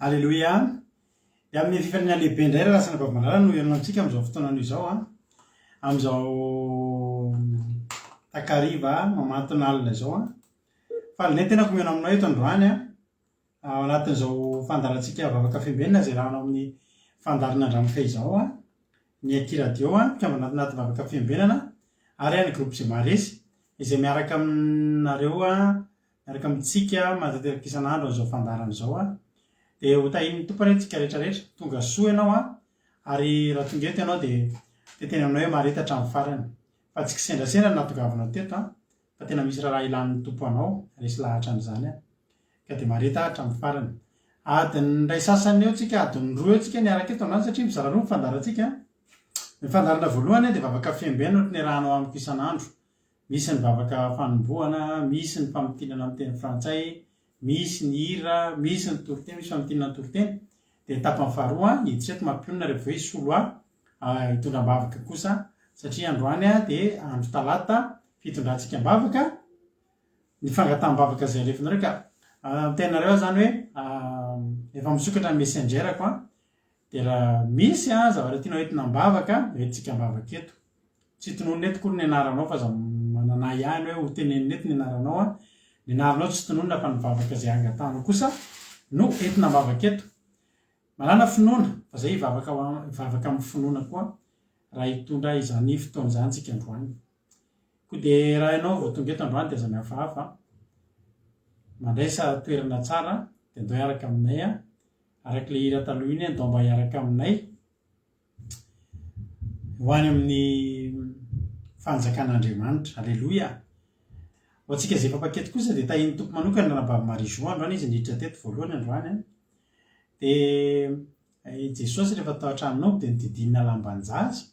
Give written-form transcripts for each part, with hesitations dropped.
Alleloia. Dia amin'ny fifanina lehibe indray rasana bavalala no ianonantsika amin'izao fotoanano izao amin'izao takariva mamantona alina izao fa ny tena komena aminao eto androany ao anatin'izao fandarantsika vavaka fiambenana zay rahana amin'ny fandarana andramoka izao ny akiradio mpikambana anaty vavaka fiambenana ary ny groupe Zemaresy izay miaraka aminareo miaraka amintsika mandateraka isan'andro amin'izao fandarana izao dia ho tahin'ny tompony tsika rehetrarehetra tonga soa ianao ary raha tonga eto ianao dia teny aminao hoe marita hatramin'ny farany fa tsy kisendrasendra nahatongavanao teto fa tena misy raha ilan'ny tompo anao resy lahatra an'izany ka dia marita hatramin'ny farany adiny ray sasany eo tsika adiny roa eo tsika niaraka eto androany satria mizara roa mifandarantsika ny fandarana voalohany dia vavaka fiambenana ohatra ny rahanao amiko isan'andro misy ny vavaka fanombohana misy ny famotinana amin'ny teny frantsay misy ny hira misy ny toriteny misy famotinana toriteny dia tapany faharoa hiditra eto mampionina rehefa hoe solo hitondram-bavaka kosa satria androany dia andro talata fitondrantsika m-bavaka ny fangataham-bavaka zay alefanareo ka tenareo zany hoe efa misokatra ny messengerako dia raha misy zavatra tianao entina m-bavaka entsika m-bavaka eto tsy tonoana eto koa ny anaranao fa za manana ihany hoe ho tenenina eto ny anaranao ny anaranao tsy tononona fa ny vavaka zay angatahana kosa no entina m-bavaka eto manana finoana fa zay vavaka amin'ny finoana koa raha hitondra izany fotoana izany tsika androany koa dia raha ianao vao tonga eto androany dia aza mihafahafa mandraisa toerana tsara dia andao hiaraka aminay araka le hira taloha iny andao mba hiaraka aminay ho any amin'ny fanjakan'Andriamanitra. Alleloia. Ho antsika izay papaketo kosa dia tahin'ny tompo manokana Rabavy Marie-Jo androany izy niditra teto voalohany androany dia Jesosy rehefa tao an-tranonao dia nodidinina lamban-jaza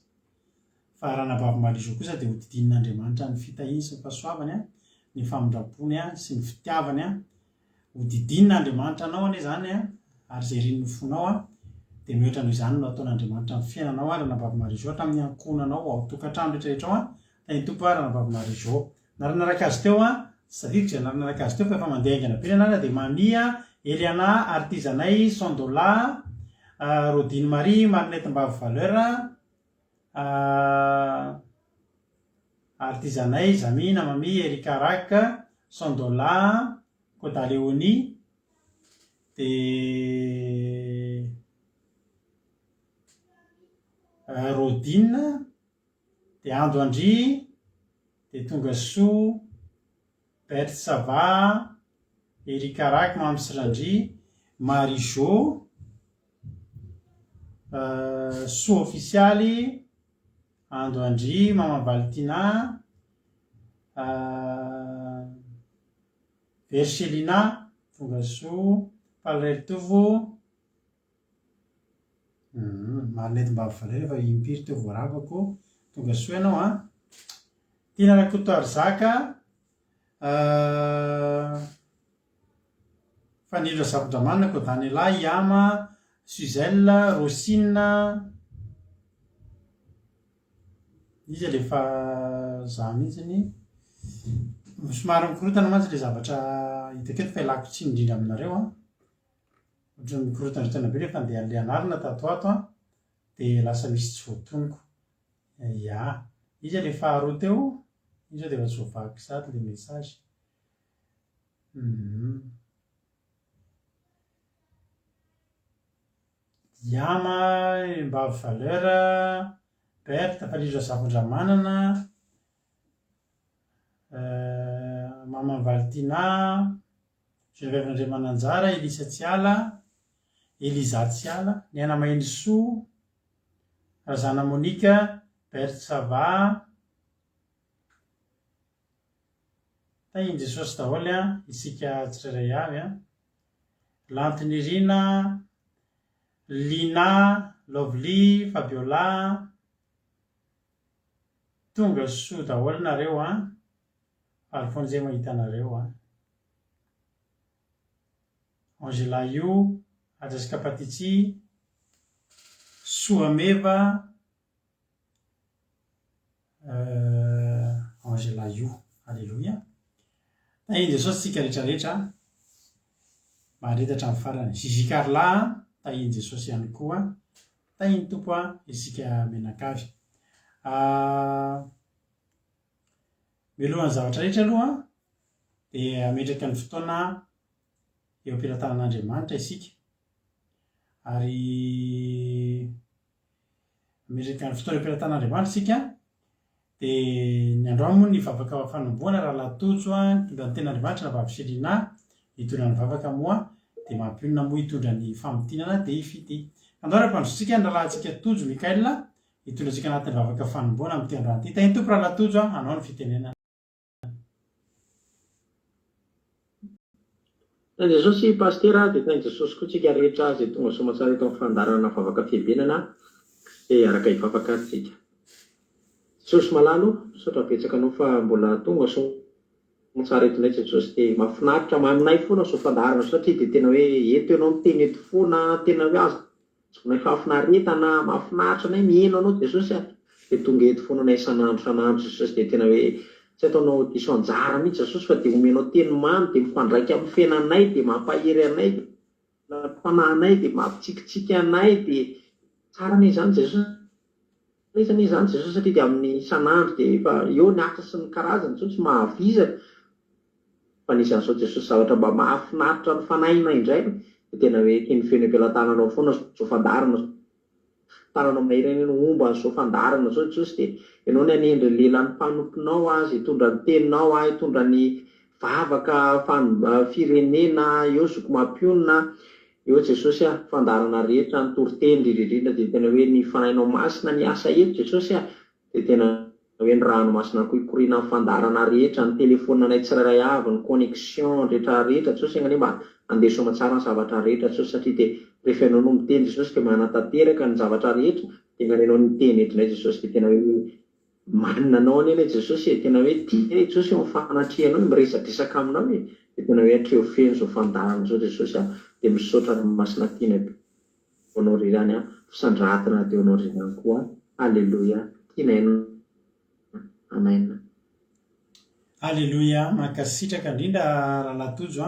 fa raha Rabavy Marie-Jo kosa dia hodidin'Andriamanitra ny fitahiny sy ny fahasoavany ny famindrapony sy ny fitiavany hodidin'Andriamanitra anao anie zany ary zay rin'ny fonao dia mihoatra noho izany no ataon'Andriamanitra amin'ny fiainanao raha Rabavy Marie-Jo hatramin'ny ankohonanao ao tokantrano rehetrarehetra ao tahin'ny tompo raha Rabavy Marie-Jo naranaraka azy teo sadika zay naranaraka azy teo fa efa mandeha aingana be ianarana dia Mania Eliana Artisanay Sondola Rodine Marie Marinette Mbavy Valeur Artisanay Zamina Mami Erika Rak Sondola Koda Léonie dia Rodine dia Ando Andry dia Tonga Soa Berthe Sava Erika Rak Mamy Sirandry Marie-Jo Soa Officialy Ando Andry Mama Valentina Verselina Tonga Soa Palreltovo Marinette Mbavy Valeur efa impiry teo voaravako Tonga Soa ianao Tina Rakotoary Zaka Fanilra Zapondramanina Kodanela Yama Suzelle Rosine izy alefa za mihitsiny somary mikorotana mantsy le zavatra hitako eto fa ilako tsiny indrindra aminareo ohatry ny mikorotana tena be rehefa andeha le anarina tato ato dia lasa misy tsy voatonoko izy alefa faharoa teo izy zao dia efa tsy voavahako zato le message Yama Mbavy Valeur Berthe Falidra Zapondramanana Mama Valentina Geneviève Andriamananjara Elisa Tsiala Eliza Tsiala Niana Maindsoa Razana Monika Berthe Sava tahiny Jesosy daholo isika tsirairay avy Lantinirina Lina Lovely Fabiola Tonga Soa daholo nareo ary foana izay mahita anareo Angela Io Jessica Patitsy Soameva Angela Io. Alleluia. Tahiny Jesosy tsika rehetrarehetra maharetatra amin'ny farany. Zizi Carla tahiny Jesosy ihany koa, tahiny tompo isika menakavy. Mialohan'ny zavatra rehetra aloha dia ametraka ny fotoana eo am-piaratanan'Andriamanitra isika, ary ametraka ny fotoana eo am-piaratan'Andriamanitra isika dia ny androany moa ny vavaka fanomboana raha latojo mitondra ny ten'Andriamanitra na vavisiliana hitondra ny vavaka moa dia mampionona moa hitondra ny famotinana dia ifity. Androany ampandrotsika ny rahalantsika tojo Mikaela hitondra antsika anatin'ny vavaka fanomboana amin'ity androany ity. Tahiny tompo raha latojo anao ny fitenenana. Tain'i Jesosy pastera dia tain'i Jesosy koa tsika rehetra izay tonga soamantsara eto amin'ny fandarana vavaka fihebenana dia araka hivavaka antsika. Jesosy malalo, misaotra betsaka anao fa mbola tonga soamantsara eto indray Jesosy dia mahafinaritra aminay foana so fandarana satria dia tena hoe eto ianao miteny eto foana tena hoe azo zonay fahafinaretana mahafinaritra anay mihaino anao Jesosy dia tonga eto foana anay isan'andro Jesosy dia tena hoe tsy ataonao diso anjara mihitsy Jesosy fa dia omenao teny mamy dia mifandraika amin'ny fiainanay dia mampahery anay dia mampananay dia mampitsikitsiky anay dia tsara ny izany Jesosy. Izany Jesosy satria dia amin'ny isan'andro dia efa eo ny asa sy ny karazany tsy mahavizaka fa nisan'izao Jesosy zavatra mba mahafinaritra ny fanahinay indray dia tena hoe tiany feno am-pelantananao foana so fandarana tananao mahery ny omba so fandarana zao Jesosy dia ianao ny anendry lelan'ny mpanomponao azy hitondra ny teninao hitondra ny vavaka firenena eo zoko mampionona eo Jesosy fandarana rehetra ny toriteny indrindra dia tena hoe ny fanahinao masina ny asa eto Jesosy dia tena hoe ny ranomasina koikoriana ny fandarana rehetra ny telefonanay tsirairay avy ny connexion rehetra Jesosy angany mba andeha soamantsara ny zavatra rehetra Jesosy satria dia rehefa ianao no miteny Jesosy dia manatanteraka ny zavatra rehetra dia nganenao ny teny etindray Jesosy dia tena hoe manina anao anie Jesosy tena hoe tia Jesosy mifanatrianao miresadresaka aminao dia tena hoe hatreo feno zao fandarana zao Jesosy dia misaotra ny masina tiana anao rirany fisandratina dia anao rirany koa. Alleluia. Tiana amen. Alleluia. Mankasitraka indrindra raha latojo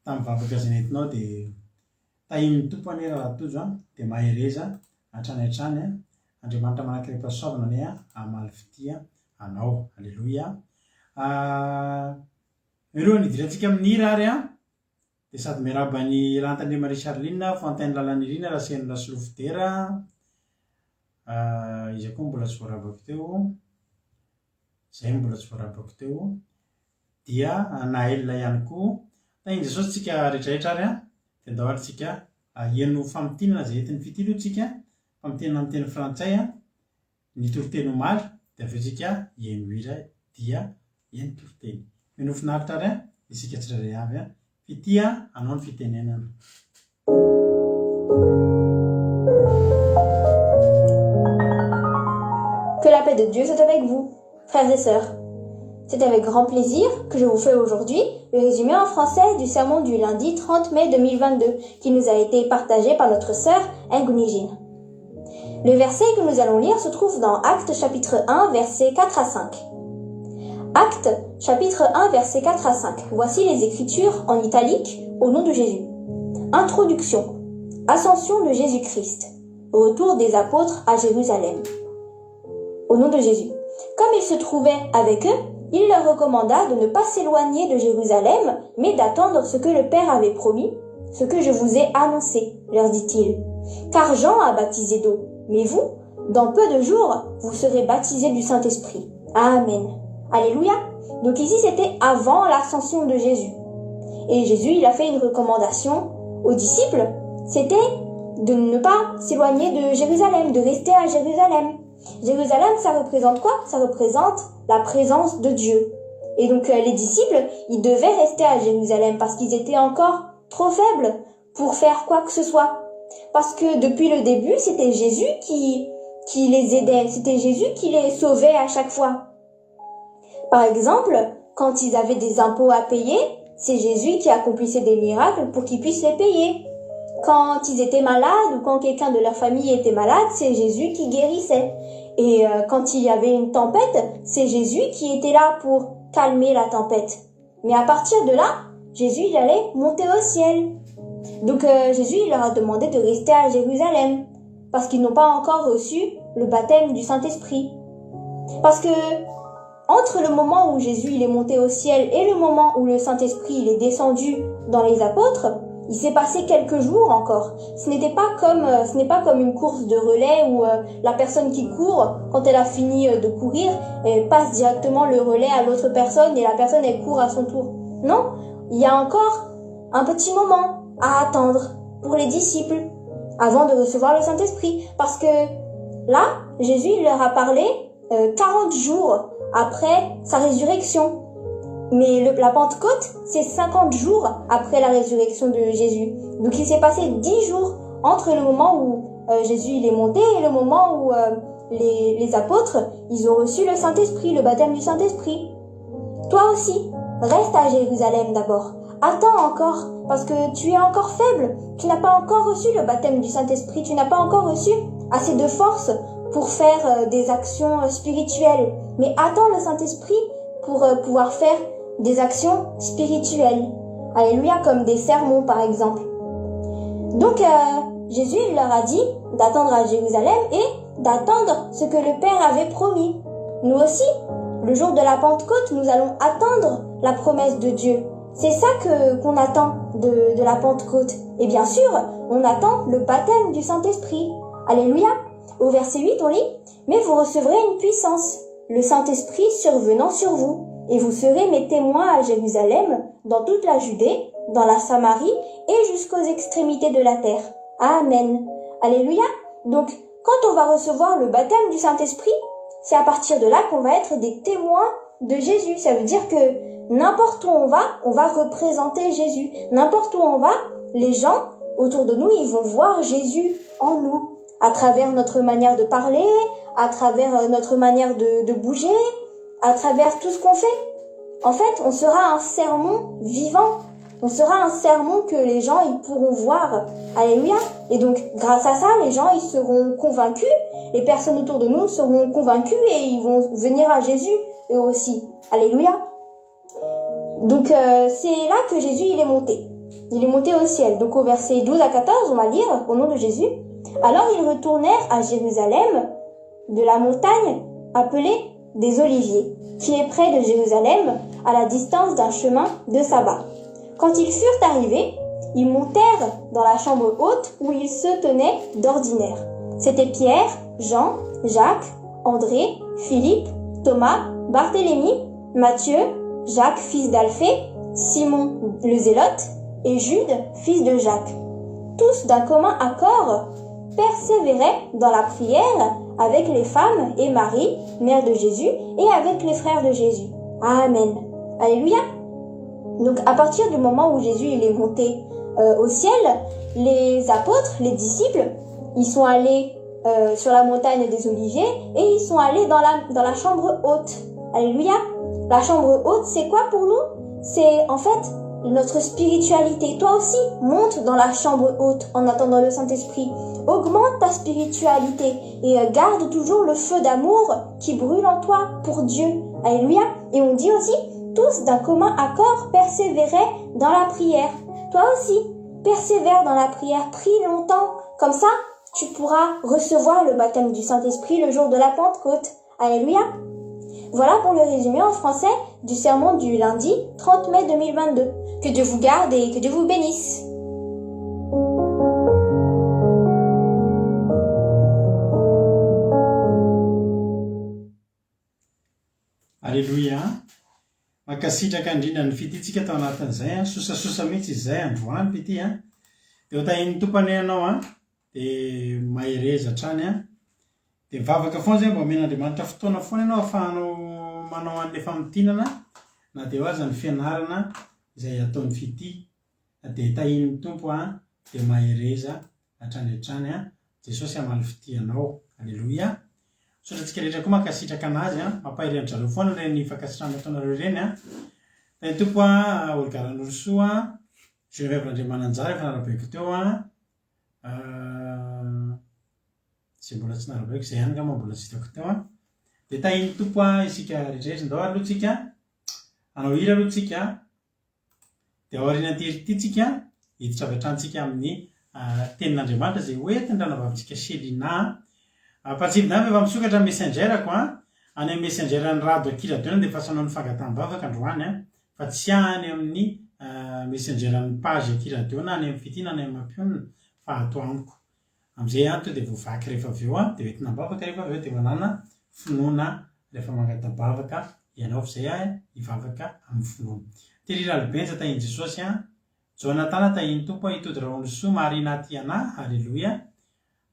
tamin'ny vavaka izay nentinao dia tahin'ny tompo anie raha latojo dia mahereza hatrany hatrany Andriamanitra manankiray mpahasoavana anay amaly fitia anao. Alleluia. Mialohan'ny hidirantsika amin'ny hira ary dia sady miaraba ny rantany Marie Charline fantainy lalany rina raha seny lasolofidera izy koa mbola tsy voarabako teo, izay mbola tsy voarabako teo dia Naela ihany koa. Tahiny Jesosy tsika rehetrarehetra ary dia andao arytsika hihaino famotinana izay entin'ny fitilo tsika famotinana amin'ny teny frantsay ny toriteny omaly dia avy eo tsika hihaino hira dia hihaino toriteny. Mihaino finaritra ary isika tsirairay avy fitia anao ny fitenenana. Que la paix de Dieu soit avec vous, frères et sœurs. C'est avec grand plaisir que je vous fais aujourd'hui le résumé en français du sermon du lundi 30 mai 2022 qui nous a été partagé par notre sœur Ngunijin. Le verset que nous allons lire se trouve dans Actes chapitre 1 versets 4 à 5. Actes chapitre 1 versets 4 à 5. Voici les écritures en italique au nom de Jésus. Introduction. Ascension de Jésus-Christ. Retour des apôtres à Jérusalem. Au nom de Jésus. Comme il se trouvait avec eux, il leur recommanda de ne pas s'éloigner de Jérusalem, mais d'attendre ce que le Père avait promis, ce que je vous ai annoncé, leur dit-il. Car Jean a baptisé d'eau, mais vous, dans peu de jours, vous serez baptisés du Saint-Esprit. Amen. Alléluia. Donc ici, c'était avant l'ascension de Jésus. Et Jésus, il a fait une recommandation aux disciples. C'était de ne pas s'éloigner de Jérusalem, de rester à Jérusalem. Jérusalem, ça représente quoi? Ça représente la présence de Dieu. Et donc les disciples, ils devaient rester à Jérusalem parce qu'ils étaient encore trop faibles pour faire quoi que ce soit. Parce que depuis le début, c'était Jésus qui les aidait, c'était Jésus qui les sauvait à chaque fois. Par exemple, quand ils avaient des impôts à payer, c'est Jésus qui accomplissait des miracles pour qu'ils puissent les payer. Quand ils étaient malades ou quand quelqu'un de leur famille était malade, c'est Jésus qui guérissait. Et quand il y avait une tempête, c'est Jésus qui était là pour calmer la tempête. Mais à partir de là, Jésus il allait monter au ciel. Donc Jésus il leur a demandé de rester à Jérusalem parce qu'ils n'ont pas encore reçu le baptême du Saint-Esprit. Parce que entre le moment où Jésus il est monté au ciel et le moment où le Saint-Esprit il est descendu dans les apôtres, il s'est passé quelques jours encore. Ce n'est pas comme une course de relais où la personne qui court, quand elle a fini de courir, elle passe directement le relais à l'autre personne et la personne elle court à son tour. Non, il y a encore un petit moment à attendre pour les disciples avant de recevoir le Saint-Esprit. Parce que là, Jésus il leur a parlé 40 jours après sa résurrection. Mais la Pentecôte, c'est 50 jours après la résurrection de Jésus. Donc il s'est passé 10 jours entre le moment où Jésus il est monté et le moment où les apôtres ils ont reçu le Saint-Esprit, le baptême du Saint-Esprit. Toi aussi, reste à Jérusalem d'abord. Attends encore, parce que tu es encore faible. Tu n'as pas encore reçu le baptême du Saint-Esprit. Tu n'as pas encore reçu assez de force pour faire des actions spirituelles. Mais attends le Saint-Esprit pour pouvoir faire des actions spirituelles. Alléluia, comme des sermons par exemple. Donc Jésus il leur a dit d'attendre à Jérusalem et d'attendre ce que le Père avait promis. Nous aussi, le jour de la Pentecôte, nous allons attendre la promesse de Dieu. C'est ça qu'on attend de la Pentecôte. Et bien sûr, on attend le baptême du Saint-Esprit. Alléluia. Au verset 8, on lit « Mais vous recevrez une puissance, le Saint-Esprit survenant sur vous, et vous serez mes témoins à Jérusalem, dans toute la Judée, dans la Samarie et jusqu'aux extrémités de la terre. Amen. » Alléluia. Donc, quand on va recevoir le baptême du Saint-Esprit, c'est à partir de là qu'on va être des témoins de Jésus. Ça veut dire que n'importe où on va représenter Jésus. N'importe où on va, les gens autour de nous, ils vont voir Jésus en nous. À travers notre manière de parler, à travers notre manière de bouger, à travers tout ce qu'on fait. En fait, on sera un sermon vivant. On sera un sermon que les gens ils pourront voir. Alléluia. Et donc, grâce à ça, les gens ils seront convaincus. Les personnes autour de nous seront convaincues et ils vont venir à Jésus eux aussi. Alléluia. Donc, c'est là que Jésus il est monté. Il est monté au ciel. Donc, au verset 12 à 14, on va lire au nom de Jésus. Alors ils retournèrent à Jérusalem de la montagne appelée des Oliviers, qui est près de Jérusalem, à la distance d'un chemin de sabbat. Quand ils furent arrivés, ils montèrent dans la chambre haute où ils se tenaient d'ordinaire. C'étaient Pierre, Jean, Jacques, André, Philippe, Thomas, Barthélemy, Matthieu, Jacques, fils d'Alphée, Simon le Zélote et Jude, fils de Jacques. Tous d'un commun accord persévéraient dans la prière avec les femmes et Marie, mère de Jésus, et avec les frères de Jésus. Amen. Alléluia. Donc à partir du moment où Jésus il est monté au ciel, les apôtres, les disciples, ils sont allés sur la montagne des Oliviers et ils sont allés dans la chambre haute. Alléluia. La chambre haute, c'est quoi pour nous? C'est en fait notre spiritualité. Toi aussi, monte dans la chambre haute en attendant le Saint-Esprit. Augmente ta spiritualité et garde toujours le feu d'amour qui brûle en toi pour Dieu. Alléluia. Et on dit aussi, tous d'un commun accord persévéraient dans la prière. Toi aussi, persévère dans la prière, prie longtemps. Comme ça, tu pourras recevoir le baptême du Saint-Esprit le jour de la Pentecôte. Alléluia. Voilà pour le résumé en français du sermon du lundi 30 mai 2022. Que Dieu vous garde et que Dieu vous bénisse. Alléluia. Makasitraka indrindra ny fititsika tao anatin'izay sosasosa mihitsy izay androany pity dia ho tahin'ny tompany ianao dia mahereza hatrany dia mivavaka foana zay mba omen'Andriamanitra fotoana foana ianao ahafahanao manao an'ilay famidinana na dia ho aza ny fianarana izay ataon'ny fity dia tahin'ny tompo dia mahereza hatrany Jesosy hamaly fitianao. Alléluia. Sotratsika rehetra koa mankasitraka anazy mampahiry zareo foana ireny fankasitrahana ataonareo ireny tahin'ny tompo olo-garan'olo soa Geneviève Andriamananjara efa narabeko teo izay mbola tsy narabeko izay ihany ngamba mbola tsy hitako teo dia tahin'ny tompo isika rehetrarehetra ndao aloha tsika anao hira aloha tsika dia ao aorian'ity tsika hiditra avy hatrany amin'ny tenin'Andriamanitra zay hoentin-dranavantsika Selina. Patsivina avy efa misokatra messengerako any amin'ny messenger ny radio akira-doana dia fasanao ny fangataham-bavaka androany fa tsy any amin'ny messenger ny page akira-doana any amin'ny fitina any amin'ny mampionina fa ato amiko amin'izay to dia voavaky rehefa avy eo dia hoentinam-bavaka rehefa avy eo dia manana finoana rehefa mangata-bavaka ianao f'izay hivavaka amin'ny finoana. Tirira Albenja tahiny Jesosy Jonathan tahiny tompo hitody rahonosoa marina ty anahy halleloia.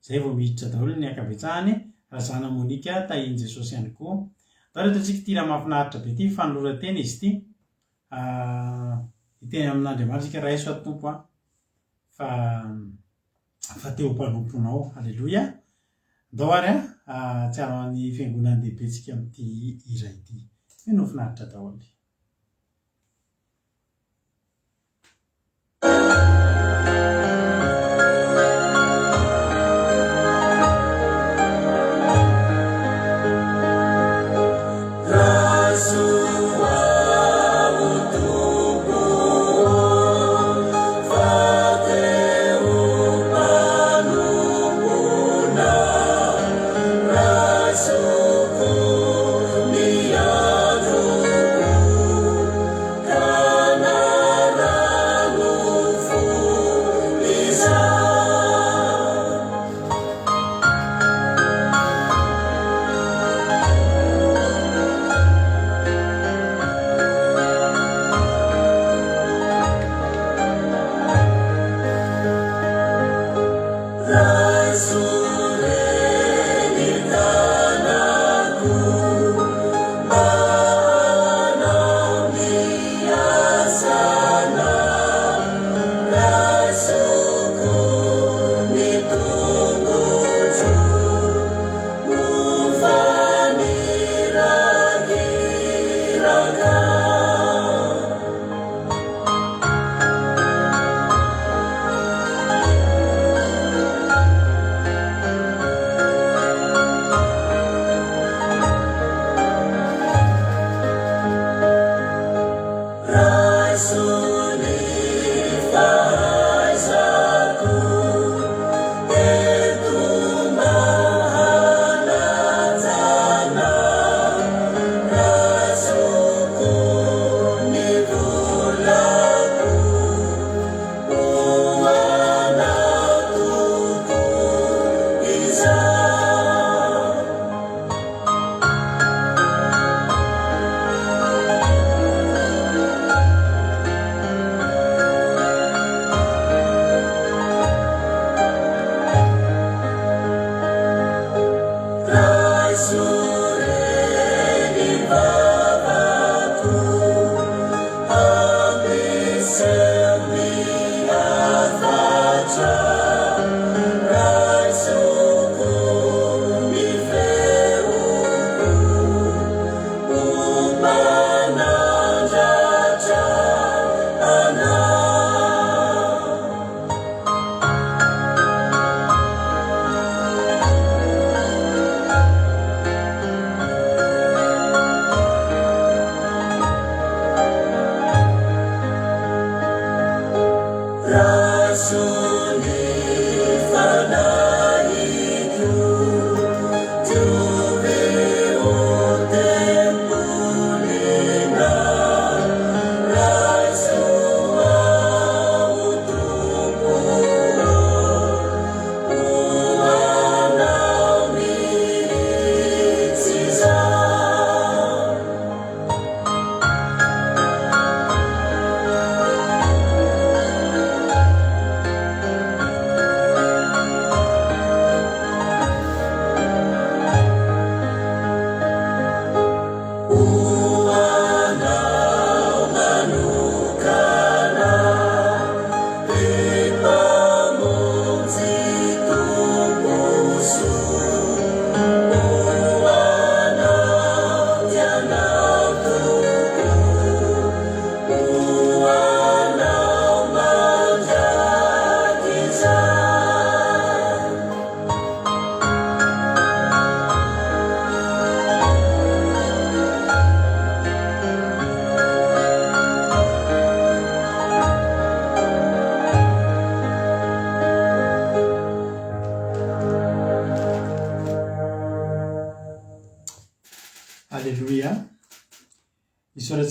Zay vao miditra daholo ny ankabetsahany razana Monika tahiny Jesosy ihany koa. Daholo eto antsika tira mahafinaritra be ty fanolora-tena izy ty iteny amin'Andriamanitra ka raiso atompo fa teo mpanomponao halleloia. Ndao ary tsy hanao ny fiangonan'ny dehibetsika amin'ity hira ity no finaritra daholo.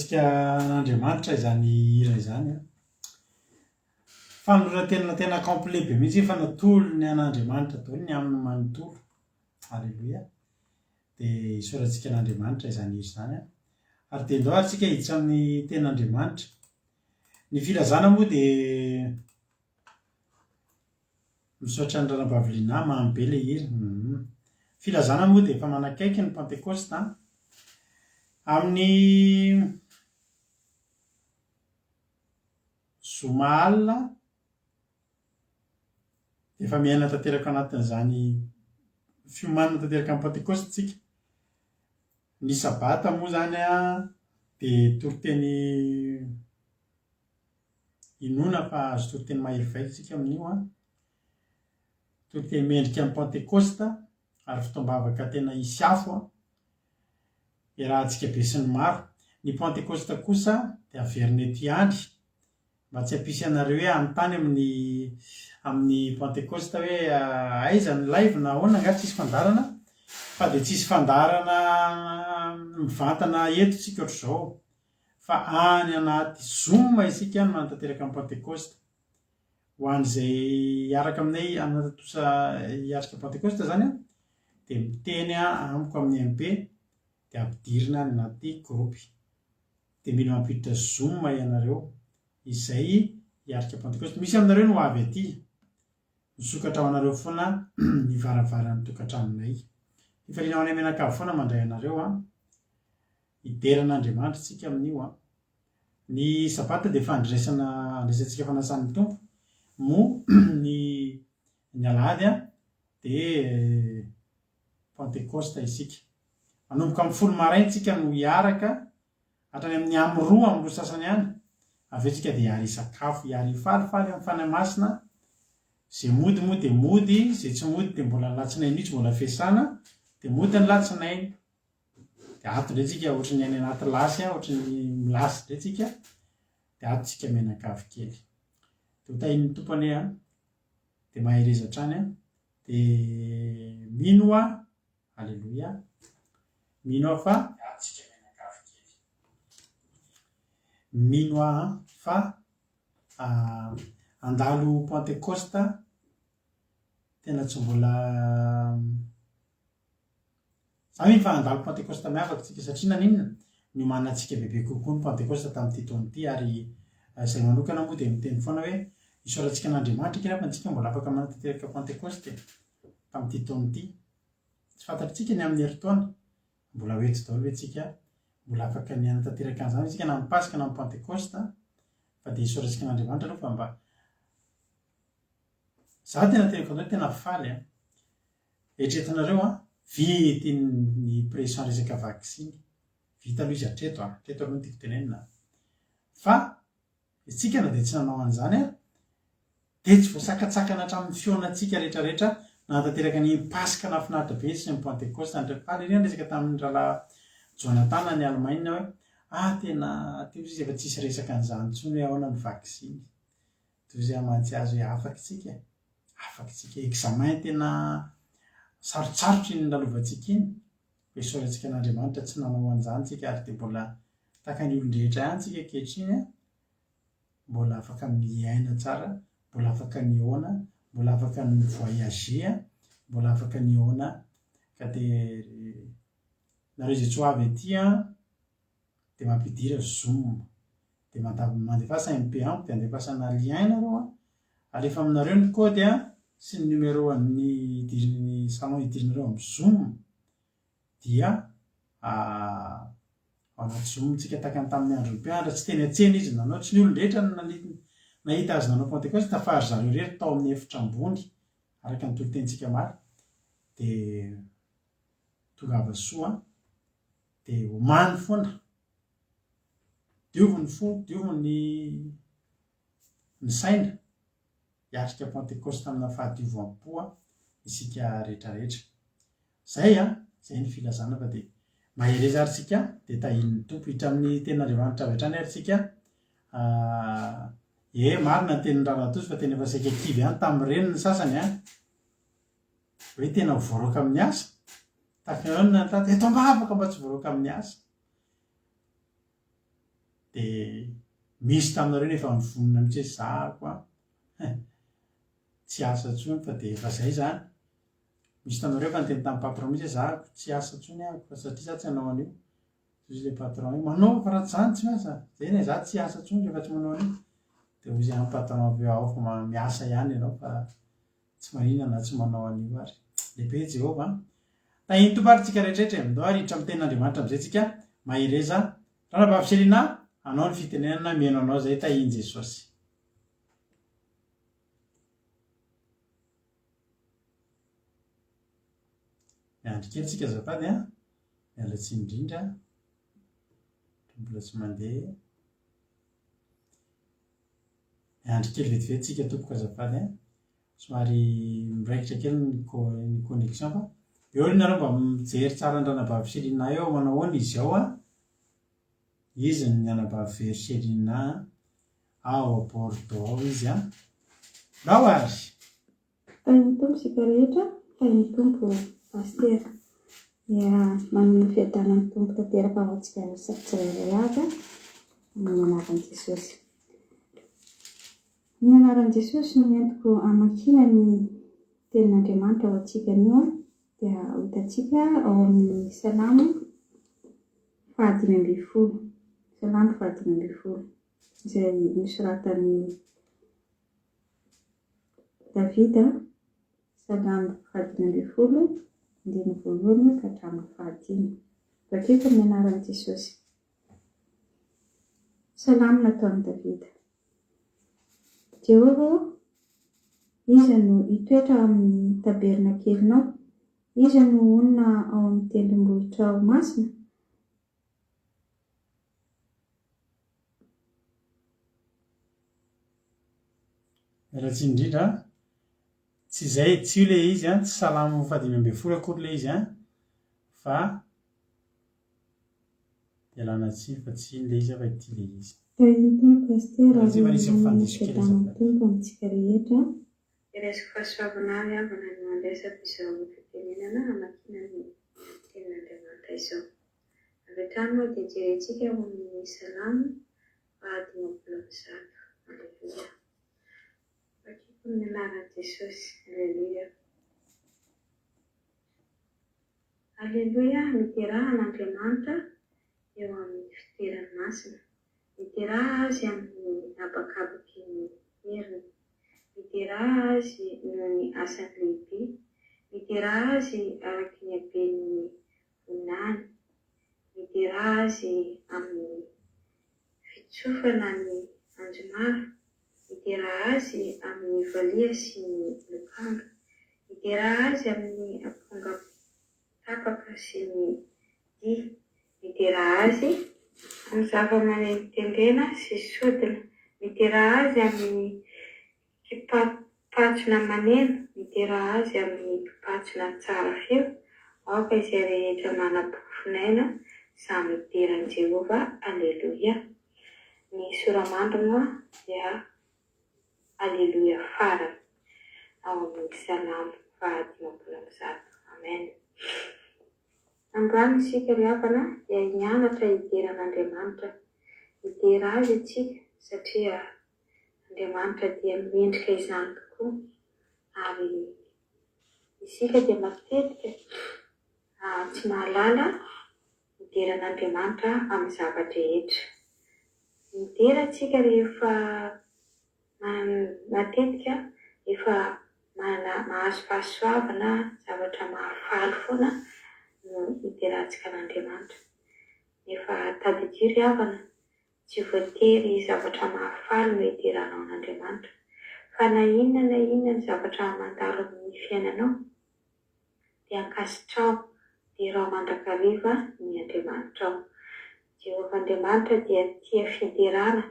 soratsika n'Andriamanitra izany hira izany a. Fanoratena tena complet be mihitsy fa natolo ny an'Andriamanitra daholo ny amin'ny manontolo. Halleloia. Dia hisoratsika n'Andriamanitra izany hira izany a. Ary dia ndao ary tsika hiditra amin'ny ten'Andriamanitra. Ny filazana moa dia misaotra ny ranam-baviliana mamy be ilay hira. Filazana moa dia efa manakaiky ny Pentecoste amin'ny zoma alina efa miaina tanteraka anatin'izany fiomanana tanteraka amin'ny Pentecoste tsika. Ny sabata moa zany a dia toriteny inona fa azo toriteny mahery tsika amin'io a. Toriteny mendrika amin'ny Pentecoste ary fotoam-bavaka tena hisy afo a. Iarahantsika be sy ny maro. Ny Pentecoste kosa dia averina ety andry mba tsy hampisy anareo hoe anontany amin'ny Pentecoste hoe aiza ny live na ahoana nga tsisy fandarana, fa dia tsisy fandarana mivantana eto tsika ohatr'izao fa any anaty Zoom isika no manantanteraka amin'ny Pentecoste. Ho an'izay hiaraka aminay anatatosa hiatrika Pentecoste zany a dia miteny amiko amin'ny MP dia ampidirina any anaty gropy. Dia mila mampiditra Zoom ianareo izay hiatrika Pentecoste. Misy aminareo no avy aty misokatra ao anareo foana ny varavaran'ny tokantranonay. Hifaliana amin'ny menakavy foana mandray anareo a. Hideran'Andriamanitra tsika amin'io a. Ny sabata dia fandresantsika fanasan'ny tompo. Mo ny alahady a dia Pentecoste isika. Manomboka amin'ny folo maraina tsika no hiaraka hatrany amin'ny amin'ny roa sasany ihany. Avy eo tsika dia hiary sakafo, hiary falifaly amin'ny fanahy masina. Izay mody moa dia mody, izay tsy mody dia mbola latsinainy mihitsy mbola fiasana, dia mody ny latsinainy. Dia ato indray tsika ohatry ny any anaty lasy a, ohatry ny milasy indray tsika, dia ato tsika menakavy kely. Dia hotahin'ny tompony a, dia maherezatra any a, dia mino a, halleloia, mino a fa ato tsika menakavy kely. Mino a fa andalo Pentecoste tena tsy mbola zany fa andalo Pentecoste miavaka tsika satria naninona ny manantsika bebe kokoa ny Pentecoste tamin'ity taona ity. Ary izay manokana moa dia miteny foana hoe hisoratsika n'Andriamanitra kiraha fa antsika mbola afaka manantanteraka Pentecoste tamin'ity taona ity. Tsy fantatritsika ny amin'ny herintaona mbola hoeto daholo hoe tsika mbola afaka ny anatanteraka an'izany tsika na amin'ny Pasika na amin'ny Pentecoste fa dia hisoratsika n'Andriamanitra aloha fa mba za tena tena fantao tena faly a. Eritreretanareo a vity ny pression resaka vaksiny. Vita aloha izy hatreto aloha no tiako tenenina. Fa isika na dia tsy nanao an'izany a dia tsy voasakatsakana hatramin'ny fionatsika rehetrarehetra nanatanteraka ny Pasika nafinaritra be sy ny Pentecoste. Faly ireny resaka tamin'ny rahalahy Jonathan ny Allemagne hoe tena teo izy efa tsisy resaka an'izany intsony hoe ahoana ny vaksiny. Toy izay amantsy azy hoe afaka isika e. Afaka isika. Examen tena sarotsarotra iny lalovantsika iny. Hoe hisoratsika n'Andriamanitra tsy nanao an'izany tsika ary dia mbola tahaka ny olon-drehetra ihany tsika ankehitriny a. Mbola afaka miaina tsara, mbola afaka nihaona, mbola afaka ny voyager, mbola afaka nihaona. Ka dia nareo izay tsy ho avy aty a dia mampidira Zoom. Dia mandefasa MP1 dia andefasana lien nareo a. Alefa aminareo ny kody a sy ny numéro ny salon hidirinareo amin'ny Zoom dia ao anaty Zoom tsika tahaka ny tamin'ny andron'ny mpianatra. Tsy teny an-tsena izy nanao, tsy ny olon-drehetra nahita azy nanao Pentecoste fa ary zareo rery tao amin'ny efitra ambony araka ny tolotentsika maro. Dia tongava soa dia omany foana, diovy ny fo, diovy ny saina hiatrika Pentecoste amina fahadiovam-po isika rehetrarehetra. Zay zay ny filazana fa dia mahereza ary tsika dia tahin'ny tompo hitra amin'ny ten'Andriamanitra avy hatrany ary tsika. Marina ny tenin'ny Rahanatozy fa tena efa saika kivy ihany tamin'ny reny ny sasany hoe tena voaroaka amin'ny asa. Tahaka ny tata eto ambavaka mba tsy voaroaka amin'ny asa. dia misy taminareo nefa mivonona mihitsy hoe zahako tsy asa ntsony fa dia efa izay zany. Misy taminareo fa niteny tamin'ny patron mihitsy hoe zahako tsy asa ntsony ahako fa satria za tsy hanao an'io. Izy le patron io manao fa raha tsy zany tsy miasa. Zay ne za tsy asa ntsony rehefa tsy manao an'io. Dia hoy izay amin'ny patron avy eo ao fa miasa ihany ianao fa tsy maninana tsy manao an'io ary. Lehibe Jehovah. Tahiny tomparintsika rehetrarehetra amin'izao ary hiditra amin'ny tenin'Andriamanitra amin'izay tsika mahireza. Ranabavy Selina, anao ny fitenenana mihaino anao izay tahiny Jesosy. Miandry kely tsika azafady miala tsiny indrindra. Mbola tsy mandeha. Miandry kely vetivety tsika tompoko azafady somary miraikitra kely ny connexion fa eo nareo mba mijery tsara ny ranabavy Selina eo manao ahoana izy ao izy ny ranabavy Selina ao a Bordeaux ao izy ndao ary Tain'ny tompo sika rehetra, tain'ny tompo pastera. Dia manana fiadanan'ny tompo tanteraka ho antsika tsirairay avy amin'ny anaran'i Jesosy. Ny anaran'i Jesosy no entiko hamakina ny tenin'Andriamanitra ao antsika anio dia hitantsika ao amin'ny Salamo 5:20. Salamo 5:20 izay nosoratan'ny Davida. Salamo 5:20 andiny voalohany ka hatramin'ny 5. Bakeo amin'ny anaran'i Jesosy. Salamo nataon'i Davida. Jehovah, iza no hitoetra amin'ny tabernakelinao? Iza no onona ao amin'ny tendrombohitrao masina? Mialatsiny indrindra tsy izay tsy io le izy tsy Salamo 5:20 akory le izy fa ialana tsiny fa tsy iny le izy fa ity le izy. Tain'ny pastera Zay fa nisy mifandiso kely amin'ny tompo amintsika rehetra. Resaka fahasoavana ary avana ny mandresaka izao fitenenana hamakina ny tenin'Andriamanitra izao. Avy hatrany moa dia jerentsika ao amin'ny Salamo 5:20. Alleluia. Bakiko ny anaran'i Jesosy. Alleluia. Alleluia. Miteraha an'Andriamanitra eo amin'ny fitoerany masina. Miteraha azy amin'ny habakabaky ny heriny. Miteraha azy noho ny asany lehibe. Miteraha azy araka ny haben'ny vonany. Miteraha azy amin'ny fitsofana ny anjomara. Miteraha azy amin'ny valia sy ny lokanga. Miteraha azy amin'ny aponga tapaka sy ny di. Miteraha azy amin'ny zava-manentendena sy sodina. Miteraha azy amin'ny kipatsona maneno. Miteraha azy amin'ny kipatsona tsara feo. Aoka izay rehetra manam-pofinaina samy miteran'i Jehovah. Alleluia. Ny soramandry moa dia Alleluia farany ao amin'ny Salamo 5:20. Amen. Androany isika ry havana dia hianatra hiteran'Andriamanitra. Hitera azy isika satria Andriamanitra dia mendrika izany tokoa ary isika dia matetika tsy mahalala hiteran'Andriamanitra amin'ny zavatra rehetra. Mitera isika rehefa matetika efa mahazo fahasoavana zavatra mahafaly foana no hiterantsika an'Andriamanitra. Efa tadidio ry havana tsy voatery zavatra mahafaly no hiteranao an'Andriamanitra fa na inona ny zavatra mandalo amin'ny fiainanao dia ankasitrao dia rao mandrakariva ny Andriamanitra ao. Jehovah Andriamanitra dia tia fiderana.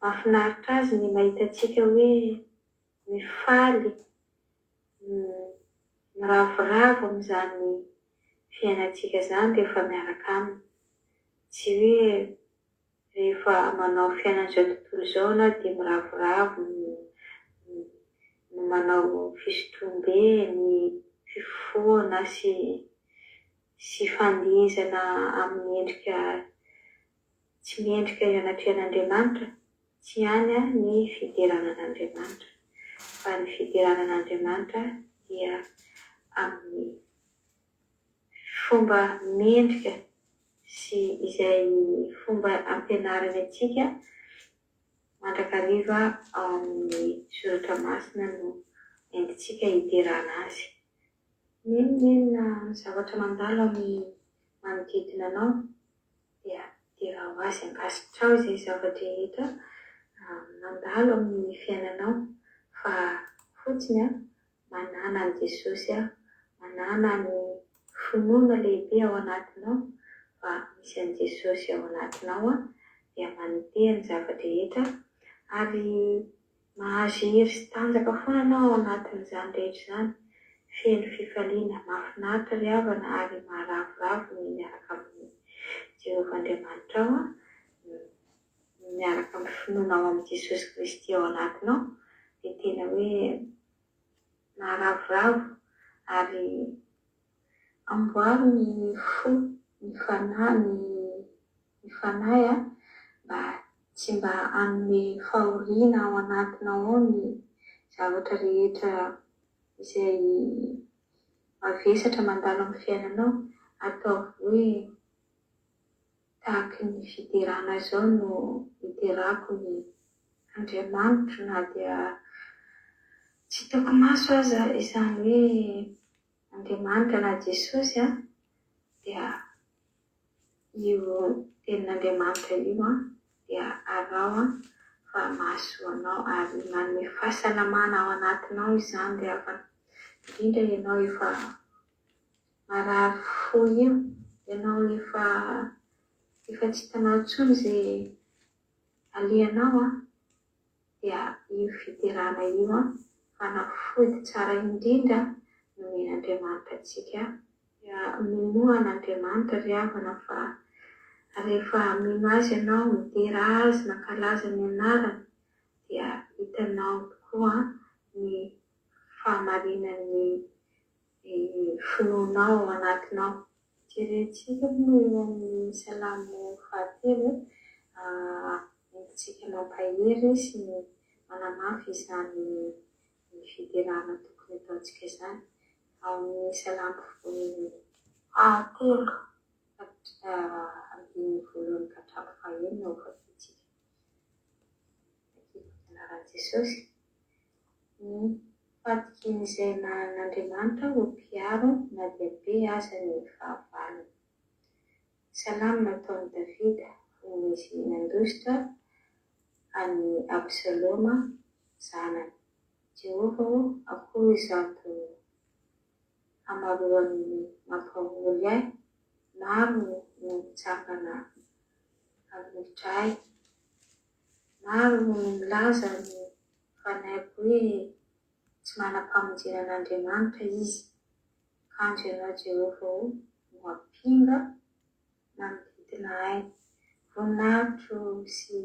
Mahafinaritra azy ny mahitantsika hoe mifaly, miravoravo amin'izany fiainantsika izany rehefa miaraka aminy. Tsy hoe rehefa manao fiainan'izao tontolo izao na dia miravoravo, manao fisotroam-be, ny fifohana sy fandihizana amin'ny endrika tsy miendrika eo anatrehan'Andriamanitra, tsy ihany ny fideranan'Andriamanitra, fa ny fideranan'Andriamanitra dia amin'ny fomba miendrika sy izay fomba ampianarany atsika mandrakariva ao amin'ny soratra masina no entintsika hiderana azy. N'inona zavatra mandalo amin'ny manodidina anao dia dera ho azy ankasitrao izay zavatra rehetra mandalo amin'ny fiainanao, fa fotsiny manana an' Jesosy, manana ny finoana lehibe ao anatinao, fa misy an' Jesosy ao anatinao dia manintena ny zavatra rehetra ary mahazo hery sy tanjaka foana anao ao anatin'izany rehetra izany. Feno fifaliana, mahafinaritra ry havana ary maharavoravo ny miaraka amin'ny Jehovah Andriamanitra ao, miaraka amin'ny finoana ao amin'i Jesosy Kristy ao anatinao, dia tena hoe maharavoravo ary amboaro ny fo, ny fanahy mba tsy mba hanome fahoriana ao anatinao ao ny zavatra rehetra izay mavesatra mandalo amin'ny fiainanao, atao hoe tahaky ny fiderana zao no hiderako ny Andriamanitra, na dia tsy hitako maso aza izany hoe Andriamanitra na Jesosy dia io tenin'Andriamanitra io dia arao fa mahasoa anao ary manome fahasalamana ao anatinao izany ry havana. Indrindra ianao efa marary fo io, ianao efa tsy hitanao intsony izay alehanao dia io fiderana io fanafody tsara indrindra nomen'Andriamanitra antsika. Minoa an'Andriamanitra ry havana fa rehefa mino azy ianao, midera azy, mankalaza ny anarany, dia hitanao tokoa ny fahamarinan'ny finoanao ao anatinao. Jerentsika moa eo amin'ny Salamo 1:3 entintsika mampahery sy manamafy izany ny fiderana tokony ataontsika izany. Ao amin'ny Salamo 1:3 andiny voalohany ka hatramin'ny 5 no fafitsika. Anaran'i Jesosy. Fadikin'izay manan'Andriamanitra ho mpiaro na dia be aza ny fahavalony. Salamo nataon'i Davida fony izy nandositra any Absaloma zanany. Jehovah akory izato hamaroan'ny mampahory ahy, maro no mitsangana hanolotra ahy, maro no milaza ny fanaiko hoe tsy manam-pamonjena an'Andriamanitra izy. Kanjo ianao Jehovah no hampinga manodidina ahy, voninahitro sy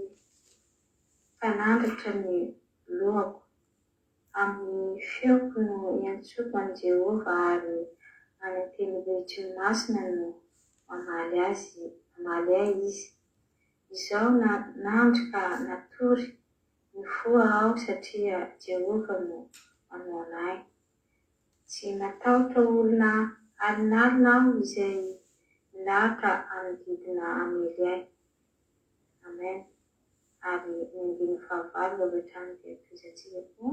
fanandratra ny lohako. Amin'ny feoko no iantsoko an'i Jehovah ary any an-tendrombohitry ny masina no mamaly ahy izy. Izaho nandry ka natory, mifoha aho satria Jehovah no manao an'ahy. Tsy matahotra olona alin'alina aho izay milahatra hanodidina hamely ahy. Amen. Ary ny 15 avy hatrany dia toizantsika koa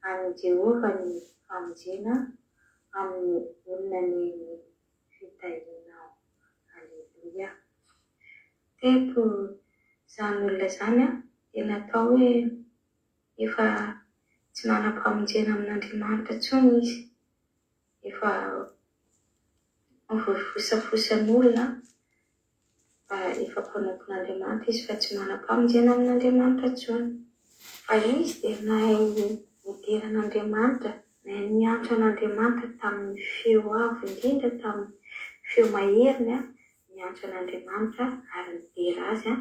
any Jehovah ny famonjena amin'ny olona ny fitahirinao. Halleluia. Teto izany olona izany dia natao hoe efa tsy manam-pamonjena amin'Andriamanitra intsony izy. Efa voafosafosan'olona fa efa mpanompon'Andriamanitra izy fa tsy manam-pamonjena amin'Andriamanitra intsony. Fa izy dia nahay midera an'Andriamanitra, nahay miantso an'Andriamanitra tamin'ny feo avo indrindra, tamin'ny feo maheriny miantso an'Andriamanitra ary midera azy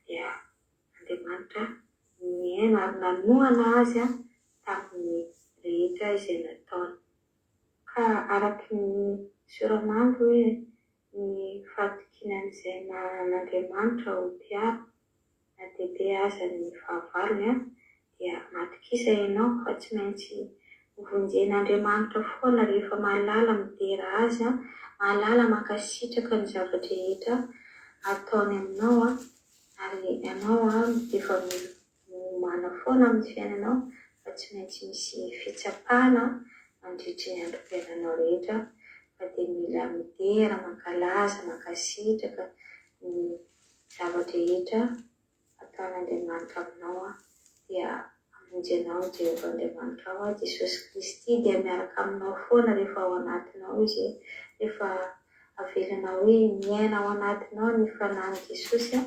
dia Andriamanitra miaino ary nanoana azy tamin'ny rehetra izay nataony. Ka araky ny soramandry hoe ny fatokinan'izay manan'Andriamanitra ho mpiaro na dehibe aza ny fahavalony dia matokisa ianao fa tsy maintsy hovonjen'Andriamanitra foana rehefa mahalala midera azy mahalala makasitraka ny zavatra rehetra ataony aminao ary ianao efa mana foana amin'ny fiainanao fa tsy maintsy misy fitsapana mandritra ny androm-piainanao rehetra fa dia mila midera mankalaza mankasitraka ny zavatra rehetra ataon'Andriamanitra aminao dia hamonjy anao Jehovah Andriamanitra ao Jesosy Kristy dia miaraka aminao foana rehefa ao anatinao izy rehefa avelanao hoe miaina ao anatinao ny fanahy Jesosy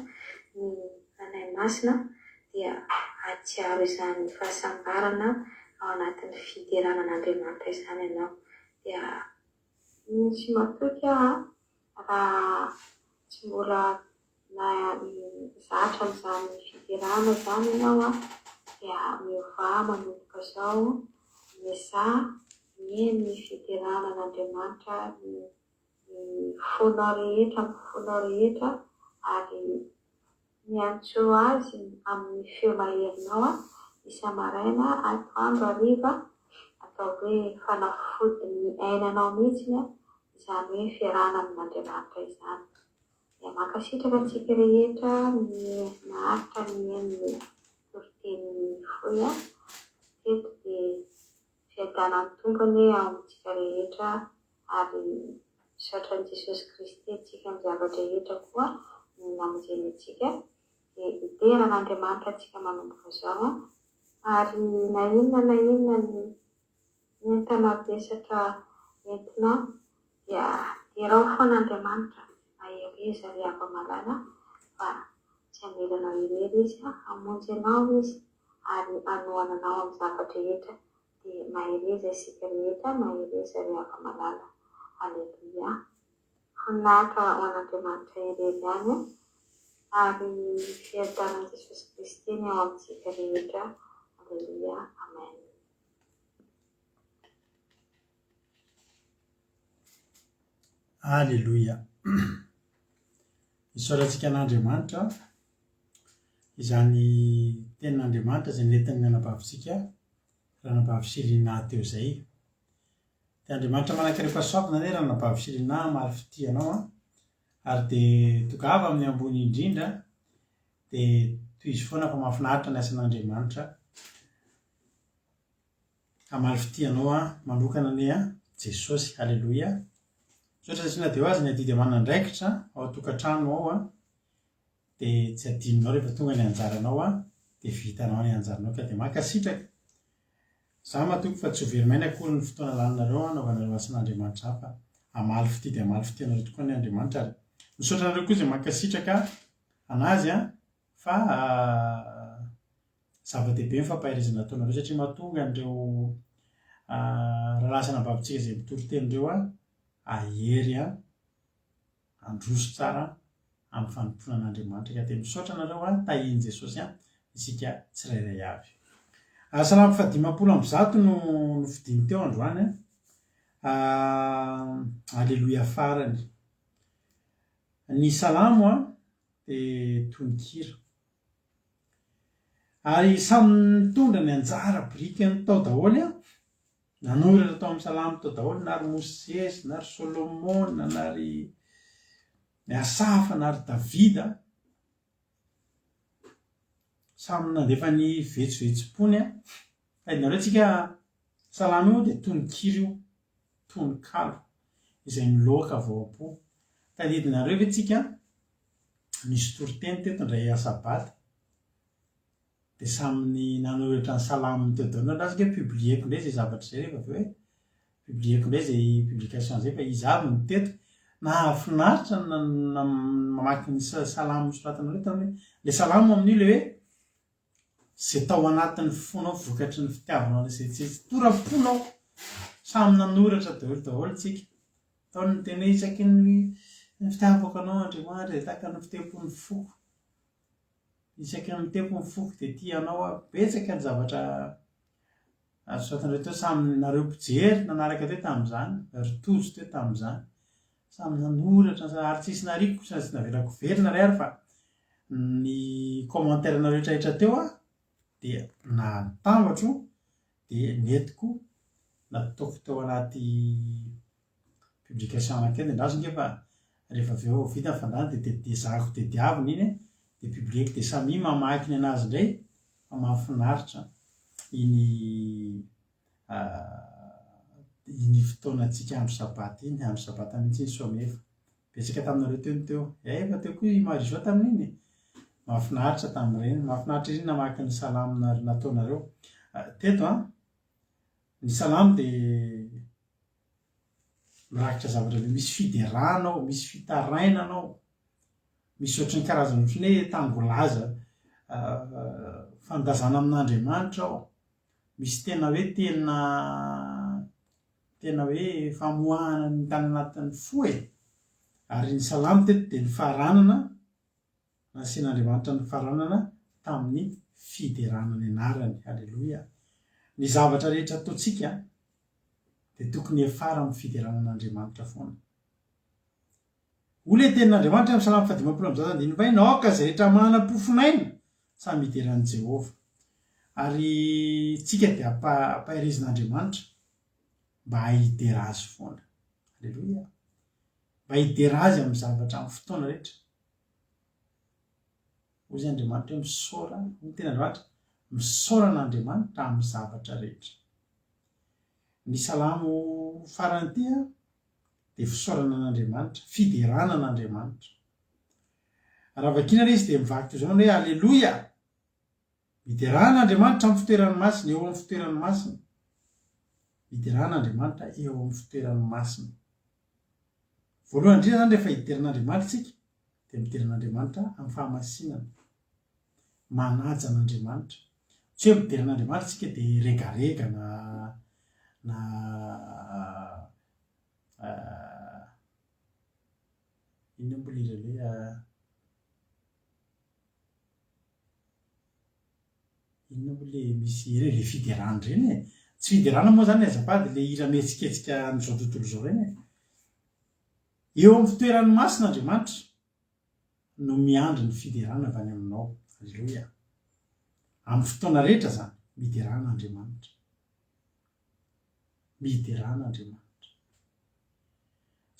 ny fanahy masina dia atsiaro izany fahasambarana ao anatin'ny fideranan'Andriamanitra izany ianao dia tsy matoky raha tsy mbola zatra amin'izany fiderana izany ianao dia miovà manomboka izao mizaha ny fideranan'Andriamanitra ny fonao rehetra ary miantso azy amin'ny feo maherinao isa-maraina atoandro hariva atao hoe fanafody ny ainanao mihitsy izany hoe fiarahana amin'Andriamanitra izany. Dia mankasitraka antsika rehetra maharitra ny toriteny foy eto dia fiadanan'ny tompony ao amintsika rehetra ary misaotra Jesosy Kristy antsika amin'ny zavatra rehetra koa ny namonjeny antsika dia iteran'Andriamanitra antsika manomboka izao ary na inona ny entana besatra entina dia terao foana Andriamanitra mahery izy ary ava-malala fa tsy hamelanao irery izy hamonjy anao izy ary hanohana anao amin'ny zavatra rehetra dia mahery izy isika rehetra mahery izy ary ava-malala. Aleluia. Honaka ho an'Andriamanitra irery ihany ary fiadanan'i Jesosy Kristy ny ao amintsika rehetra. Aleluia. Amen. Aleluia. Isaorantsika an'Andriamanitra izany tenin'Andriamanitra izay nentin'ny anabavitsika raha nabavy Sirina teo izay. Dia Andriamanitra manankarem-pahasoavana anie raha nabavy Sirina maro fitianao ary dia tongava amin'ny ambony indrindra dia toy izy foana fa mahafinaritra ny asan'Andriamanitra amalo fitianao manokana ny Jesosy. Aleluia. Sotra tsy nadeo azy ny adidy aman'andraikitra ao an-tokantrano ao dia tsy adininao rehefa tonga ny anjaranao dia vitanao ny anjaranao ka dia mankasitraka. Za matoky fa tsy ho very maina akory ny fotoana laninareo anaovanareo asan'Andriamanitra hafa amaly fitianareo tokoa ny Andriamanitra ary misaotra anareo koa izay mankasitraka anazy fa zava-dehibe ny fampahirizana ataonareo satria mahatonga an'ireo rarasana babitsika izay mitory tenireo ahery androso tsara amin'ny fanompoana an'Andriamanitra ka dia misaotra anareo tahiny Jesosy isika tsirairay avy. Salamo fahadimapolo amby zato no fidiny teo androany aleloia farany. Ny salamo dia tononkira ary samy mitondra ny anjara birikany tao daholo nanoratra tao amin'ny salamo tao daholo na ry Mosesy na ry Solomona na ry Asafa na ry Davida samy nandefa ny vetsovetsom-pony hainareo tsika salamo io dia tononkira io tononkalo izay miloaka vaoapo tadidinareo ve tsika nisy toriteny teto indray sabata dia saminy nanoratra ny salamo teo daholo andrasika hoe publieko indray izay zavatra izay rehefa avy hoe publieko indray izay publication izay fa izy avy ny teto nahafinaritra mamaky ny salamo soratanareo tany hoe le salamo amin'io le hoe izay tao anatin'ny fonao vokatry ny fitiavanao izay toraponao samy nanoratra daholo tsika tao ny teny hoe isaky ny fitiavako anao Andriamanitra dia tahaka ny fitepon'ny foko isaky ny mitepony foko dia tianao betsaka ny zavatra soratanareo teo samy nareo mpijery nanaraka teo tamin'izany ry tojo teo tamin'izany samy nanoratra ary tsisy nariko sy tsy navelako verina ry ary fa ny commentaire na rehetrarehetra teo dia natambatro dia netiko nataoko teo anaty publication anakay dia ndazo nge fa rehefa avy eo vita ny fandahana dia tedezahako tediavina iny dia publieko dia samy mamakiny anazy indray fa mahafinaritra iny fotoanantsika andro sabaty iny andro sabata mihitsy iny somefa betsaka taminareo teo ny teo efa teo koa imary zao tamin'iny mahafinaritra tamin'ireny mahafinaritra izy iny namaky ny salamo nataonareo teto ny salamo dia mirakitra zavatra be misy fideranao misy fitarainanao misy ohatrany karazana ohatrany hoe tangolaza fandazana amin'Andriamanitra ao misy tena hoe tena hoe famoahana ny tany anatin'ny fo ary ny salamo teto dia ny faranana nasian'Andriamanitra ny faranana tamin'ny fideranany anarany halleloia ny zavatra rehetra ataontsika dia tokony efara amin'ny fideranan'Andriamanitra foana ole tenin'Andriamanitra amin'ny salamo 126 naoka izay rehetra manam-pofonaina samy hideran'i Jehova ary tsika dia ampahirezin'Andriamanitra mba hidera azy foana halleloia mba hidera azy amin'ny zavatra amin'ny fotoana rehetra hoy zay Andriamanitra hoe misaora ny tena Andriamanitra misaoran'Andriamanitra amin'ny zavatra rehetra ny salamo farany tia dia fisaorana an'Andriamanitra fiderana an'Andriamanitra raha vakina ilay izy dia mivaky toy izao hoe halleloia mideran'Andriamanitra amin'ny fitoerany masina eo amin'ny fitoerany masina mideran'Andriamanitra eo amin'ny fitoerany masina voalohany indrindra zany rehefa hideran'Andriamanitra tsika dia mideran'Andriamanitra amin'ny fahamasinana manaja an'Andriamanitra tsy hoe mideran'Andriamanitra tsika dia regarega na ino mbola izy hoe inona mbola misy le fiderana ireny tsy fiderana moa zany azafady le hira mihetsiketsika n'izao tontolo izao ireny eo amin'ny fitoerany masina Andriamanitra no miandry ny fiderana avy any aminao halleloia amin'ny fotoana rehetra zany mideran'Andriamanitra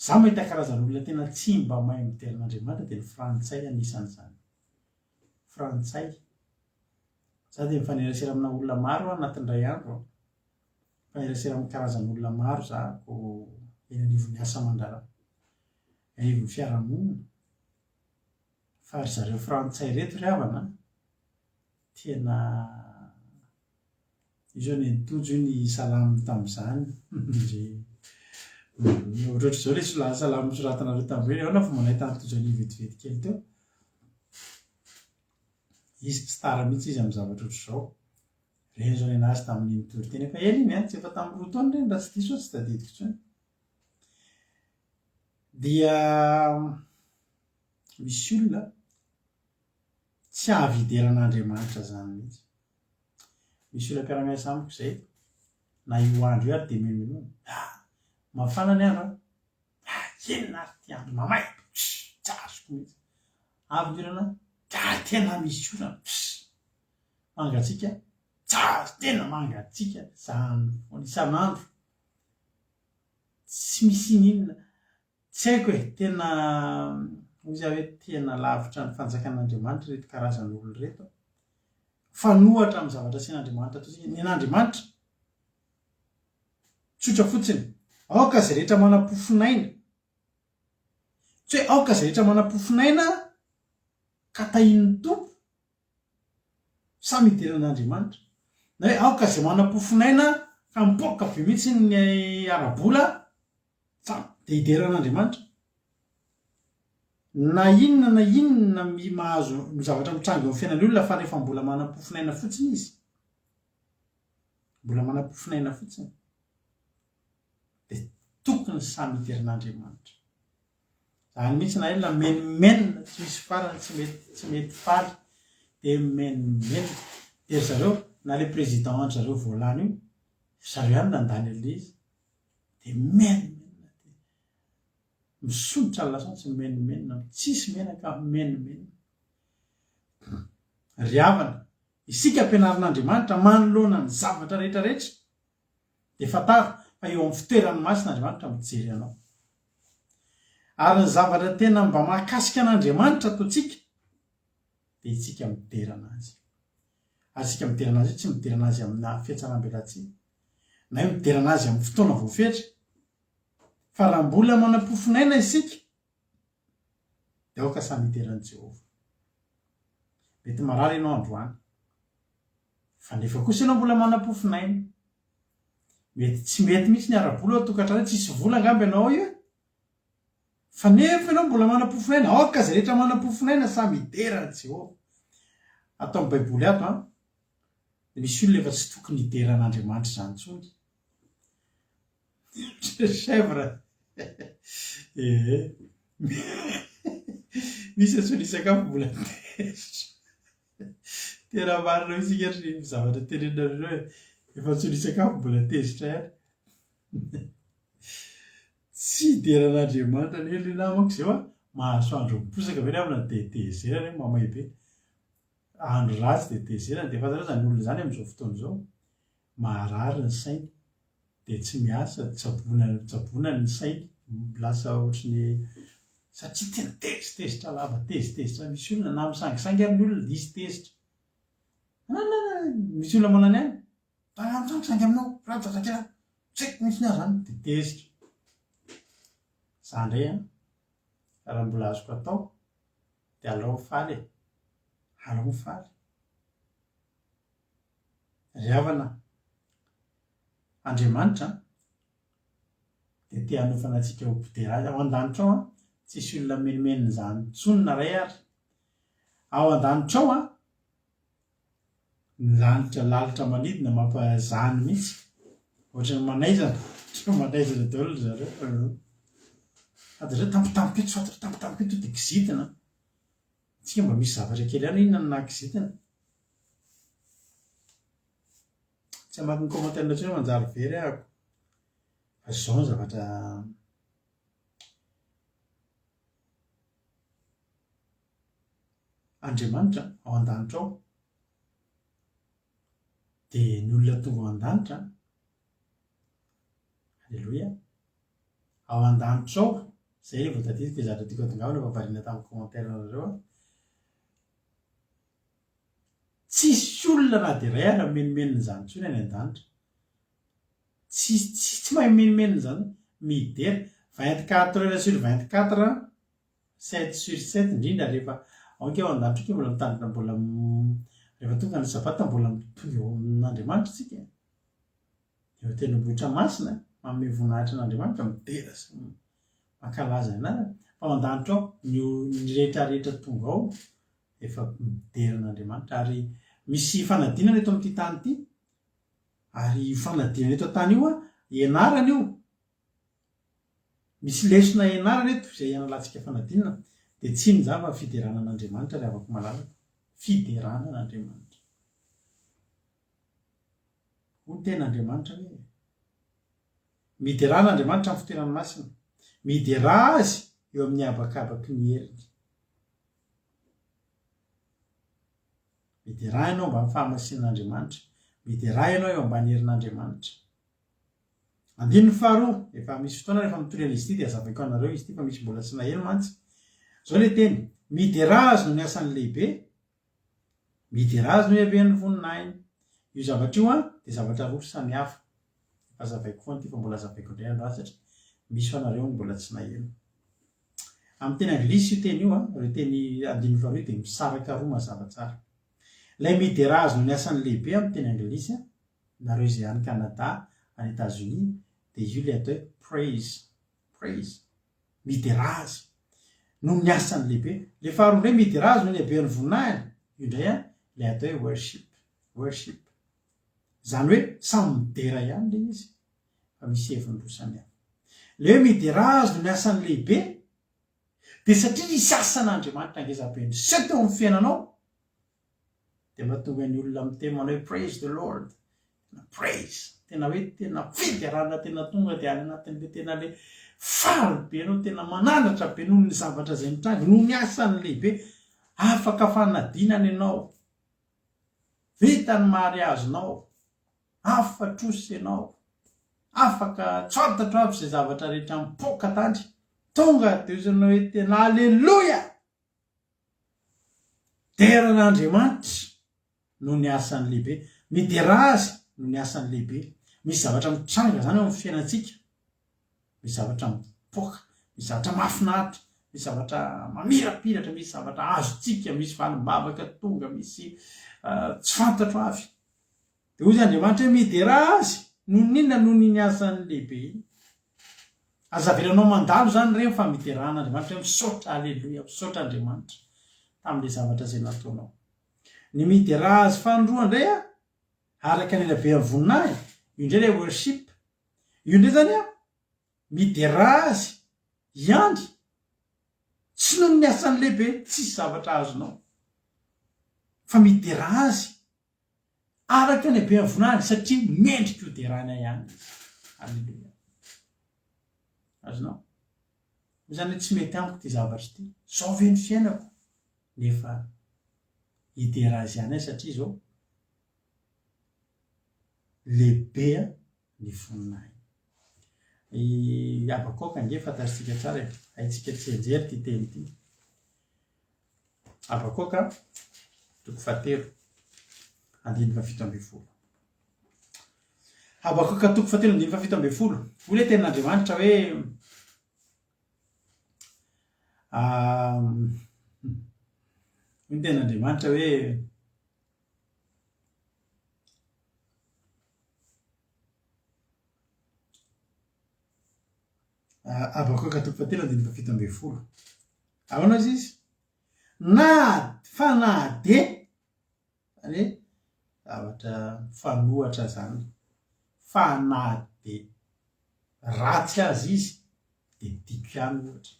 za mahita karazan'olona tena tsy mba mahay mideran'Andriamanitra dia ny frantsay anisan'izany frantsay za dia mifanerasera amina olona maro anatin'indray andro mifanerasera amin'ny karazan'olona maro zako eny anivon'ny asa aman-draharaha anivon'ny fiarahamonina fa ry zareo frantsay reto ry havana tena izy ny nitojo ny salamo tamin'izany ohatrohatra izao le salamo soratanareo tamin'ireny ao na fomba nahita nitojo any vetivety kely teo izy tsy tara mihitsy izy amin'ny zavatra ohatr'izao reny zao ny azy tamin'ny nitojo teny efa ela iny tsy efa tamin'ny roa taona reny raha tsy diso tsy tadidiko intsony dia misy olona tsy ahavideran'Andriamanitra zany mihitsy misy olona mpiara-miasa amiko izay na io andro io ary dia menono mafana ny andro enina ary ty andro mamay tsasoko mihitsy avy nyorana tena misy olona mangatsika tena mangatsika zany isan'andro tsy misy inona tsy haiko tena ozy hoe tena lavitra ny fanjakan'Andriamanitra reto karazan'olona reto fanohatra amin'ny zavatra asian'Andriamanitra ny an'Andriamanitra tsotra fotsiny aoka izay rehetra manam-pofinaina tsy hoe aoka izay rehetra manam-pofinaina ka tahin'ny tompo samy hideran'Andriamanitra na hoe aoka izay manam-pofinaina ka mipoaka be mihitsy ny arabola dia hideran'Andriamanitra na inona mahazo ny zavatra mitrango amin'ny fiainan'ny olona fa rehefa mbola manam-pofinaina fotsiny izy mbola manam-pofinaina fotsiny dia tokony samy hideran'Andriamanitra zany mihitsy na elona menimenina tsy misy farany tsy mety faly dia menimenina dia zareo na le président zareo voalany io zareo ihany nandany an'ilay izy dia menimenina misonitra ny lasansy menomenona tsisy menaka menomenona ry havana isika ampianarin'andriamanitra manoloana ny zavatra rehetrarehetra dia fataro fa eo amin'ny fitoeran'ny masin'andriamanitra mijery anao ary ny zavatra tena mba mahakasika an'andriamanitra ataontsika dia itsika miderana azy ary isika miderana azy io tsy miderana azy amina fiatsaram-belantsina na hoe miderana azy amin'ny fotoana voafetra fa raha mbola manam-pofinaina isika dia aoka samy hiteran'i Jehovah. Mety marary ianao androany fa nefa kosa ianao mbola manam-pofinaina mety tsy mety mihitsy ny ara-bola ao tokantrano tsisy vola angamba ianao io fa nefa ianao mbola manam-pofinaina aoka zay rehetra manam-pofinaina samy hiteran'i Jehovah. Atao amin'ny baiboly ato dia misy olona efa tsy tokony hideran'Andriamanitra izany intsony. Chèvre misy antsony sakafo mbola tezitra tena marina isika ny zavatra tenenareo hoe efa antsony sakafo mbola tezitra ihany tsy hideran'Andriamanitra ny ely namako zay mahasoandro miposaka ve amina dia tezerana mamay be andro ratsy dia tezerana dia fantarao zany olona zany amin'izao fotoana izao maharary ny sainy dia tsy miasa tsabona ny sainy lasa ohatrany satria tena tezitezitra lava tezitezitra misy olona na misangisangy ary ny olona dia izy tezitra misy olona manany any misangisangy aminao ratsakela tseky misy ny azy zany dia tezitra zany indray raha mbola azoko atao dia alao faly alao faly ry havana Andriamanitra dia te hanofana antsika ho mpidera azy ao an-danitra ao tsisy olona menomenona izany intsony na ray ary ao an-danitra ao ny lanitra lalitra manidina mampazany mihitsy ohatrany manaizana daholo zareo adareo tampotampito fatatra tampotampito dia kizitina tsika mba misy zavatra kely ihany inona na kizitina tsy hamaky ny commentaire tsy hoe manjary very ahako fa zao ny zavatra Andriamanitra ao an-danitra ao dia ny olona tonga ao an-danitra halleloia ao an-danitra ao zay rehefa tadidiko dia zavatra tiako atongavana efa variana tamin'ny commentaire nareo tsisy olona na dia ray ara menomenona izany intsony any an-danitra tsy mahay menomenona izany midera 24 heures sur 24 7 sur 7 indrindra rehefa aoka ao an-danitra ke mbola mitandrina mbola rehefa tonga ny sabata mbola mitonga eo amin'Andriamanitra tsika eo tendrombohitra masina manome voninahitra an'Andriamanitra midera sy mankalaza an'azy fa ao an-danitra ao ny rehetrarehetra tonga ao efa midera an'Andriamanitra ary misy fanadinana eto amin'ity tany ity ary fanadinana eto an-tany io ianarana io misy lesona ianarana eto izay ianalantsika fanadinana dia tsy inona fa fiderana an'Andriamanitra ry havako malalaka fiderana an'Andriamanitra ho tena Andriamanitra hoe miderana Andriamanitra amin'ny fitoerany masina midera azy eo amin'ny habakabaky ny heriny midera ianao mba amin'ny fahamasinan'Andriamanitra midera ianao eo ambany herin'Andriamanitra andininy faharoa efa misy fotoana rehefa mitorana izy ity dia azavaiko anareo izy ity fa misy mbola tsy naheno mantsy zao le teny midera azy no ny asany lehibe midera azy no iaben'ny voninahiny io zavatra io dia zavatra roa samy hafa efa azavaiko foana ity fa mbola azavaiko indray andro azy satria misy fanareo mbola tsy naheno amin'ny teny anglisy io teny io reo teny andininy faharoa dia misaraka roa mazava tsara ilay midera azy no ny asany lehibe amin'ny teny anglisy nareo izay any Canada any États-Unis dia io le atao hoe praise midera azy no ny asany lehibe le faharoa indray midera azy no ny haben'ny voninahiny io indray le atao hoe worship zany hoe samy midera ihany le izy fa misy heviny roa samy hafa le hoe midera azy no ny asany lehibe dia satria nisy asan'Andriamanitra angeza-peny sy teo amin'ny fiainanao dia mahatonga ny olona miteny manao hoe praise the Lord praise tena hoe tena fiderana tena tonga dia any anatin'le tena le faly be anao tena manandratra be noho ny zavatra zay mitrangy noho ny asany lehibe afaka fanadinana ianao vitany mary azonao afatrosy ianao afaka tsotatro avy zay zavatra rehetra mipoka tandry tonga de ozy anao hoe tena aleloia deran'Andriamanitra noho ny asany lehibe midera azy noho ny asany lehibe misy zavatra mitranga zany ao amin'ny fiainantsika misy zavatra mipoka misy zavatra mahafinaritra misy zavatra mamirapiratra misy zavatra azotsika misy valimbavaka tonga misy tsy fantatro avy de ozy Andriamanitra hoe midera azy noho ninona noho ny asany lehibe azavelanao mandalo zany reny fa miderana Andriamanitra hoe misaotra aleloia misaotra Andriamanitra tamin'le zavatra zay nataonao ny midera azy fandroa indray a araka ny elabe amin'ny voninahiny io indray le worship io indray zany a midera azy iandry tsy noho ny asany lehibe tsisy zavatra azonao fa midera azy araka ny be amin'ny voninahiny satria mendrika io derana ihany aleloia azonao zany hoe tsy mety amiko ty zavatra ty zao ve ny fiainako nefa idera azy ihany satria zao lehibe ny voninahiny Abakoka nge fantatsika tsara haitsika tsy enjery ty teny ty Abakoka 7 andiny 17 Abakoka 7 andiny 17 ole tenin'Andriamanitra hoe ny tenin'Andriamanitra hoe Abakoka 7 andiny 17 ahoana azy izy na fa na de zany zavatra fanohatra zany fa na de ratsy azy izy de tiako ihany ohatra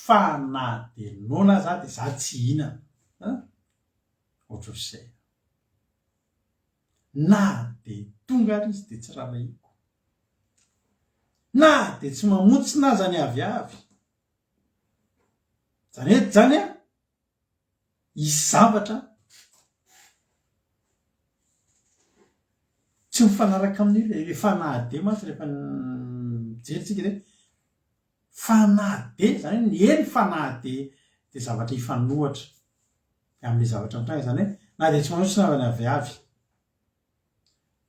fa na de nona za de za tsy hinana ohatr'izay na de tonga ary izy de tsy rarahiko na de tsy mamontsina aza ny aviavy zany hoe zany a isy zavatra tsy mifanaraka amin'io le fanahde mantsy rehefa mijeritsika de fanahde zany hoe ny eny fanahde de zavatra ifanohatra amin'le zavatra mitranga zany hoe na de tsy mamontsina aza ny aviavy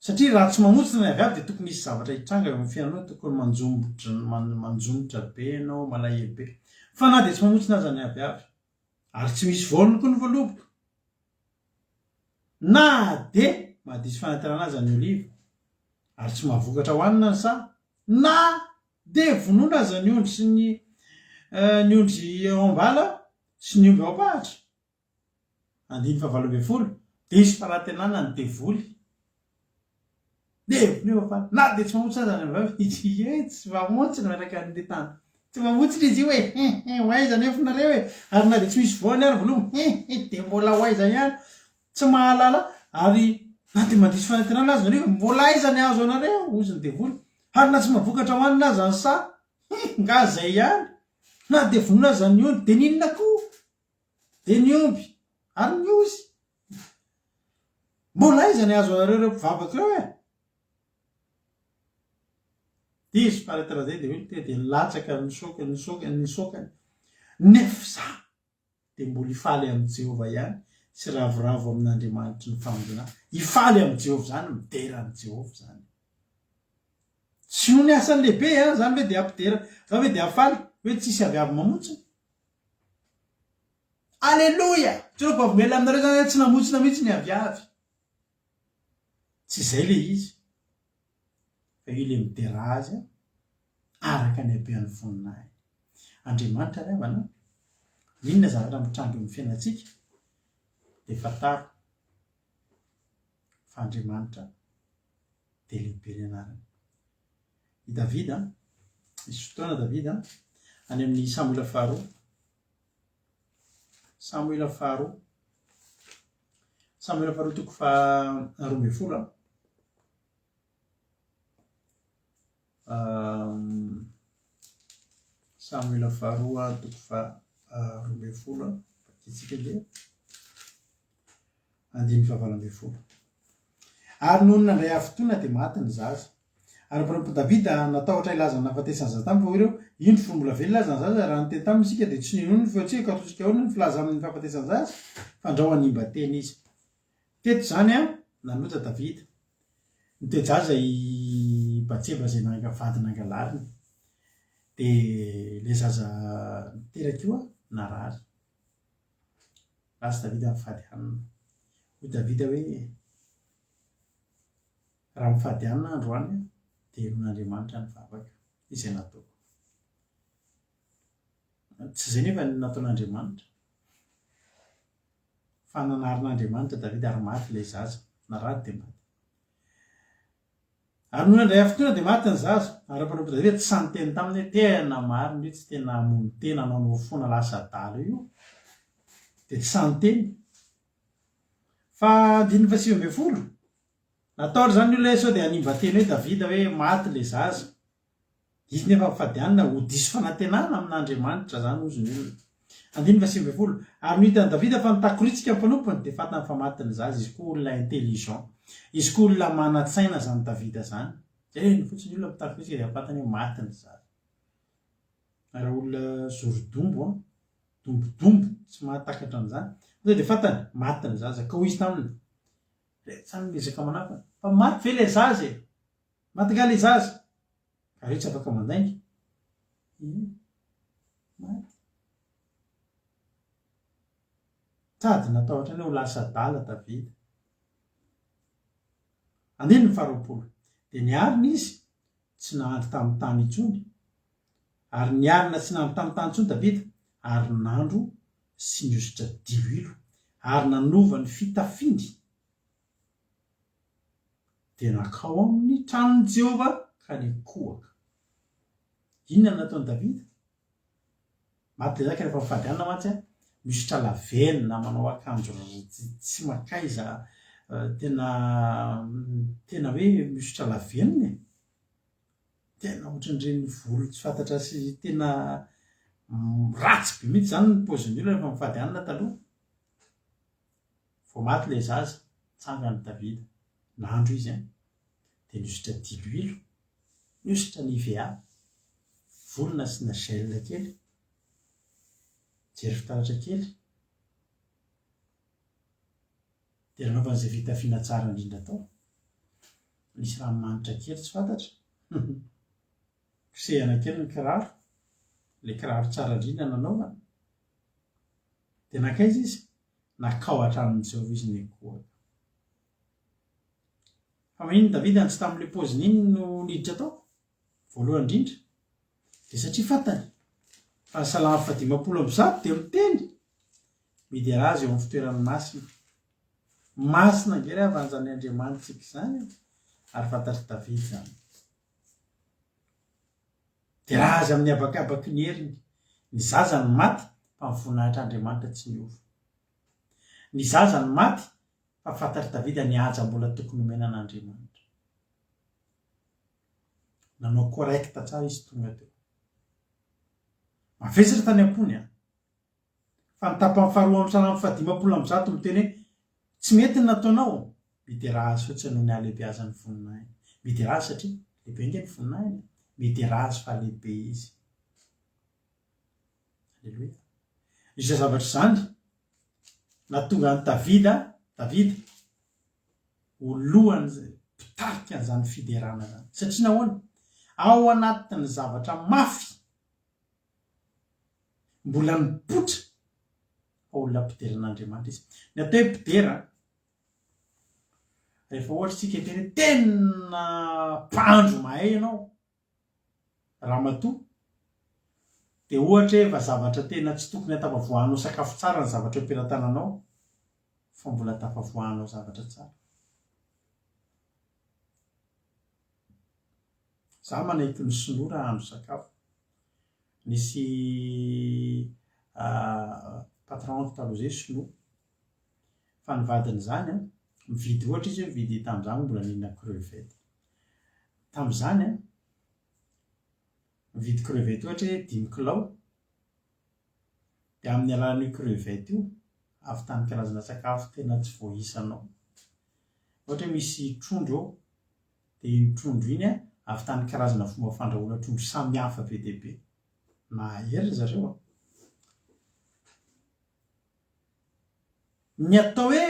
satria raha tsy mamontsina ny aviavy de tokony isy zavatra hitranga eo amin'ny fiainanao tokony manjomotra be ianao malahelo be fa na de tsy mamontsina aza ny aviavy ary tsy misy voany koa ny voaloboka na de mahadisy fanatirana aza ny oliva ary tsy mahavokatra hoanina ny sa na de vonoina aza ny ondry sy ny ondry ao ambala sy ny omby ao am-pahatra andiny 17 de isy fanatenana ny devoly de nefa na de tsy mamontsina aza ny aviavy tsy mamontsina miaraka an'le tany tsy mamontsina izy io hoe hoaiza nefa nareo hoe ary na de tsy misy voany ary volomo de mbola hoaiza ihany tsy mahalala ary na de mandisy fanatenana azy nareo mbola aiza ny azo anareo ozy ny devoly ary na tsy mahavokatra hoanina aza ny sa nga zay ihany na de vonona aza ny omby de ninona koa de ny omby ary ny ozy mbola aiza ny azo anareo reo mpivavaka reo e izy paratara zay de hoe de latsaka nisokany nefa za de mbola ifaly amin'ny Jehova ihany sy ravoravo amin'Andriamanitra ny famonjena ifaly amin'ny Jehova zany midera amin'ny Jehova zany tsy noho ny asany lehibe zany hoe de ampidera zany hoe de afaly hoe tsisy aviavy mamontsina aleloia tsy roko avomela aminareo zany hoe tsy namontsina mihitsy ny aviavy tsy zay le izy fa io le midera azy araka ny habean'ny voninahiny Andriamanitra ray avana inona zavatra mitrango amin'ny fiainantsika de fataro fa Andriamanitra de lehibe ny anarany i Davida misy fotoana Davida any amin'ny Samuela faharoa toko 12 Samuela faharoa toko roa ambin'ny folo bakitsika dia andiny fahavalo ambin'ny folo. Ary noho nandray afotoana dia maty ny zaza. Ary panompo Davida natahotra ilazana nahafatesany zaza taminy fa ireo ino folo mbola velona aza ny zaza raha nyteny taminy isika dia tsy ninono ny feotsika ka tosika ahoana ny filaza amin'ny fahafatesany zaza fandrahoany imba-teny izy. Teto zany nanota Davida nitejaza i Batseba izay vady nangalariny dia le zaza niteraka io narary. Lasa Davida mifady hanina. Hoy Davida hoe raha mifady hanina androany dia henon'Andriamanitra ny vavaka izay nataoko. Tsy izay nefa nataon'Andriamanitra fa nanarin'Andriamanitra Davida ary maty ilay zaza, narary dia maty. Ary noho nandray afotoana dia maty ny zaza. Ary mpanompo Davida tsy sanyteny taminy hoe tena mariny hoe tsy tena mony tena nanao foana lasa adala io dia tsy sanyteny. Fa 5:10 nataotra zany io ilay sao dia hanimba-teny hoe Davida hoe maty ilay zaza. Izy nefa mifady hanina ho diso fanantenana amin'Andriamanitra zany ozy ny olona. 5:20 ary nohitan'i Davida fa nitakoritsika ny mpanompony dia fantany fa maty ny zaza. Izy koa olona intelligent, izy koa olona manan-tsaina zany Davida zany. Ny fotsiny olona mitakoritsika dia fantany hoe maty ny zaza. Raha olona zoro-dombo dombodombo tsy mahatakatra an'izany dia fantany maty ny zaza. Ka hoy izy taminy samy miezaka manafana fa maty ve ilay zaza e, maty nga ilay zaza. Ka reo tsy afaka mandainga. Maty sady natahotra ny ho lasa adala Davida. 20 dia niarina izy tsy nahandro tamin'ny tany intsony. Ary niarina tsy nahandro tamin'ny tany intsony Davida ary nandro sy niositra diloilo ary nanova ny fitafindy dia nakao amin'ny tranon'i Jehova ka nikohaka. Inona nataon'i Davida? Maty ilay zaka rehefa mifady hanina mantsy misotra lavenona manao akanjo tsy makaiza tena hoe misotra lavenona e. Tena ohatran'ireny volo tsy fantatra sy tena ratsy be mihitsy zany ny paozin'ny olona rehefa mifady hanina taloha. Vao maty ilay zaza tsangany Davida nandro izy dia nisotra diloilo, nisotra Nivea, volona sy na gel kely, jery fitaratra kely dia nanaovana izay fitafiana tsara indrindra tao. Nisy ranomanitra kely tsy fantatra, kosehana kely ny kiraro, ilay kiraro tsara indrindra nanaovana dia nankaiza izy nakao hatramin'ny Jehova izy nikohaka. Fa maninona Davida tsy tamin'ilay paoziny iny no niditra tao voalohany indrindra dia satria fantany fa ny Salamo 150 dia miteny midera azy eo amin'ny fitoerany masina. Masina ngery avanjan'ny Andriamanitsika izany ary fantatry Davida izany. Dia raha azy amin'ny habakabaky ny heriny ny zaza ny maty fa ny voninahitr'Andriamanitra tsy niova. Ny zaza ny maty fa fantatry Davida ny haja mbola tokony omenan'Andriamanitra. Nanao correcta tsara izy tonga teo. Mavesatra tany am-pony fa ny tapany faharoa amin'ny Salamo 150 miteny hoe tsy mety ny nataonao. Midera azy fotsiny noho ny halehibeazan'ny voninahiny. Midera azy satria lehibe nge ny voninahiny. Midera azy fa lehibe izy. Aleluia. Izay zavatra izany nahatonga ny Davida ho lohany mpitarika an'izany fiderana zany. Satria nahoana? Ao anatin'ny zavatra mafy mbola mipotra fa olona mpiderin'Andriamanitra izy. Ny atao hoe mpidera rehefa ohatra tsika teny tena mpandro mahay ianao ramatoa dia ohatra efa zavatra tena tsy tokony hatafavoahanao sakafo tsara ny zavatra ampelantananao fa mbola tafavoahanao zavatra tsara. Za manaiky ny Sinoa ahandro sakafo. Nisy patron taloha izay Sinoa fa ny vadiny izany mividy ohatra izy mividy tamin'izany mbola nihinana crevette. Tamin'izany mividy crevette ohatra hoe 5 kilao dia amin'ny alalan'io crevette io avy tany karazana sakafo tena tsy voahisanao ohatra misy trondro dia iny trondro iny avy tany karazana fomba fandrahoana trondro samy hafa be dia be mahery zareo ny atao hoe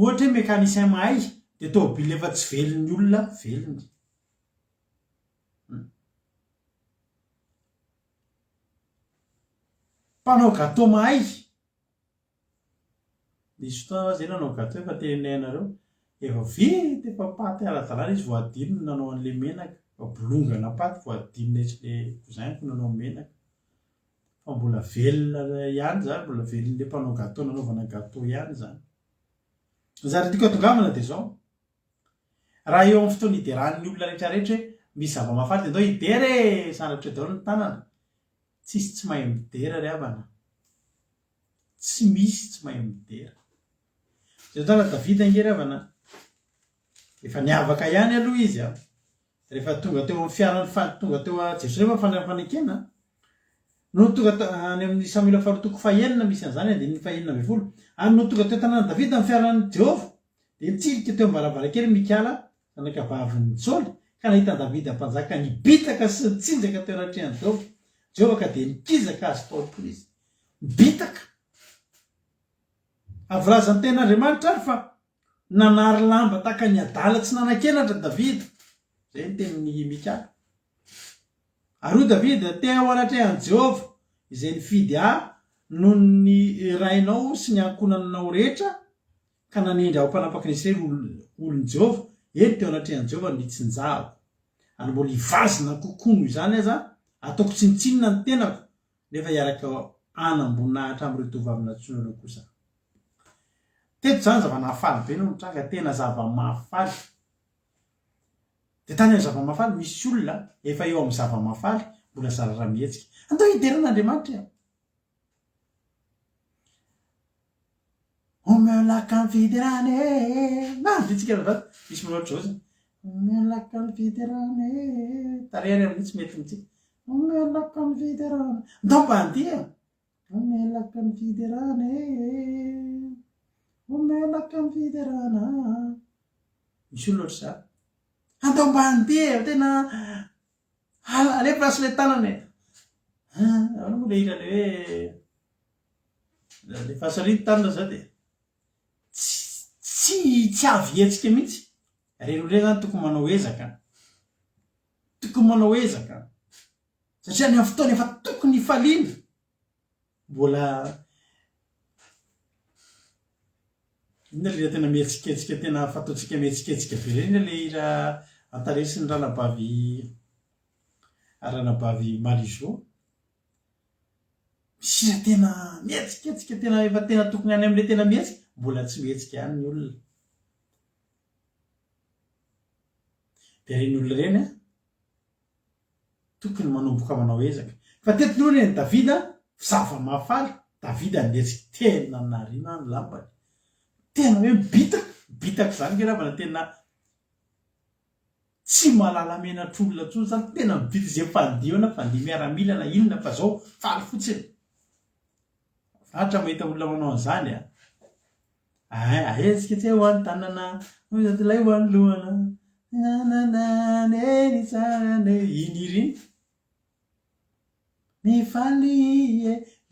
ohatra hoe mécanicien mahay dia tômôbily efa tsy velon'ny olona velony mpanao gâteau mahay nisy fotoana zay nanao gâteau efa tenenainareo efa vita efa paty ara-dalàna izy voadininy nanao an'le menaka bolongana paty voadinina izy le cousin-ko nanao menaka fa mbola velona ihany zany mbola velon'le mpanao gâteau nanaovana gâteau ihany zany zary tiako atongavana dia zao raha eo amin'ny fotoana hideran'ny olona rehetrarehetra hoe misy zava-mahafaty andao hidera sanatry daholo ny tanana tsisy tsy mahay midera ry havana tsy misy tsy mahay midera zay tana Davida angery havana efa niavaka ihany aloha izy rehefa tonga teo amin'ny fiarany tonga teo Jerosalema fanekena no tonga any amin'ny Samuela faharoa fahaenina misy an'izany andininy fahaenina amby folo any no tonga teo tanàna Davida amin'ny fiaran'ny Jehova dia nitsidika teo am'varavarankely Mikala zanakavavin'ny Saoly ka nahita Davida mpanjaka nibitaka sy nitsinjaka teo anatrehan'i Jehova ka dia nikizaka azy taolokolo izy nibitaka avolazan'ny ten'Andriamanitra ary fa nanary lamba tahaka ny adala tsy nanan-kenatra Davida zay ny tenin'ny Mikala ary io Davida te ao anatrehan'i Jehova izay nifidy noho ny rainao sy ny ankonananao rehetra ka nanendry ao mpanapaky ny Israely olon'i Jehova eny teo anatrehan'i Jehova nitsinjahako ary mbola hivazina kokoa noho izany aza ataoko tsinitsinina ny tenako nefa hiaraka anam-boninahitra amin'ireo tovavy natsoina kosa teto zany zava-nahafaly be no mitranga tena zava-mahafaly dia tany amin'ny zava-mahafaly misy olona efa eo amin'ny zava-mahafaly mbola zarara mihetsika andao hideran'Andriamanitra omelaka mividy rany manditsika raha misy manoatra zao omelaka mividy rany tarehany amin'iny tsy mety mitsika omelaka mividy rany andao mba handeha omelaka mividy rany omelaka mividy rana misy olona ohatr' zany andao mba handeha tena alefa asy le tanany ano moa le hira le hoe le fahasaliny tanana zao dia tsy avy hetsika mihitsy reny olona zany tokony manao ezaka satria ny amin'ny fotoana efa tokony hifaliana mbola inona le hira tena mihetsiketsika tena fataontsika mihetsiketsika be reny le hira antaresiny ranabavy Marizo misy hira tena mihetsiketsika tena efa tena tokony any amin'le tena mihetsika mbola tsy mihetsika ihany ny olona dia reny olona reny tokony manomboka manao ezaka fa teto noho reny Davida zava-mahafaly Davida nihetsika tena narina ny lambany tena hoe bitaka zany ngeravana tena tsy mahalala menatr'olona tsony zany tena mibita izay fandiona fandia miaramila na inona fa zao faly fotsiny vatra mahita olona manao an'izany aezika tsy ho any tanana lay ho any lohana nananany tsarane iny iriny mifaly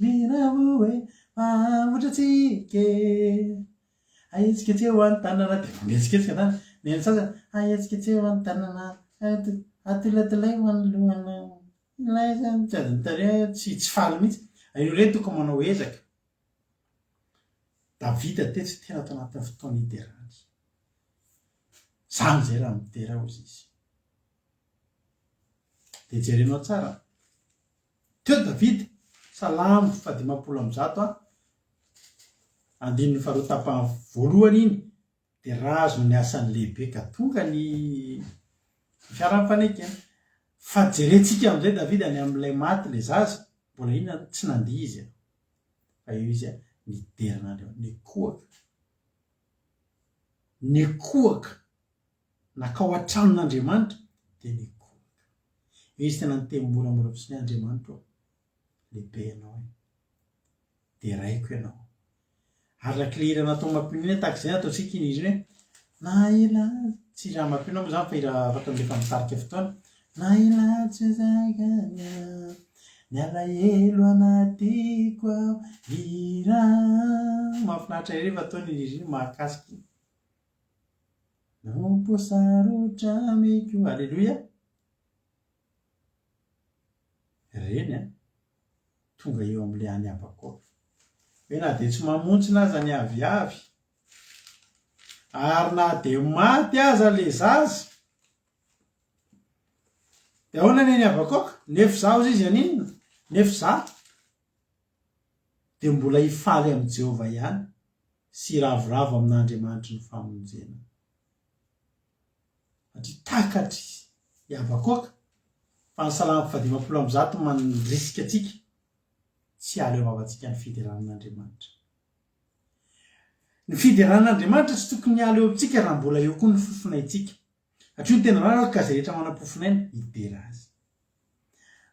miravoe mahavotratsike aetsika tsy ho any tanana dia mihetsiketsika tany neny sasany aetsika tsy ho any tanana atolatolay ho any lohana lay zany tsy azony tare tsy faly mihitsy io reny tokony manao ezaka Davida tetsy tena atao anatin'ny fotoana hiderany zany zay raha midera ozy izy dia jerenao tsara teo Davida salamo fahadimampolo amby zato andininy faharoa tapany voalohany iny dia razo ny asany lehibe ka tonga ny fiarany fanekena fa jerentsika amin'izay Davida any amin'ilay maty le zaza mbola inona tsy nandia izy fa eo izy nideran'andro nekoaka nakao an-tranon'Andriamanitra dia nekoaka izy tena nytemboramora fosiny Andriamanitra lehibe ianao dia raiko ianao ary lakilera natao mampinoina tahaka izay ataontsika izy hoe na ela tsy raha mampino moa zany fa ira afaka milefa mitarika fotoana na ela tsy zaganya ny alahelo anatiko ao ira mahafinaritra rehefa ataony izy mahakasiky nomposarotra meko alleloia reny tonga eo am'le any abako hoe na de tsy mamontsy na aza ny aviavy ary na de maty aza le zaza de ahoana ny avakoka nefa zaho izy izy aninona nefa za de mbola hifaly am' Jehova ihany sy ravoravo amin'Andriamanitra ny famonjena satria takatry iavakoka fa ny salamo fadimapolo amby zato manrisika atsika tsy ala eo avatsika ny fideranan'Andriamanitra ny fideranan'Andriamanitra tsy tokony ala eo amitsika raha mbola eo koa ny fofonaitsika satria ny tena rano ka zay rehetra manam-pofinaina hidera azy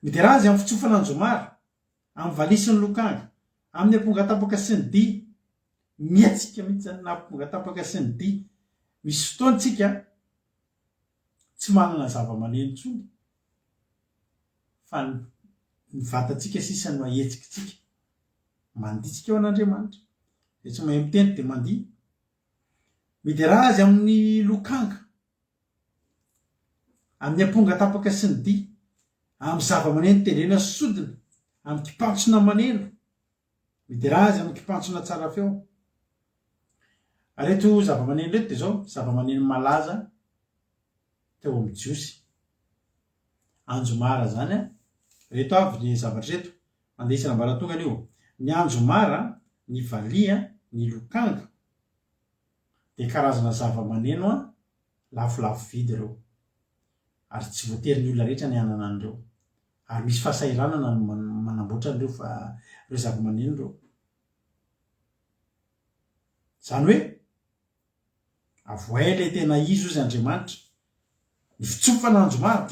midera azy amin'ny fitsofana anjomara amin'ny valisy ny lokanga amin'ny ampongatapaka sy ny di miatsika mihitsy zany na ampongatapaka sy ny di misy fotoantsika tsy manana zava-maneno tsony fa ny vatantsika sisa no ahetsikatsika manditsika eo an'Andriamanitra de tsy mahay miteny de mandia midera azy amin'ny lokanga amin'ny ampongatapaka sy ny di amin'ny zava-maneno tenena sodina amin'ny kipantsona maneno midera azy amin'ny kipantsona tsara feo reto zava-maneno reto de zao zava-maneno malaza teo amin'ny jiosy anjomara zany reto avy ny zavatra reto mandesana ambaratonga anio ny anjomara ny valia ny lokanga de karazana zava-maneno lafolafo vidy reo ary tsy voatery ny olona rehetra ny anana an'ireo ary misy fahasairanana manamboatra an'ireo fa reo zava-maneno reo zany hoe avoay le tena izy ozy Andriamanitra ny fitsofana anjomara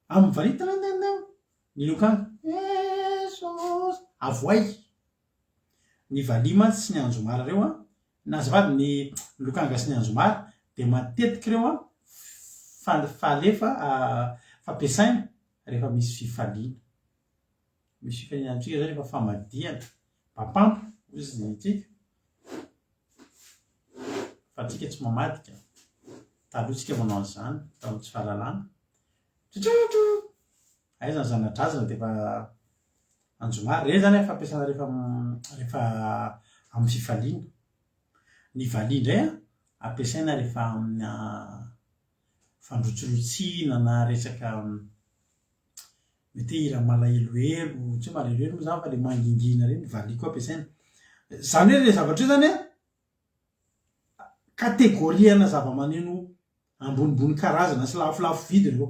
amin'ny valitana ny lokanga Jesus avoay ny valima sy ny anjomara reo nazavady ny lokanga sy ny anjomara de matetika reo falefa fampiasaina rehefa misy fifaliana misy fifaliana antsika zany rehefa famadiana papampo izy tsika fa tsika tsy mamadika taloha tsika manao an'izany tao tsy fahalalana aizany zanadrazana de fa anjomara re zany fampiasana rehefa amin'ny fifaliana ny valia indray ampiasaina rehefa amin'ny fandrotsorotsiana na resaka mety ira malahelohelo tsy malahelohelo moa zany fa le mangingina reny valia koa ampiasaina zany hoe le zavatra io zany kategoriana zava-maneno ambonimbony karazana sy lafolafo vidy reo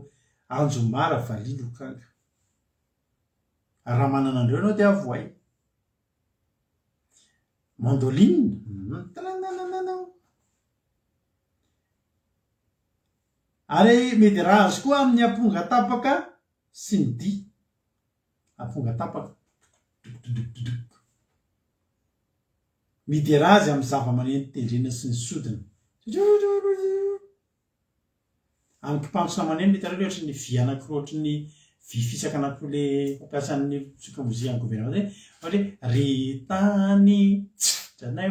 anjomara valia lokanga raha manana andreo anao de avoay mandoline ary mety raha azy koa amin'ny ampongatapaka sy ny di ampongatapaka midera azy amin'ny zava-maneno tendrena sy ny sodina amin'ny kipantsona maneno mety areo ohatry ny vy anankiroa ohatry ny vy fisaka anankiroa le fampiasan'ny sokamozia any gouvernement hoe retany dranay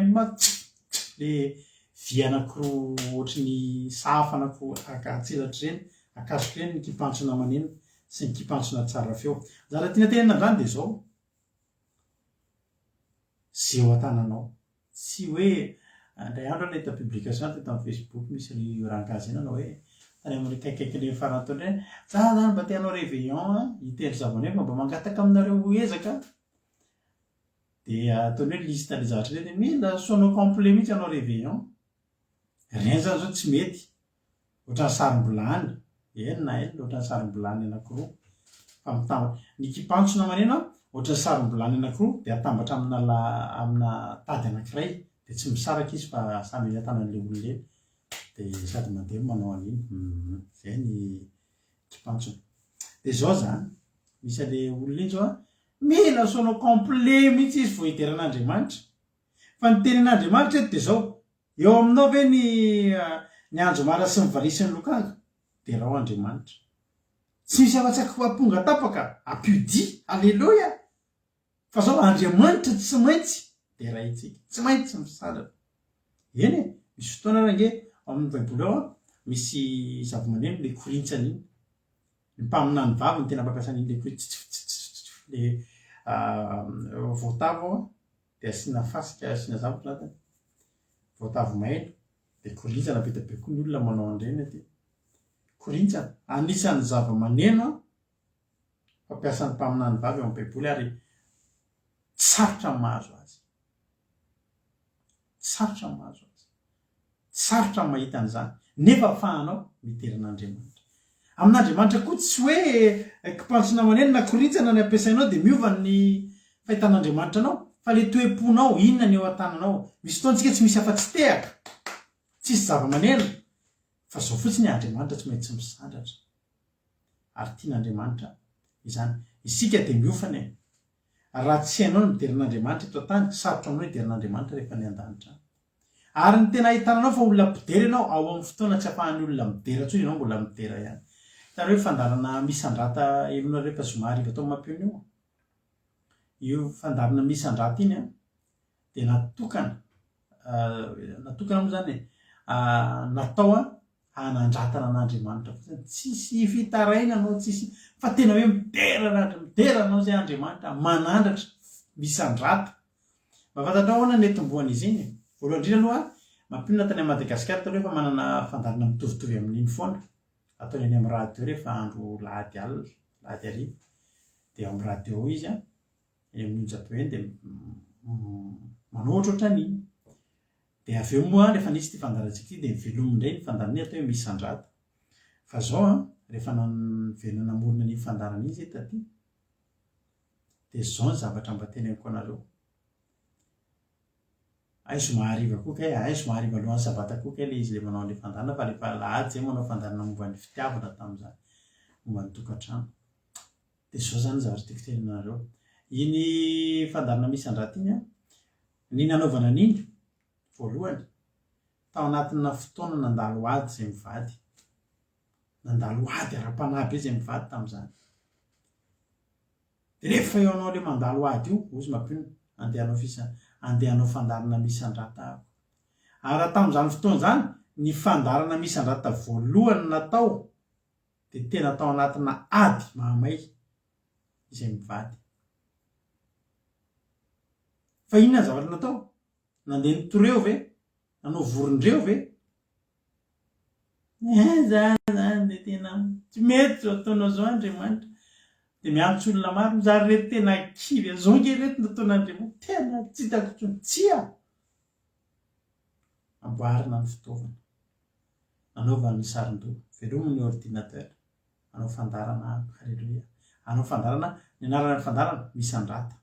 le vy anankiroa ohatry ny safa anankiroa akatselatra reny akasoko reny ny kipantsona maneno sy ny kipantsona tsara feo zara tiana tenana andrany de zao ze eo an-tananao tsy hoe ndray andro nahita publication teto amin'ny Facebook misy ry rangazy nanao hoe tany amin'ny kaikaiky faranataony hoe za zany mba tianao réveillon hitendry zava-maneno fa mba mangataka aminareo ezaka de ataony hoe liste le zavatra reny mila sono complet mihitsy anao réveillon reny zany zao tsy mety ohatran'ny sarom-bolany enina ohatran'ny sarom-bolany anankiroa fa mitambatra ny kipantsona maneno ohatran'ny sarom-bolany anankiroa de atambatra amina tady anankiray de tsy misaraka izy fa samy atanan'le olona de sady mandeha manao an'iny zay ny tsy pantsona dia zao zany misy ale olona intsy a mila sonao complet mihitsy izy vo hiteran'Andriamanitra fa ny tenin'Andriamanitra eto dia zao eo aminao ve ny anjomara sy nyvarisy ny lokanga dia rao Andriamanitra tsy misy afa-tsy aponga tapaka ampiodia alleloia fa zao Andriamanitra tsy maintsy dia raha itsika tsy maintsy misandrana eny e misy fotoana range ao amin'ny baiboly ao a misy zava-maneno le korintsana iny ny mpamina ny vavy ny tena mpampiasan'iny le le voatavo ao a dia asiana fasika asiana zavatra natany voatavo maina dia korintsana be dia be koa ny olona manao andreny dia korintsana anisan'ny zava-maneno a fampiasan'ny mpamina ny vavy ao amin'ny baiboly ary sarotra mahazo azy sarotra mahazo azy sarotra mahita an'izany nefa afahanao miteran'Andriamanitra amin'Andriamanitra koa tsy hoe kipantsona maneno na korintsana ny ampiasainao dia miova ny fahitan'Andriamanitra anao fa le toe-ponao inona ny eo an-tananao misy fotoantsika tsy misy afa-tsy tehaka tsisy zava-maneno fa zao fotsiny Andriamanitra tsy maintsy misandratra ary tian'Andriamanitra izany isika dia miofana raha tsy hainao ny mideran'Andriamanitra eto an-tany sarotra aminao hideran'Andriamanitra rehefa ny an-danitra ary ny tena ahitananao fa olona mpidera ianao ao amin'ny fotoana tsy afahan'ny olona midera ntsony ianao mbola midera ihany tany hoe fandarana misandrata eminao rehefa zoma ariva tao mampiony io fandarana misandrata iny a dia natokana moa zany natao hanandratana an'Andriamanitra fotsiny tsisy fitaraina anao tsisy fa tena hoe mideranao zay Andriamanitra manandratra misandrata mba fantatra ahoana ny etombohan'izy iny voalohany indrindra aloha mampionona tany Madagasikara taloha efa manana fandarana mitovitovy amin'iny foana ataony any amin'ny radio rehefa andro lahady alina lahady ariva dia amin'ny radio izy a amin'ny japon dia manao ohatrohatra an'iny dia avy eo moa rehefa nisy ty fandarantsika ity dia velomindray ny fandarana atao hoe misandrata fa zao a rehefa velona namorona ny fandarana izy taty dia zao ny zavatra mba teneniko anareo aizo mahariva koa kay aizo mahariva alohan'ny sabata koa kay le izy le manao an'ilay fandarana fa rehefa lahady zay manao fandarana momba ny fitiavana tamin'izany momba ny tokantrano dia zao zany zavatra tiako tenenareo iny fandarana misandrata iny a ny nanaovana an'iny voalohany tao anatina fotoana nandalo ady zay mivady nandalo ady ara-panahy be zay mivady tamin'izany dia rehefa eo anao le mandalo ady io ozy mampionona andehanao fandarana misandrata ako ary raha tamin'izany fotoana zany ny fandarana misandrata voalohany natao dia tena tao anatina ady mahamay izay mivady fa inona ny zavatra natao nandeha nitoreo ve nanao vorondreo ve zany dia tena tsy mety zao ataonao zao Andriamanitra dia miantso olona maro mizary reto tena kivy zao nge reto nataon'Andriamanitra tena tsy hitako intsony tsia amboarina ny fitaovana nanaovana ny sarin-doha velominy ordinateur anao fandarana halleloia anao fandarana ny anarana ny fandarana misandrata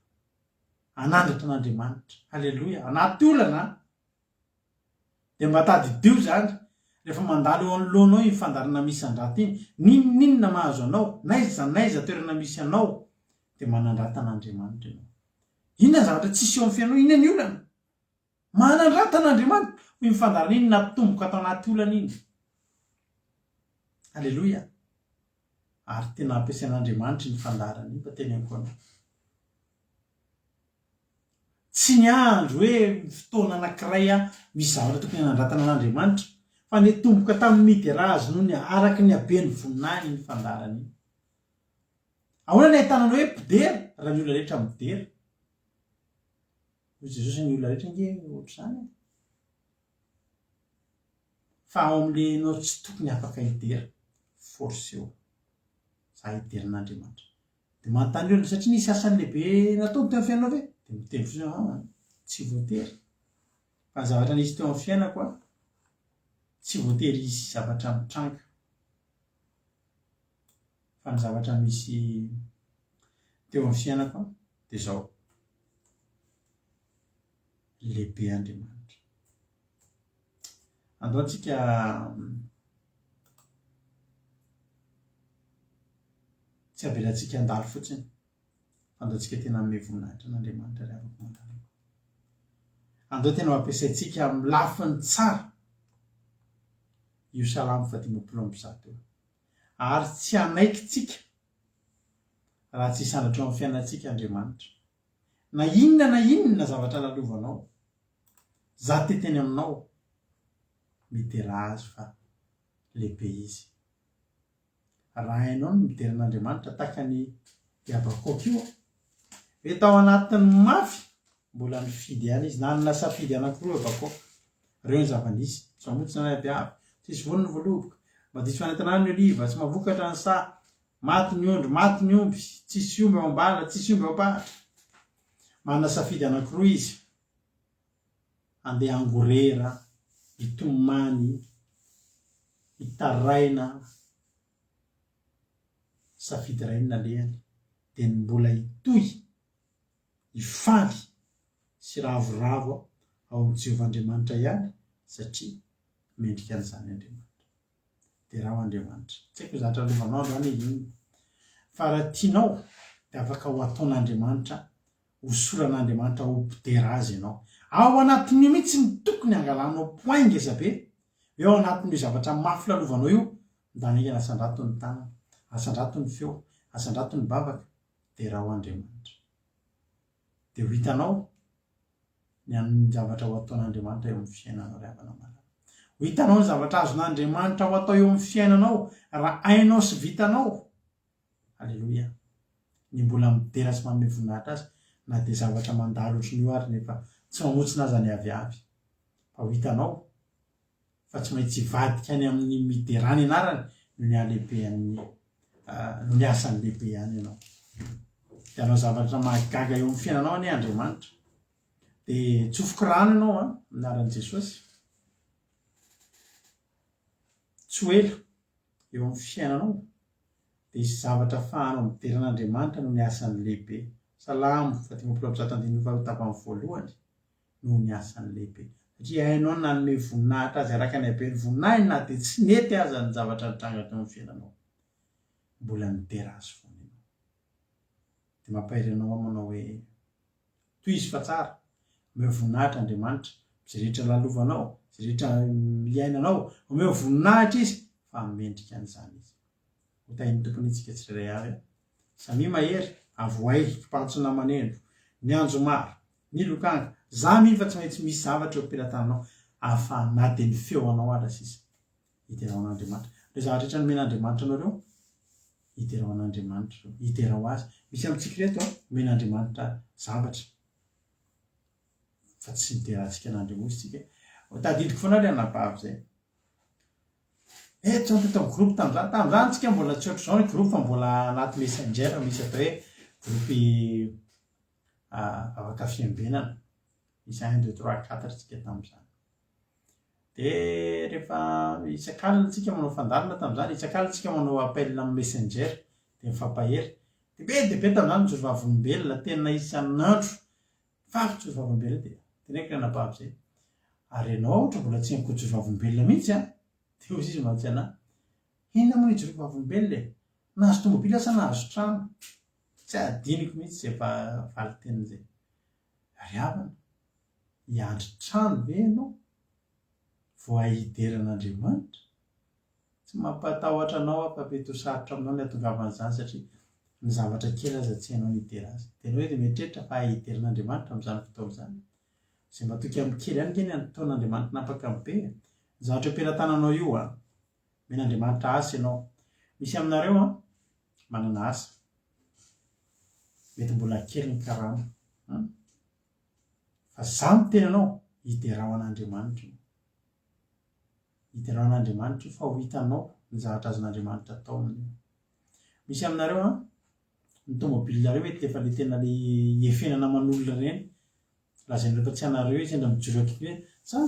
anandratra an'Andriamanitra halleloia anaty olana dia mba tadidio zany rehefa mandalo eo anoloanao iny fandarana misandrata iny ninona mahazo anao naiza toerana misy anao dia manandrata an'Andriamanitra ianao inona zavatra tsisy eo amin'ny fiainao inona ny olana manandrata an'Andriamanitra hoy ny fandarana iny natomboka atao anaty olana iny halleloia ary tena ampiasain'Andriamanitra ny fandarana iny fa teneniko anao tsy ny andro hoe fotoana anankiray misy zavatra tokony hanandratana an'Andriamanitra fa netomboka tamin'ny midy razy noho ny araky ny habeny voninany ny fandarana iny ahoana ny ahitanana hoe mpidera raha ny olona rehetra midera hoy Jesosy ny olona rehetra nge ohatr'izany fa ao amin'le nao tsy tokony afaka hidera force eo za hideran'Andriamanitra dia manontany olona satria nisy asany lehibe natao teo amin'ny fiainao ve dia miteny fotsiny tsy voatery fa ny zavatra nisy teo amin'ny fiainako tsy voatery izy zavatra mitranga fa ny zavatra misy teo amin'ny fiainako dia zao lehibe Andriamanitra andao antsika tsy avelantsika andalo fotsiny andaontsika tena ame voninahitra n'Andriamanitra ry afaka mandalo andao tena mampiasaitsika amin'ny lafiny tsara io salamo 1:30 ary tsy anaikitsika raha tsy sandratra amin'ny fiainantsika Andriamanitra na inona zavatra lalovanao za teteny aminao miteraha azy fa lehibe izy raha hainao ny mideran'Andriamanitra tahaka ny Habakôky io hoe tao anatin'ny mafy mbola mifidy ihany izy na nina safidy anankiroa Habakôky reo ny zava-nisy tsy mamotsina ny aviavy tsisy voniny voaloboka mba diso fanentanana ny oliva tsy mavokatra ny sa maty ny ondro maty ny omby tsisy omby ao ambala tsisy omby ao ambahatra manana safidy anankiroa izy andeha angorera hitomany hitaraina safidy ray ny alehany dia ny mbola hitohy hifaly sy ravoravo ao amin'ny Jehovahandriamanitra ihany satria mendrika an'izany Andriamanitra dia raha ho Andriamanitra tsy haiko zatra lovanao androany inona fa raha tianao dia afaka ho ataon'Andriamanitra hosoran'Andriamanitra ho mpidera azy ianao ao anatin'io mihitsy ny tokony angalanao poin ngezabe eo anatin'io zavatra mafy lalovanao io ndaningana asandrato ny tanana asandrato ny feo asandrato ny bavaka dia raha ho Andriamanitra dia ho hitanao ny amin'ny zavatra ho ataon'Andriamanitra eo amin'ny fiainanao ry havana malala ho hitanao ny zavatra azon'Andriamanitra ho atao eo amin'ny fiainanao raha ainao sy vitanao alleloia ny mbola midera sy manome voninahitra azy na dia zavatra mandalo ohatrany io ary nefa tsy mamotsina aza ny aviavy fa ho hitanao fa tsy maintsy hivadika any amin'ny miderany anarany no ny alehibe amin'ny no ny asany lehibe ihany ianao dia anao zavatra mahagaga eo amin'ny fiainanao any Andriamanitra dia tsofoko rano ianao minaran'i Jesosy tsy ho ela eo amin'ny fiainanao dia isy zavatra fahanao mideran'Andriamanitra no ny asany lehibe salamo 1:7-8 no ny asany lehibe satria hainao na nome voninahitra azy araka ny habeny voninahiny na dia tsy nety aza ny zavatra nitrangatra eo amin'ny fiainanao mbola midera azy foana ianao dia mampahiranao manao hoe toy izy fa tsara omeo voninahitra Andriamanitra izay rehetra lalovanao izay rehetra iainanao omeo voninahitra izy fa mendrika an'izany izy ho tahin'ny tompony itsika tsirairay avy samy mahery avoay mpatsona manendro ny anjo maro ny lokanga za miny fa tsy maintsy misy zavatra eo ampilatananao ahafahana na dia ny feonao ala sisa hiterao an'Andriamanitra le zavatra rehetra nomen'Andriamanitra anareo hiterao an'Andriamanitra hiterao azy misy amintsika reto nomen'Andriamanitra zavatra fa tsy niterantsika n'Andriamanitra tsika tadidiko foana le anabavy zay eto zany teto groupe tam'izany tsika mbola tsy ohatr' izao ny groupe fa mbola anaty messenger misy atao hoe groupe vavaka fiambenana misy 1 2 3 4 tsika tam'izany dia rehefa isan-kalina tsika manao fandalina tam'izany isan-kalina tsika manao appel amin'ny messenger dia mifampahery dia be tam'izany jorovavimbelona tena isan'andro fafy jorovavimbelona dia teneko anabavy zay ary ianao ohatra mbola tsy haiko jorovavimbelona mihitsy dia hozy izy matsy anahy inona moa jorovavimbelona nahazo tomobily asa nahazo trano tsy adiniko mihitsy zay efa valy tenin'izay ry havana hiandry trano ve ianao vao ahideran'Andriamanitra tsy mampatahotra anao ampapety ho sarotra aminao ny atongavan'izany satria ny zavatra kely aza tsy hainao nidera azy dia anao hoe dia mieritreritra fa ahideran'Andriamanitra amin'izany fotoana izany izay matoky amin'ny kely ihany keny ataon'Andriamanitra napaka amin'ny be ny zavatra ampelantananao io men'Andriamanitra asa ianao misy aminareo manana asa mety mbola kely ny karama fa za miteny anao hiderao an'Andriamanitra hiderao an'Andriamanitra fa ho hitanao ny zavatra azon'Andriamanitra atao amin'io misy aminareo ny tomobilinareo mety efa le tena le efenana man'olona reny lazainareo fa tsy anareo izy enda mijoreky hoe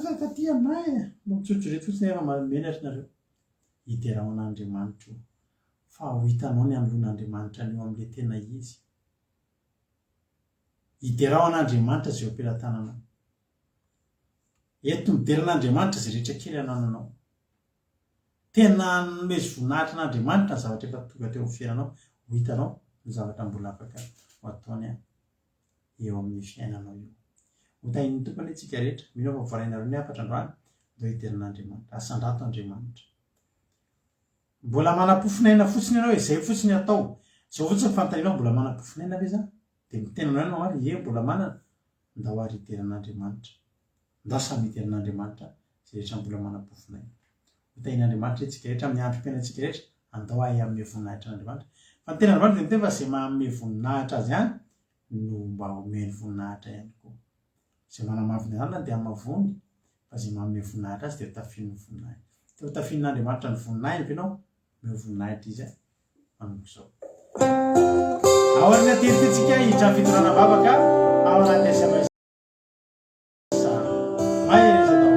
za katy anay mitsotsorety fotsiny efa menatra nareo hiderao an'Andriamanitra io fa ho hitanao ny anoloan'Andriamanitra ny eo amin'ile tena izy hiderao an'Andriamanitra zay eo ampelantananao eto mideran'Andriamanitra zay rehetra kely anananao tena nomezi voninahitra n'Andriamanitra ny zavatra efa tonga teo amin'ny fiainanao ho ho hitanao ny zavatra mbola afaka ho ataony eo amin'ny fiainanao io. Hotain'ny tompony antsika rehetra mino fa voarainareo ny afatra androany do hiterin'Andriamanitra asandrato Andriamanitra. Mbola manam-pofinaina fotsiny ianao izay fotsiny atao zao fotsiny fantaninao mbola manam-pofinaina ve za dia mitenanao ianao ary ie mbola manana nda ho ary hiterin'Andriamanitra nda samy hiterin'Andriamanitra zay rehetra mbola manam-pofinaina. Hotain'Andriamanitra itsika rehetra amin'ny androm-piainantsika rehetra andao ahy amin'ny voninahitra n'Andriamanitra. Fa ny tena Andriamanitra dia miteny fa zay manome voninahitra azy ihany no mba omeny voninahitra ihany koa. Zay manamavony anana dia amavony fa zay manome voninahitra azy dia tafiany voninahitra. Teo tafian'Andriamanitra ny voninahiny fa ianao meo voninahitra izy manomboka izao. Ao arina terititsika hidra fitorana babaka ao anaty SMS mahereza tao.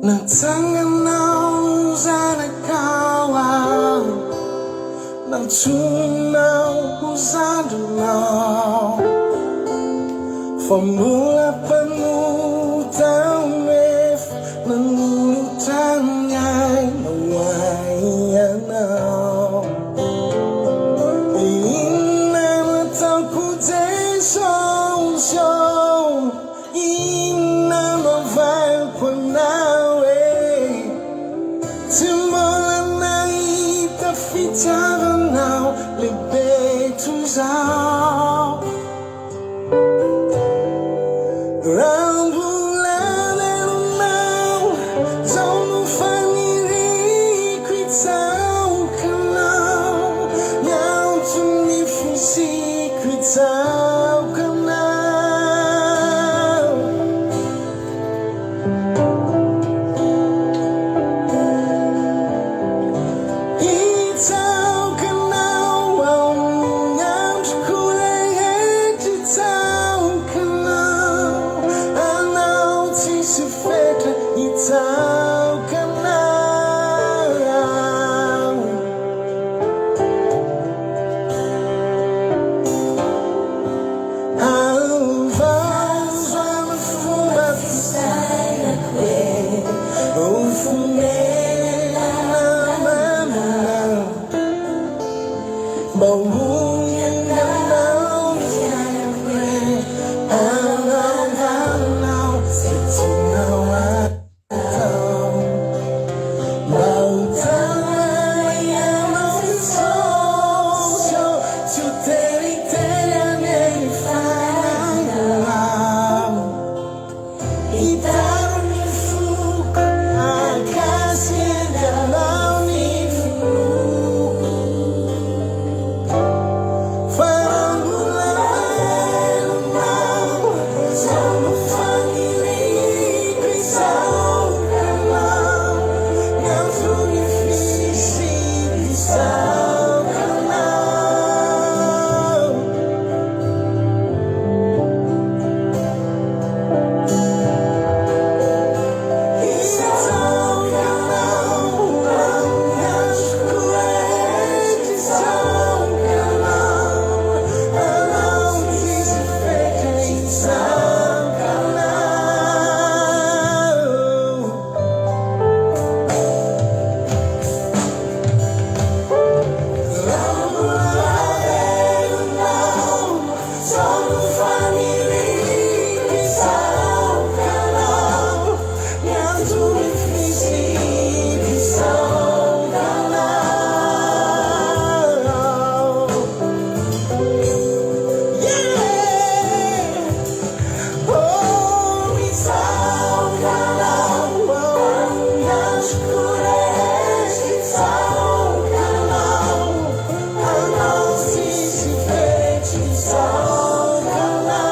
Natsanganao zanakawa Natsunao uzandunao Famula panutang mef Nanutang ngay nawayanao Ina matang kutay song Ina mavay panawe Timbola naita fitavanao libetuzao Rambulanelunao Zonu faniriquitao canao Nhau tunifusiquitao canao Itao canao Nhau tkulehetitao canao Anao tisifeta itao canao Alvazo ama fumba tusana kwe Ufumela mama Bawunga nanao yana kwe Anao setunawa Canal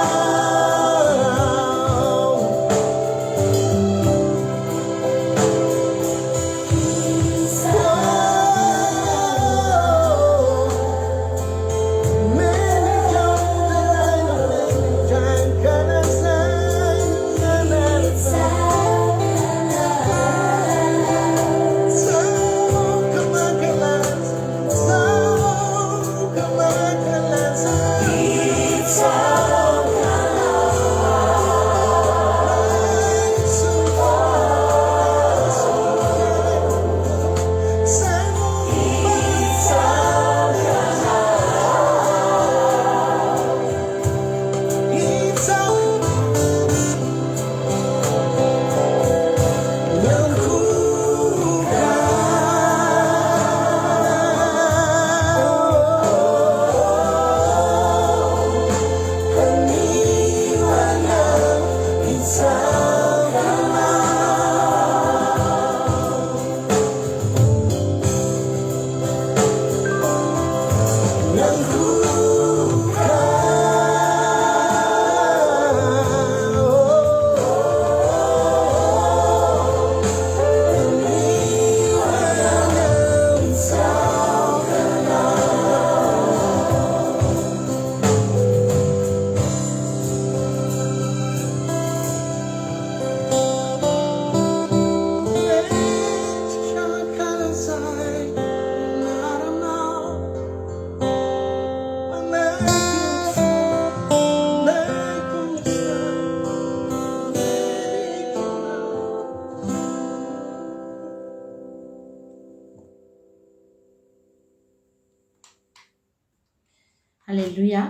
Alléluia.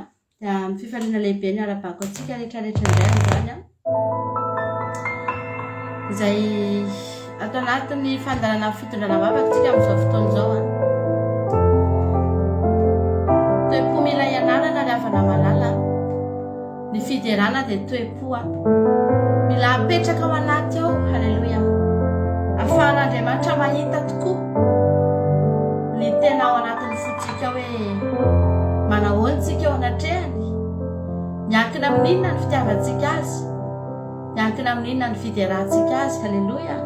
Amin'ny fifaliana lehibe ny arabako antsika rehetrarehetra indray androany izay atao anatin'ny fandarana fitondrana vavakantsika amin'izao fotoana izao toe-po mila ianarana ry havana malala ny fiderana dia toe-po mila apetraka ao anaty ao. Halleluia. Ahafahan'Andriamanitra mahita tokoa ny tena ao anatin'ny fotsika hoe manahoana tsika eo anatrehany, miankina amin'inona ny fitiavantsika azy, miankina amin'inona ny fiderahantsika azy. Halleluia.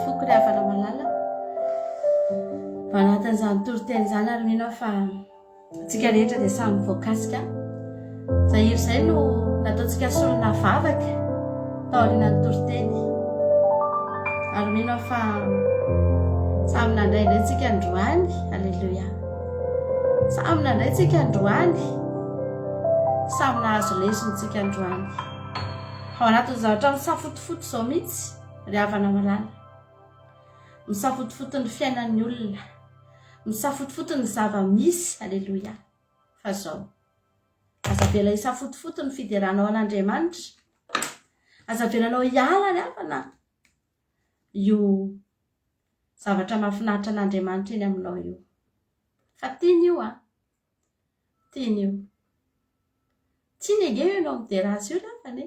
foko ry havana malala anatin'izany toriteny izany ary mino fa atsika rehetra dia samy voakasika zay iry izay no nataontsika solona vavaka tao aorian'ny toriteny ary mino fa samy nandray indrayntsika androany. Alleluia. Samy nandrayntsika androany, samy nahazo lesontsika androany. Ao anatin'ny zavatra misafotofoto izao mihitsy ry havana malala, misafotofoto ny fiainan'ny olona, misafotofoto ny zava-misy. Alleluia. Fa zao aza vela isafotofoto ny fideranao an'Andriamanitra, aza velanao hiala ny havana io zavatra mahafinaritra an'Andriamanitra eny aminao io. Fa tiany io tiany io. Tiany ege ianao midera azy io lafany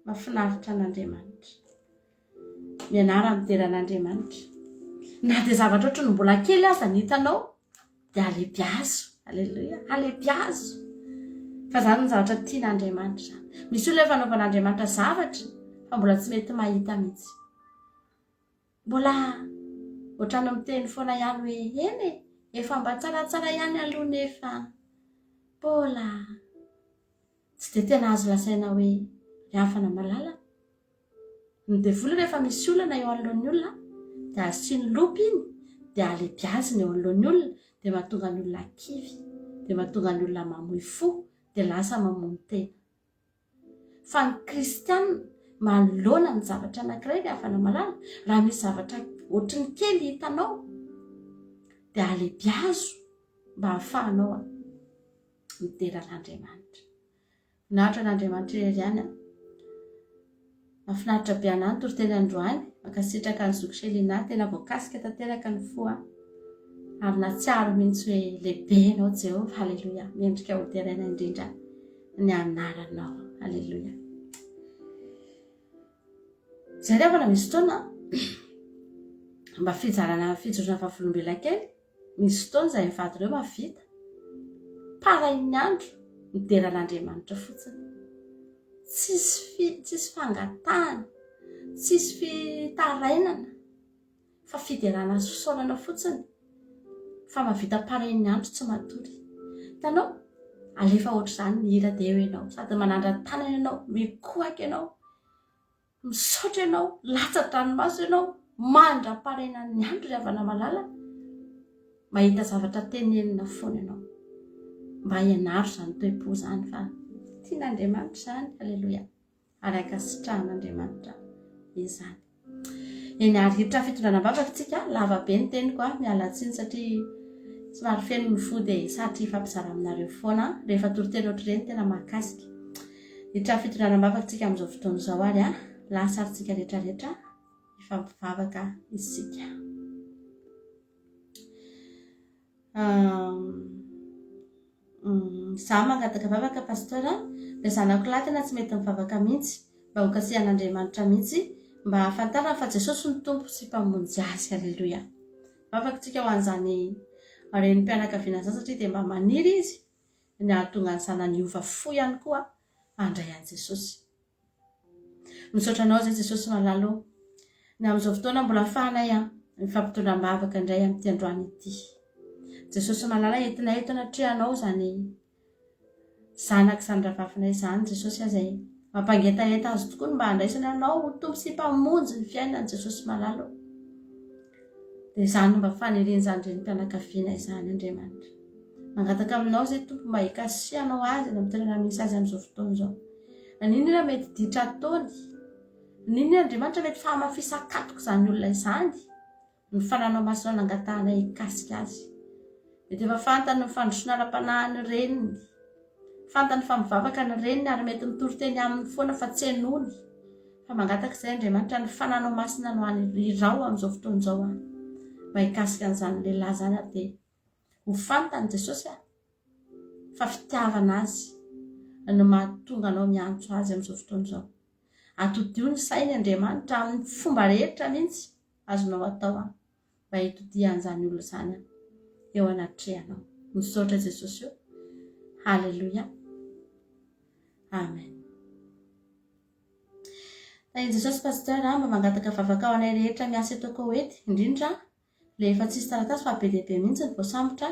mahafinaritra an'Andriamanitra. Mianara midera an'Andriamanitra. Na dia zavatra ohatry ny mbola kely aza ny hitanao dia alebi azo. Alleluia. Alebi azo. Fa zany ny zavatra tian'Andriamanitra. Misy olona efa fanaovan'Andriamanitra zavatra fa mbola tsy mety mahita mihitsy. Mbola ohatrany miteny foana ihany hoe eny efa mba tsaratsara ihany aloha nefa mbola tsy dia tena azo lasaina hoe ry havana malala. Ny devoly rehefa misy olana eo anoloan'ny olona dia asiany lopy iny dia alebi aziny eo anoloan'ny olona dia mahatonga ny olona kivy, dia mahatonga ny olona mamoy fo, dia lasa mamono tena. Fa ny kristianina manoloana ny zavatra anankiray ry havana malala. Raha misy zavatra ohatry ny kely hitanao dia alebi azo mba hahafahanao midera an'Andriamanitra. Finaritra an'Andriamanitra irery ihany. Mahafinaritra be anahy ny toriteny androany, mankasitraka ny zoky Selina, tena voakasika tanteraka ny fo ary natsiaro mihitsy hoe lehibe ianao Jehova. Alleluia. Miendrika ho teraina indrindra ny anaranao. Alleluia. Zay ry havana misy fotoana mba fijorona vavolombelona kely, misy fotoana izay mivady ireo mahavita parain'ny andro midera an'Andriamanitra fotsiny. Tsisy fangatahana, tsisy fitarainana, fa fiderana azy fisaorana fotsiny. Fa mahavita parain'ny andro tsy matory. Hitanao, alefa ohatr' izany ny hira dia eo ianao, sady manandran-tanana ianao, mikohaka ianao, misaotra ianao, latsa-dranomaso ianao, mandra-parainan'ny andro ry havana malala. Mahita zavatra tenenina foana ianao mba hianaro izany toe-po izany fa tian'Andriamanitra izany. Alleluia. Ary ankasitrahan'Andriamanitra izany. Eny ary hiditra fitondranam-bavaka tsika, lava be ny teniko miala tsiny satria somary feno ny fo dia satria ifampizara aminareo foana rehefa toriteny ohatr'ireny tena mahakasika. Hiditra fitondranam-bavaka tsika amin'izao fotoana izao ary lasarintsika rehetrarehetra ifampivavaka isika. Zaho mangataka vavaka pastora, dia zanako lahy tena tsy mety mivavaka mihitsy mba ho kasihan'Andriamanitra mihitsy, mba hahafantarana fa Jesosy ny tompo sy mpamonjy azy. Alleluia. Vavaka tsika ho an'izany renim-pianakaviana izany satria dia mba maniry izy ny ahatonga ny zanany hiova fo ihany koa handray an'i Jesosy. Misaotra anao izay Jesosy malalo ny amin'izao fotoana mbola ahafahanay mifampitondram-bavaka indray amin'ity androany ity. Jesosy malala entina eto anatrehanao izany zanaka izany ravavinay izany. Jesosy azay mampangetaheta azy tokoa mba handraisana anao ho tompo sy mpamonjy ny fiainan'i Jesosy malalo. Dia izany mba faniriany izany renim-pianakaviana izany Andriamanitra. Mangataka aminao izay tompo mba hikasihanao azy amin'ny toerana misy azy amin'izao fotoana izao. Ninona mety ditra ataony? Ninona Andriamanitra mety fahamafisakatoko izany olona izany? Ny fananao masina nangatahanay hikasika azy. Mety efa fantany ny fandrosoana ara-panahiny reniny, fantany famivavaka ny reniny ary mety mitoriteny amin'ny foana fa tsy henony. Fa mangataka izay Andriamanitra ny fananao masina no irao amin'izao fotoana izao mba hikasika an'izany lehilahy izany dia ho fantany Jesosy fa fitiavana azy no mahatonga anao miantso azy amin'izao fotoana izao. Atodio ny sainy Andriamanitra amin'ny fomba rehetra mihitsy azonao atao mba hitodihan'izany olona izany eo anatrehanao. Misaotra Jesosy io. Halleluia. Amen. Tain'i Jesosy pasteur mba mangataka vavaka ho anay rehetra miasa eto Koety, indrindra le efa tsisy taratasy fa be lehibe mihitsy ny voasambotra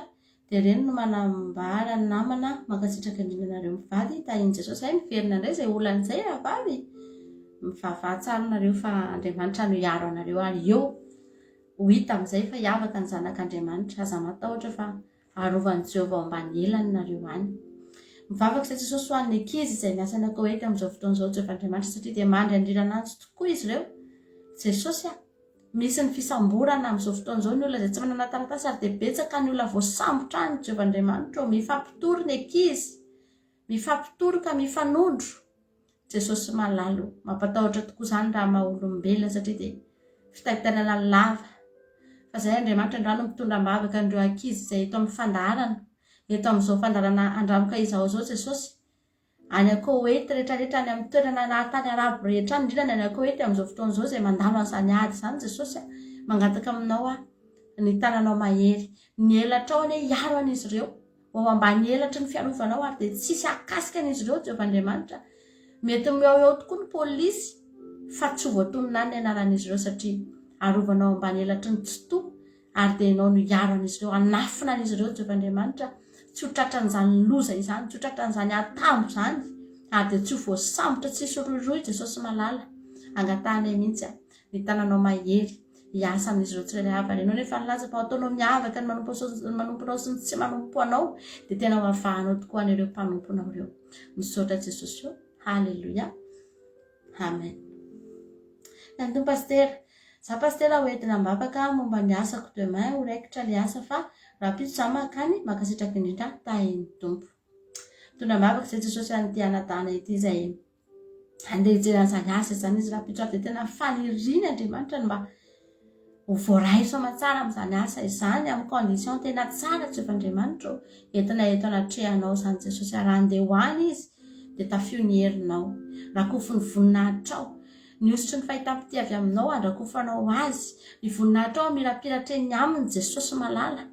dia ireny no manambara ny namana mankasitraka indrindra nareo mivady. Tain'i Jesosy ay miverina indray izay olana izay rahavavy. Mivavah tsara nareo fa Andriamanitra no hiaro anareo ary eo ho hita amin'izay fa hiavaka ny zanak'Andriamanitra. Aza matahotra fa arovan'i Jehovah ambany elany nareo any. Mivavaka izay Jesosy ho an'ny ankizy izay miasa any Koety amin'izao fotoan'izao Jehovahandriamanitra satria dia mandry andrirana antsy tokoa izy ireo. Jesosy misy ny fisamborana amin'izao fotoan'izao ny olona izay tsy manana taratasy ary dia betsaka ny olona voasambotra any Jehovahandriamanitra mifampitory ny ankizy, mifampitory ka mifanondro. Jesosy malalo, mampatahotra tokoa izany raha maha-olombelona satria dia fitahitanana lava. Fa izay Andriamanitra androany no mitondra-bavaka an'ireo ankizy izay eto amin'ny fandaharana, eto amin'izao fandaharana andramoka izao Jesosy. Any Koety rehetrarehetra any amin'ny toerana na tany arabo rehetra any indrindra any Koety amin'izao fotoan'izao izay mandalo an'izany ady izany Jesosy mangataka aminao ny tananao mahery, ny elatrao anie hiaro an'izy ireo, ho ambany elatra ny fiarovanao ary dia tsisy akasika an'izy ireo Jehovahandriamanitra. Mety eo tokoa ny pôlisy fa tsy voatonona ny anaran'izy ireo satria arovanao ambany elatry ny tsito ary dia ianao no hiaro an'izy ireo, anafina an'izy ireo Jehovahandriamanitra. Tsy ho tratran'izany loza izany, tsy ho tratran'izany atambo izany ary dia tsy ho voasambotra tsisy roiroy Jesosy malala. Angatahanay mihitsy ny tananao mahery hiasa amin'izy ireo tsirairay avy. Ianao nefa nilaza fa ataonao miavaka ny manomponao sy ny tsy manompo anao dia tena hoavahanao tokoa an'ireo mpanomponao ireo. Misaotra Jesosy io. Halleluja. Amen. Nanto pasteur, za pasteur hoentina mivavaka momba ny asako demain ho raikitra le asa fa raha pitso za makany makasitraka indrindra tahin'ny tompo. Tondra mivavaka izay Jesosy an'ity anadana ity izay andeha hijeran'izany asa izany izy raha pitso avy dia tena faniriany Andriamanitra no mba ho voaray soamantsara amin'izany asa izany amin'ny condition tena tsara Jehovahandriamanitra entina eto anatrehanao izany Jesosy. Raha andeha hoany izy dia tafio ny herinao, rakofo ny voninahitrao, ny osotry ny fahitampity avy aminao andrakofanao azy, ny voninahitrao mirapiratra eny aminy Jesosy malala.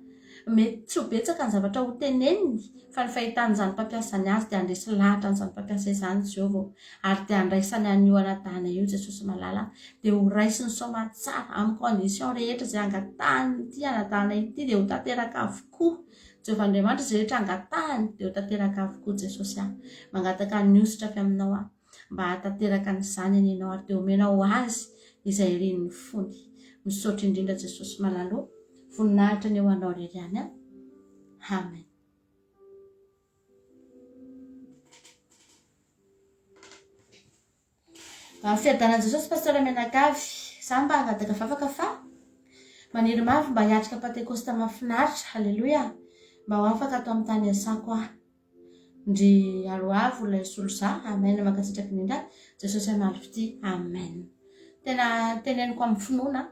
Mety tsy ho betsaka ny zavatra ho teneniny fa ny fahitan'izany mpampiasany azy dia andresy lahatra n'izany mpampiasa izany Jehovah ary dia andraisany an'io anadahana io Jesosy malala dia ho raisiny soamantsara amin'ny condition rehetra izay angatahany ity anadahana ity dia ho tanteraka avokoa Jehovahandriamanitra. Izay rehetra angatahany dia ho tanteraka avokoa Jesosy mangataka ny ositra avy aminao mba hatanteraka n'izany anenao ary dia omenao azy izay riny ny fony. Misaotra indrindra Jesosy malalo, voninahitra ny eo anao rery any. Amen. Fiadanan'i Jesosy pasteur Menakavy, za mba hangataka vavaka fa maniry mavy mba hiatrika Pentekosta mahafinaritra. Halleluja. Mba ho afaka atao amin'ny tany asako ndry aroavo ilay solosa. Amen. Makasitraka indrindra Jesosy amalofity. Amen. Tena teneniko amin'ny finoana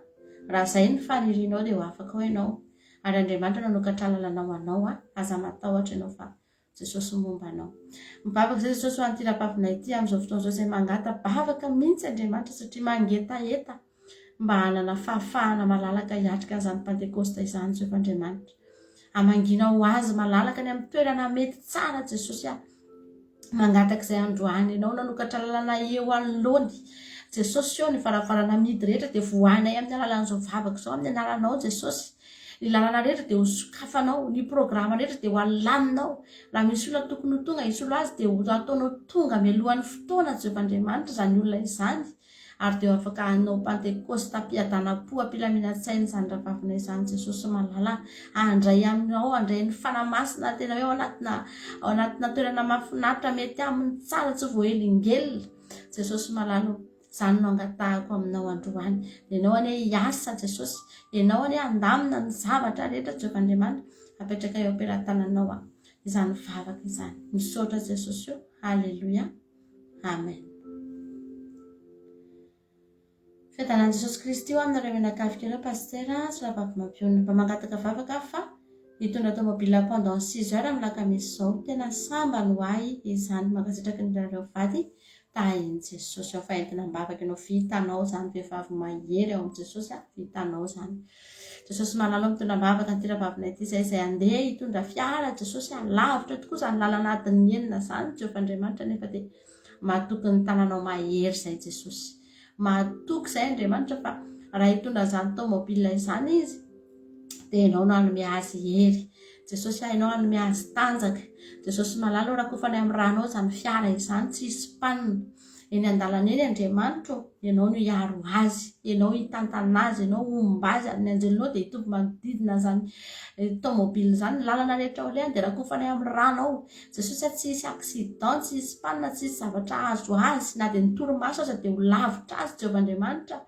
raha izay ny fanirinao dia ho afaka ho ianao ary Andriamanitra nanokatra lalanao anao aza matahotra ianao fa Jesosy momba anao. Mivavaka izay Jesosy ho an'ity rapavinay ity amin'izao fotoan'izao izay mangata-bavaka mihitsy Andriamanitra satria mangetaeta mba hanana fahafahana malalaka hiatrika an'izany Pentekosta izany Jehovahandriamanitra. Amanginao azy malalaka ny amin'ny toerana mety tsara Jesosy mangataka izay androany ianao nanokatra lalana eo anoloany Jesosy eo ny varavarana midy rehetra dia voanay amin'ny alalan'izao vavaka izao amin'ny anaranao Jesosy. Ny lalana rehetra dia ho sokafanao, ny programa rehetra dia ho alaminao. Raha misy olona tokony ho tonga hisolo azy dia ho ataonao tonga mialohan'ny fotoana Jehovahandriamanitra izany olona izany ary dia afaka hanao Pentekosta mpiadana-po ampilaminantsaina izany rahavavina izany Jesosy malala. Andray aminao, andray ny fanamasina tena hoe ao anatina toerana mahafinaritra mety amin'ny tsara tsy voahelingelina Jesosy malala. Izany no angatahako aminao androany. Ianao anie hiasa Jesosy, ianao anie andamina ny zavatra rehetra Jehovahandriamanitra apetraka eo am-pelantananao izany vavaka izany. Misaotra Jesosy io. Halleluja. Amen. Fiadanan'i Jesosy Kristy io aminareo menakavy kely pasteur sy rahavavy mampionona mba mangataka vavaka fa hitondra tomobile pendant 6 heures amin'ny lakamisy izao. Tena samba no ahy izany makasitraka ny rareo vady tahin'i Jesosy ao fa entina mivavaka ianao vitanao izany vehivavy mahery ao amin'ny Jesosy vitanao izany. Jesosy malala mitondra mivavaka ny tiravavinay ity izay andeha hitondra fiara Jesosy lavitra tokoa izany lalana adiny enina izany Jehovahandriamanitra nefa dia mahatoky ny tananao mahery izay Jesosy. mahatoky izay Andriamanitra fa raha hitondra izany tomobile izany izy dia ianao no hanome azy hery. Jesosy hainao hanome azy tanjaka. Jesosy malala rakofany amin'ny ranao izany fiara izany tsy hisy panina. Eny an-dalana eny Andriamanitra, ianao no hiaro azy, ianao hitantana azy, ianao omba azy ny anjelinao dia hitovy manodidina izany tomobile izany ny lalana rehetra ao lehany dia rakofany amin'ny ranao. Jesosy tsy hisy accident, tsy hisy panina, tsy hisy zavatra azo azy na dia nitorimaso aza dia ho lavitra azy Jehovah Andriamanitra,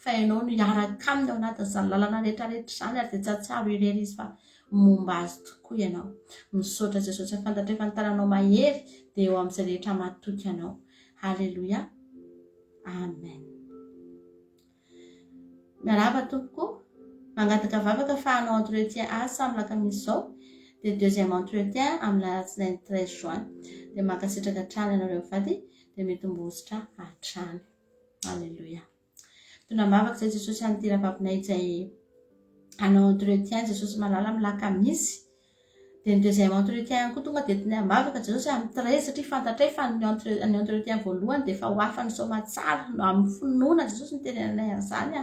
fa ianao no hiaraka aminy ao anatin'izany lalana rehetrarehetra izany ary dia tsy atsiaro irery izy fa momba azy tokoa ianao. Misaotra Jesosy afantatra efa ny tananao mahery dia eo amin'izay rehetra mahatoky ianao. Halleluja. Amen. Miarahaba tompoko mangataka vavaka fa hanao entretien azy samy lakamisy izao dia deuxième entretien amin'ny alatsinainy 13 juin dia mankasitraka hatrany ianareo vady dia mitombositra hatrany. Halleluja. Tondra mavaka izay Jesosy an'ity rahavavinahy izay hanao entretien Jesosy malala amin'ny lakamisy. Dia ny deuxième entretien koa tonga dia tena mavaka Jesosy amin'ny 13 satria fantatra fa ny entretien voalohany dia efa ho afany somatsara amin'ny finoana Jesosy ny tenenanay an'izany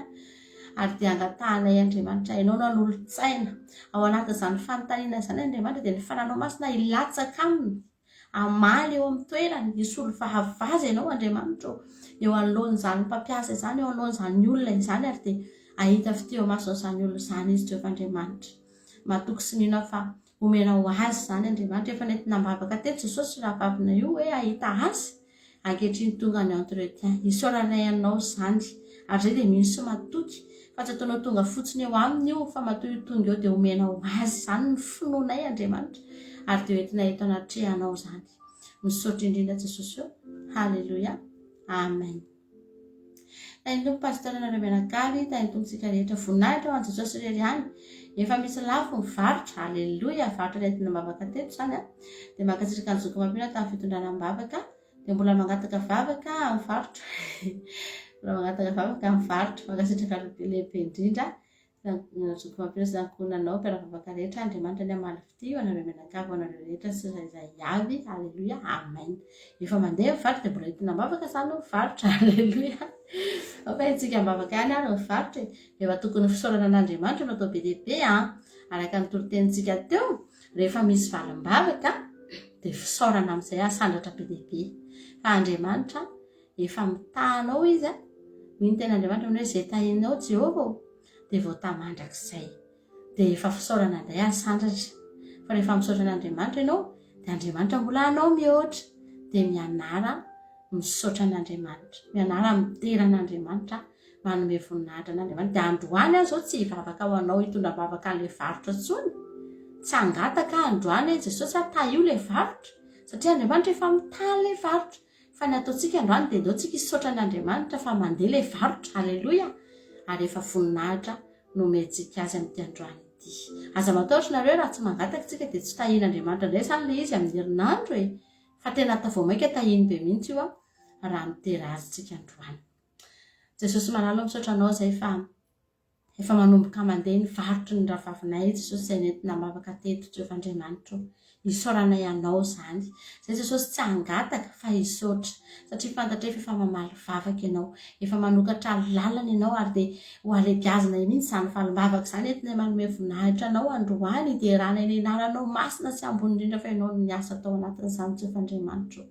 ary dia angatahanay Andriamanitra ianao no an'olon-tsaina ao anatin'izany fanontaniana izany Andriamanitra dia ny fananao masina hilatsaka aminy amaly eo amin'ny toerany hisolo fahavaza ianao Andriamanitra eo anoloan'izany mpampiasa izany eo anoloan'izany olona izany ary dia ahita fiteo mason'izany olona izany izy Jehovah Andriamanitra matoky sy nino fa omenao azy izany Andriamanitra efa nentina mivavaka teto Jesosy raha vavina io hoe ahita azy ankehitriny tonga ny entretien hisaoranay anao izany ary zay dia misy matoky fa tsy ataonao tonga fotsiny eo aminy io fa matoy tonga eo dia omenao azy izany ny finoanay Andriamanitra ary dia entina eto anatrehanao izany. Misaotra indrindra Jesosy eo. Halleluja. Amen. Tany tompo pasteur nareo mianakavy tany tompontsika rehetra voninahitra ho an'i Jesosy irery ihany efa misy lafo mivarotra. Halleluja. Varotra nentina mivavaka teto izany dia mankasitraka ny zoko mampina tamin'ny fitondrana mivavaka dia mbola mangataka vavaka amin'ny varotra mbola mangataka vavaka amin'ny varotra mankasitraka lehibe indrindra zoko mampina sy zankonanao mpiara-vavaka rehetra Andriamanitra ny amaly fity ho anareo mianakavy ho anareo rehetra sy izay avy. Halleluja. Amen. Efa mandeha mivarotra dia mbola entina mivavaka izany no mivarotra. Halleluja. Afahintsika mivavaka ihany ary mivarotra efa tokony fisaorana an'Andriamanitra no atao be dia be araka ny torotenitsika teo rehefa misy valim-bavaka dia fisaorana amin'izay asandratra be dia be fa Andriamanitra efa mitahanao izy ny tena Andriamanitra hoe izay tahinao Jehovah dia voatamandrak'izay dia efa fisaorana indray asandratra fa rehefa misaotra an'Andriamanitra ianao dia Andriamanitra mbola anao mihoatra dia mianara misaotra an'Andriamanitra mianara mitera an'Andriamanitra manome voninahitra an'Andriamanitra dia androany azy zao tsy hivavaka ho anao hitondra vavaka an'ilay varotra tsony tsy hangataka androany Jesosy ataha io ilay varotra satria Andriamanitra efa mitaha ilay varotra fa ny ataontsika androany dia andeontsika hisaotra an'Andriamanitra fa mandeha ilay varotra. Halleluja. Ary efa voninahitra nomentsika azy amin'ity androany ity. Aza matahotra nareo raha tsy mangataka tsika dia tsy tahian'Andriamanitra indray izany ilay izy amin'ny herinandro fa tena tavoamaika tahiny be mihitsy io raha mitera azy tsika androany. Jesosy malala misaotra anao izay fa efa manomboka mandeha ny varotry ny rahavavinay Jesosy izay nentina mavaka teto Jehovah Andriamanitra hisaoranay anao izany izay Jesosy tsy hangataka fa hisaotra satria fantatra efa mamaly vavaka ianao efa manokatra lalana ianao ary dia ho alebiazina mihitsy izany valim-bavaka izany entina manome voninahitra anao androany hiterana eny anaranao masina sy ambony indrindra fa ianao ny asa tao anatin'izany Jehovah Andriamanitra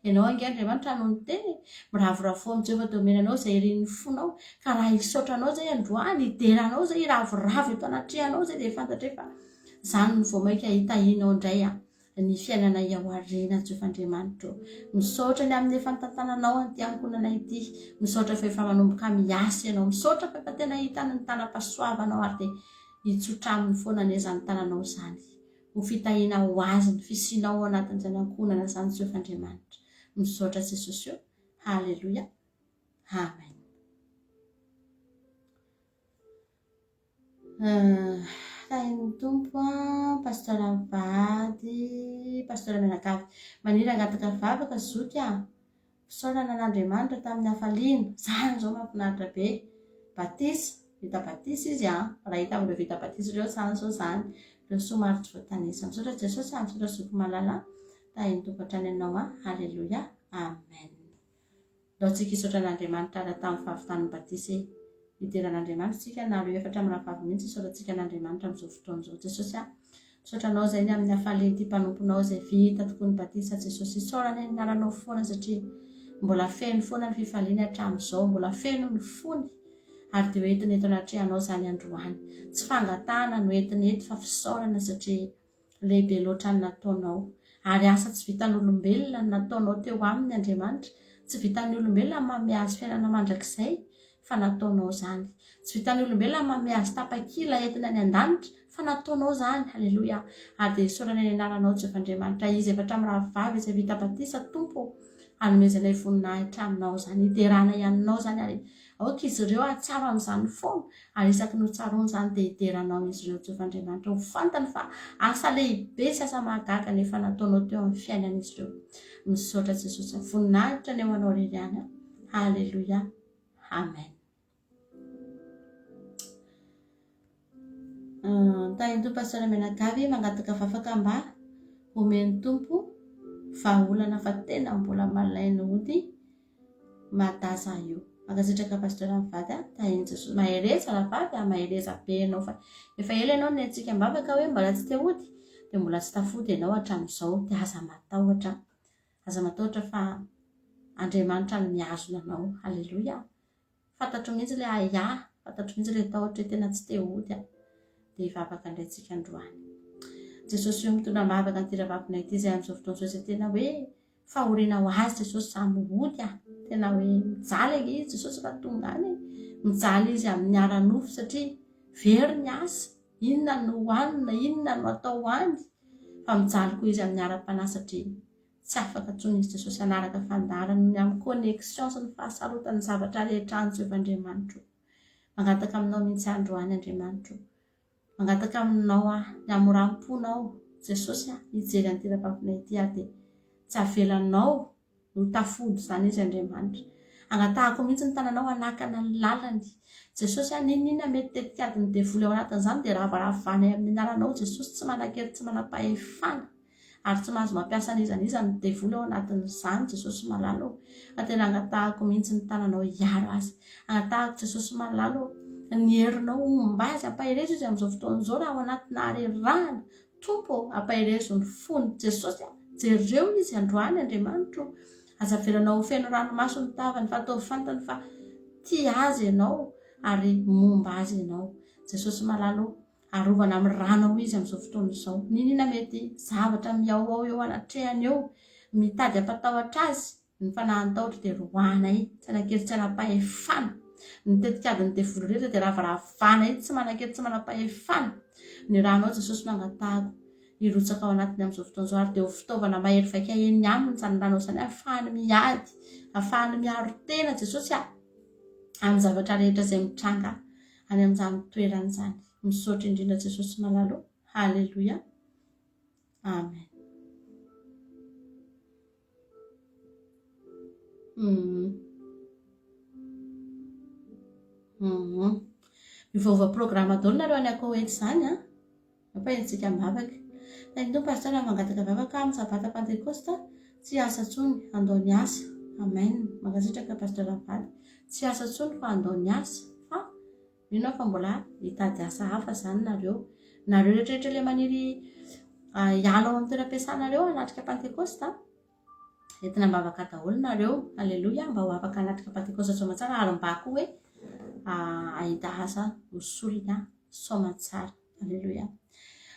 ianao ange Andriamanitra no teny miravoravo amin'ny Jehovah dia omenanao izay irin'ny fonao ka raha hisaotra anao izay androany hiteranao izay iravoravo eto anatrehanao izay dia fantatra efa izany no voamaika hitahinao indray ny fiainana iaoriana Jehovah Andriamanitra misaotra ny amin'ny efa nitantananao an'ity ankonanay ity misaotra fa efa manomboka miasa ianao misaotra fa efa tena hitany ny tanam-pahasoavanao ary dia hitsotra amin'ny foana nezany tananao izany ho fitahina ho azy ny fisianao anatin'izany ankonana izany Jehovah Andriamanitra. Misaotra Jesosy eo. Halleluja. Amen. Tahin'ny tompo pasteur mivady pasteur mianakavy maniry hangataka vavaka zoky fisaorana an'Andriamanitra tamin'ny hafaliana izany izao mahafinaritra be batisa vita batisa izy raha hita amin'ireo vita batisa ireo izany izao izany ireo somary tsy voatanisa. Misaotra Jesosy misaotra zoky malala tahin'ny tompo hatrany ianao. Halleluja. Amen. Daotsika hisaotra an'Andriamanitra ara tamin'ny fahavitan'ny batisy hidiran'Andriamanitra tsika na ireo efatra amin'ny rahavavy mihitsy hisaotrantsika an'Andriamanitra amin'izao fotoana izao. Jesosy misaotranao izay ny amin'ny hafalian'ity mpanomponao izay vita tokoa ny batisa Jesosy. Isaorana ny anaranao foana satria mbola feno foana ny fifaliana hatramin'izao, mbola feno ny fony ary dia hoentiny eto anatrehanao izany androany. Tsy fangatahana no entiny eto fa fisaorana satria lehibe loatra ny nataonao ary asa tsy vitan'olombelona ny nataonao teo amin'ny Andriamanitra. Tsy vitan'ny olombelona manome azy fiainana mandrakizay fa nataonao izany. Tsy vitan'ny olombelona manome azy tapakila entina any an-danitra fa nataonao izany. Haleloia. Ary dia isaorana ny anaranao Jehovandriamanitra izy efatra amin'ny rahavavy izay vita batisa Tompo hanomezana voninahitra aminao izany, hiderana ianinao izany ary aoka izy ireo ahatsaro amin'izany foana ary isaky ny tsaroana izany dia hideranao izy ireo Jehovandriamanitra. Ho fantany fa asa lehibe sy asa mahagaga nefa nataonao teo amin'ny fiainan'izy ireo. Misaotra Jesosy voninahitra ny eo anao reriana. Haleloia. Amen. Tahin'ny Tompo pastora Menagavy mangataka fafaka mba omeny Tompo vahaolana fa tena mbola malaina hody madaza io. Magasitraka pastora mivady tahin'ny Jesosy mahereza ravavy mahereza be ianao fa efa ela ianao ny antsika mbavaka hoe mbola tsy te hody dia mbola tsy tafody ianao hatramin'izao dia aza matahotra fa Andriamanitra no mihazona anao. Haleloia. Fantatro mihitsy ilay aya, fantatro mihitsy ilay tahotra tena tsy te hody dia hivavaka indraintsika androany. Jesosy io mitondra mavaka ny ravavina ity izay amin'izao fotoana izay tena hoe fahoriana ho azy Jesosy samy hody tena hoe mijaly izy Jesosy raha tonga any mijaly izy amin'ny ara-nofo satria very ny asa, inona no hohanina, inona no atao hoany fa mijaly koa izy amin'ny ara-panahy satria tsy afaka intsony izy Jesosy anaraka fandarana ny amin'ny connexion sy ny fahasarotany zavatra rehetra any Jehovandriamanitra. Mangataka aminao mihitsy androany Andriamanitra, mangataka aminao ny amoram-ponao Jesosy hijery an'ity ravavina ity dia tsy avelanao no tafody izany izy Andriamanitra. Angatahako mihitsy ny tananao hanakana ny lalany Jesosy. Ninona mety tetikady ny devoly ao anatin'izany dia ravaravana amin'ny anaranao Jesosy, tsy manankely, tsy manam-pahefana ary tsy mahazo mampiasa n'izany ny devoly ao anatin'izany Jesosy malalo. Ka tena angatahako mihitsy ny tananao hiaro azy, angatahako Jesosy malalo ny herinao omba azy, ampahirezo izy amin'izao fotoana izao raha ao anatina harerahana. Tompo ampahirezo ny fony Jesosy, jereo izy androany Andriamanitra. Aza velanao feno ranomaso ny tavany fa atao fantany fa tia azy ianao ary momba azy ianao Jesosy malalo. Arovana amin'ny ranao izy amin'izao fotoana izao. Ninona mety zavatra miao eo anatrehany eo mitady ampatahotra azy, ny fanahany tahotra dia roana tsy anankely, tsy anam-pahefana. Ny tetikady ny devoly rehetra dia ravaravana tsy manankely, tsy manam-pahefana. Ny ranao Jesosy no angatahako hirotsaka ao anatiny amin'izao fotoana izao ary dia ho fitaovana mahery vaika eny aminy izany ranao izany, ahafahany miady, ahafahany miaro tena Jesosy amin'ny zavatra rehetra izay mitranga any amin'izany toerana izany. Misaotra indrindra Jesosy malalo. Haleloia. Amen. Mivaova programa daholo nareo any akoho eto izany ampahentsika mivavaka. Tain'ny Tompo pastora mangataka vavaka amin'ny sabata Pentekosta tsy asa tsony andao ny asa. Amen. Magasitraka pastora mivady tsy asa tsony fa andao ny asa, fa mino fa mbola hitady asa hafa izany nareo rehetrarehetra ilay maniry hiala ao amin'ny toeram-piasanareo hanatrika Pentekosta. Entina mbavaka daholo nareo. Haleloia. Mba ho afaka hanatrika Pentekosta soamatsara ary mba koa hoe ahita asa hosolika soamatsara. Haleloia.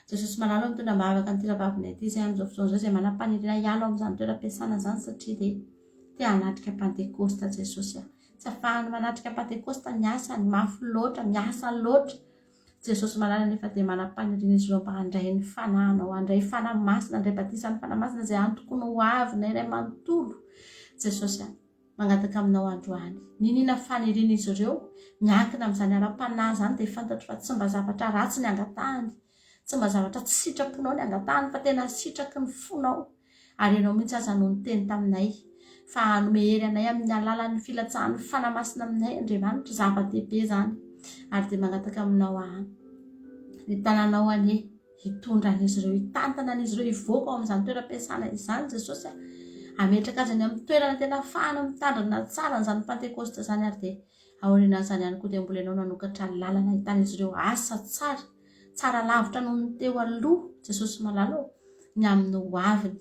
Jesosy malalo mitondra mbavaka ny ravavina ity izay amin'izao fotoana izao izay manam-paniriana hiala ao amin'izany toeram-piasana izany satria dia te hanatrika Pentekosta Jesosy. Tsy ahafahany manatrika Pentekosta ny asa ny mafy loatra, miasa loatra. Jesosy malala nefa dia manam-paniriana izy ireo mba handray ny fanahynao, handray fanahy masina, handray batisa ny fanahy masina izay antokony ho avy na iray manontolo. Jesosy mangataka aminao androany, ninona faniriana izy ireo miankina amin'izany ara-panahy izany dia fantatro fa tsy mba zavatra ratsy ny angatahany, tsy mba zavatra tsy sitraponao ny angatahany fa tena sitraky ny fonao. Ary ianao mihitsy aza no niteny taminay fa anomehery anay amin'ny alalan'ny filatsahan'ny fanahy masina aminay Andriamanitra, zava-dehibe izany. Ary dia mangataka aminao ny tananao hitondra an'izy ireo, hitantana an'izy ireo hivoaka ao amin'izany toeram-piasana izany Jesosy. ametraka azy any amin'ny toerana tena fahana mitandrina tsara n'izany pentecoste zany ary dia aorian'izany ihany koa dia mbola ianao nanokatra lalana ahitana izy ireo asa tsara lavitra noho ny teo aloha Jesosy malalo ny amin'ny hoaviny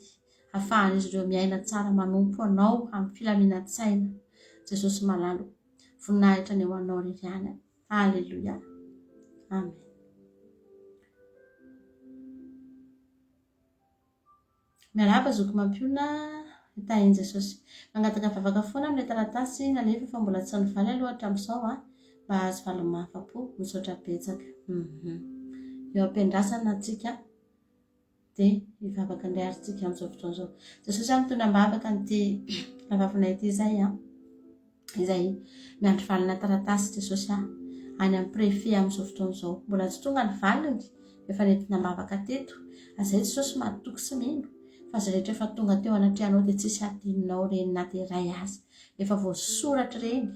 ahafahan'izy ireo miaina tsara manompo anao amin'ny filaminan-tsaina Jesosy malalo voninahitra ny eo anao ririhany. Halleluja. Amen. Miarahaba zoky mampiona tahin Jesosy mangataka vavaka foana amin'ilay taratasy nalefa fa mbola tsy nivaly aloha hatramin'izao mba azo valy mahafa-po misaotra betsaka. Eo ampiandrasana atsika dia hivavaka indray aritsika amin'izao fotoana izao. Jesosy mitondra mbavaka n'ity vavavina ity izay izay miandry valina taratasy Jesosy any amin'ny préfet amin'izao fotoana izao. Mbola tsy tonga ny valiny efa nentina mbavaka teto azay Jesosy mahatoky sy mino fa zay rehetra efa tonga teo anatrehanao dia tsisy adinonao reny na dia iray azy. Efa voasoratra reny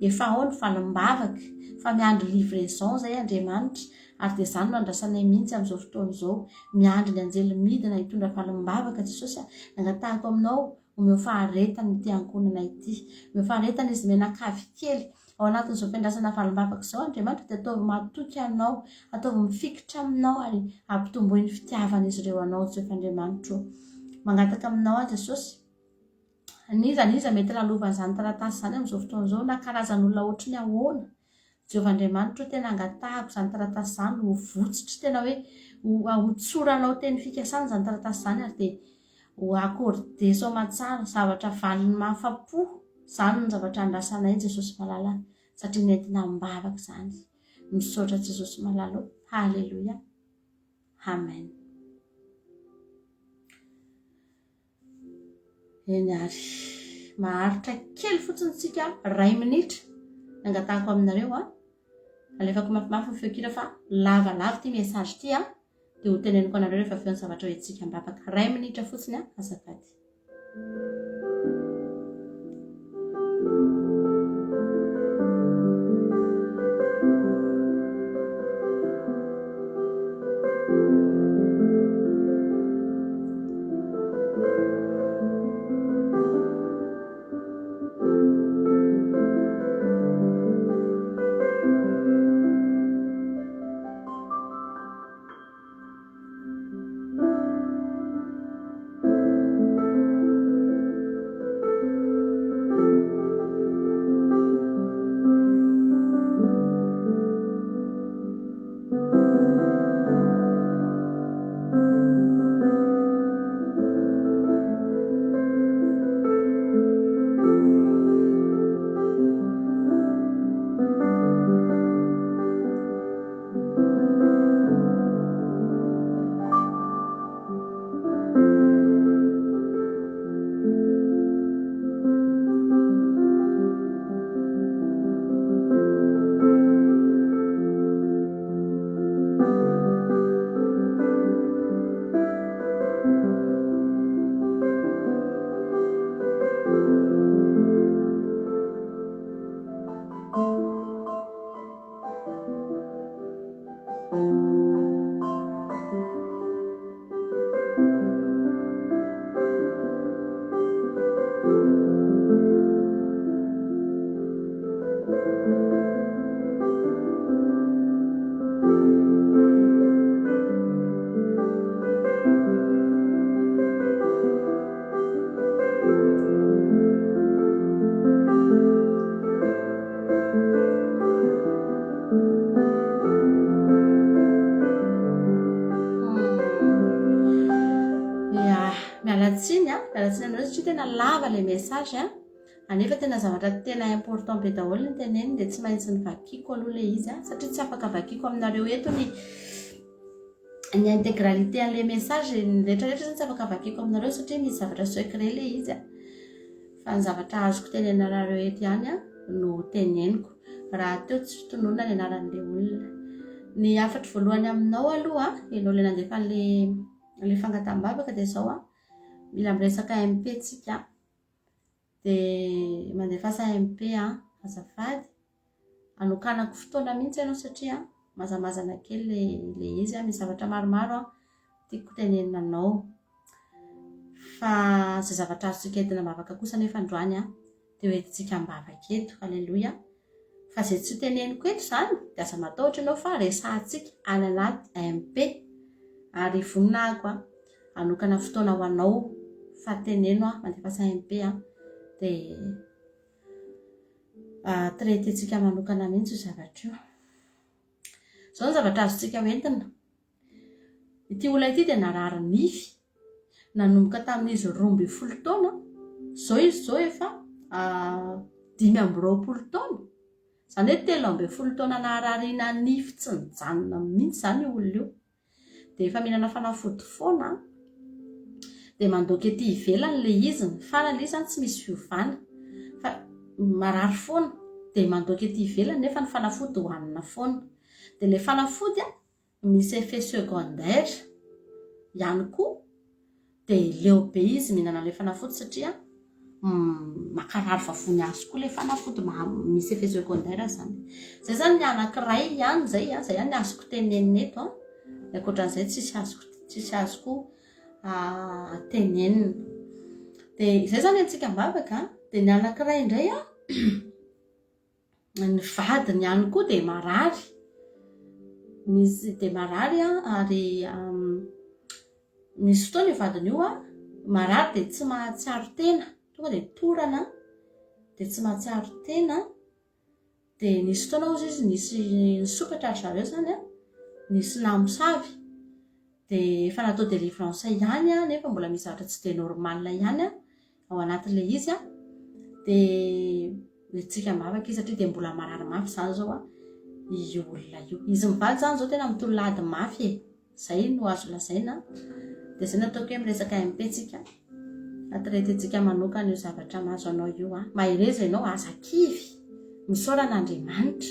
efa ao ny valim-bavaka fa miandry livraison zay Andriamanitra ary dia izany no andrasanay mihitsy amin'izao fotoana izao. Miandry ny anjely midina hitondra valim-bavaka Jesosy nangatahako aminao omeo faharetany ity ankonana ity, omeo faharetany izy menakavy kely ao anatin'izao fiandrasana valim-bavaka izao Andriamanitra dia ataovy mahatoky anao, ataovy mifikitra aminao ary ampitomboy ny fitiavan'izy ireo anao Jehovah'Andriamanitra. Mangataka aminao Jesosy niza mety lalovan'izany taratasy izany amin'izao fotoana izao na karazan'olona ohatry ny ahoana Jehovah'Andriamanitra tena angatahako izany taratasy izany ho votsitra tena hoe hotsoranao teny fikasana izany taratasy izany ary dia ho akorde soamantsara zavatra valiny mahafa-po izany ny zavatra andrasanay Jesosy malala satria nentina mbavaka izany. Misaotra Jesosy malalo. Halleluja. Amen. Eny ary maharitra kely fotsiny tsika 2 minitra nangatahako aminareo alefako mafimafy ny feokira fa lavalava ty message ty dia ho teneniko anareo rehefa avy eo ny zavatra hoentsika mbavaka 2 minitra fotsiny azafady. Mialatsiny anareo satria tena lava ilay message anefa tena zavatra tena important be daholo ny teneny dia tsy maintsy ny vakiako aloha ilay izy satria tsy afaka vakiako aminareo eto ny intégralité an'ilay message ny rehetrarehetra zany tsy afaka vakiako aminareo satria misy zavatra secret ilay izy fa ny zavatra azoko tenenareo eto ihany no teneniko raha teo tsy fitonoana ny anaran'ilay olona. Ny afatra voalohany aminao aloha ianao ilay nandefa an'ilay fangatambavaka dia izao mila miresaka MP tsika dia mandefasa MP azafady anokanako fotoana mihitsy ianao satria mazamazana kely ilay izy misy zavatra maromaro tiako tenenanao fa zay zavatra azotsika entina mavaka kosa nefa androany dia hoentintsika mivavaka eto. Haleloia. Fa zay tsy teneniko eto zany dia aza matahotra ianao fa resahantsika any anaty MP ary voninahiko anokana fotoana ho anao fa teneno mandefa MP dia traitentsika manokana mihitsy io zavatra io. Zao ny zavatra azotsika hoentina. Ity olona ity dia narary nify nanomboka tamin'izy 12 taona. Zao izy zao efa 25 taona. Zany hoe 13 taona narariana nify tsy nijanona mihitsy zany io olona io. Dia efa mihinana fanafody foana dia mandoky ety ivelany le izy. Ny farany izy tsy misy fiovana fa marary foana dia mandoky ety ivelany nefa ny fanafody hohanina foana. Dia le fanafody misy effet secondaire ihany koa. Dia leo be izy mihinana le fanafody satria makarary vavony azy koa le fanafody misy effet secondaire zany. Zay zany ny anankiray ihany zay ihany azoko tenenina eto. Ankoatran'izay tsisy azoko tenenina. Dia zay zany antsika mivavaka. Dia ny anankiray indray ny vadiny ihany koa dia marary. Misy dia marary ary misy fotoana io vadiny io marary dia tsy mahatsiaro tena. Tonga dia torana dia tsy mahatsiaro tena. Dia nisy fotoana ozy izy nisy nisokatra zareo zany nisy namosavy dia efa natao délivrance ihany nefa mbola misy zavatra tsy dia normal ihany ao anatin'ilay izy dia hoentintsika mivavaka izy satria dia mbola marary mafy zany zao io olona io. Izy mivady zany zao tena mitolady mafy zay no azo lazaina. Dia zay nataoko hoe miresaka MP tsika traitentsika manokana io zavatra mahazo anao io. Mahireza ianao asa kivy misaoran'Andriamanitra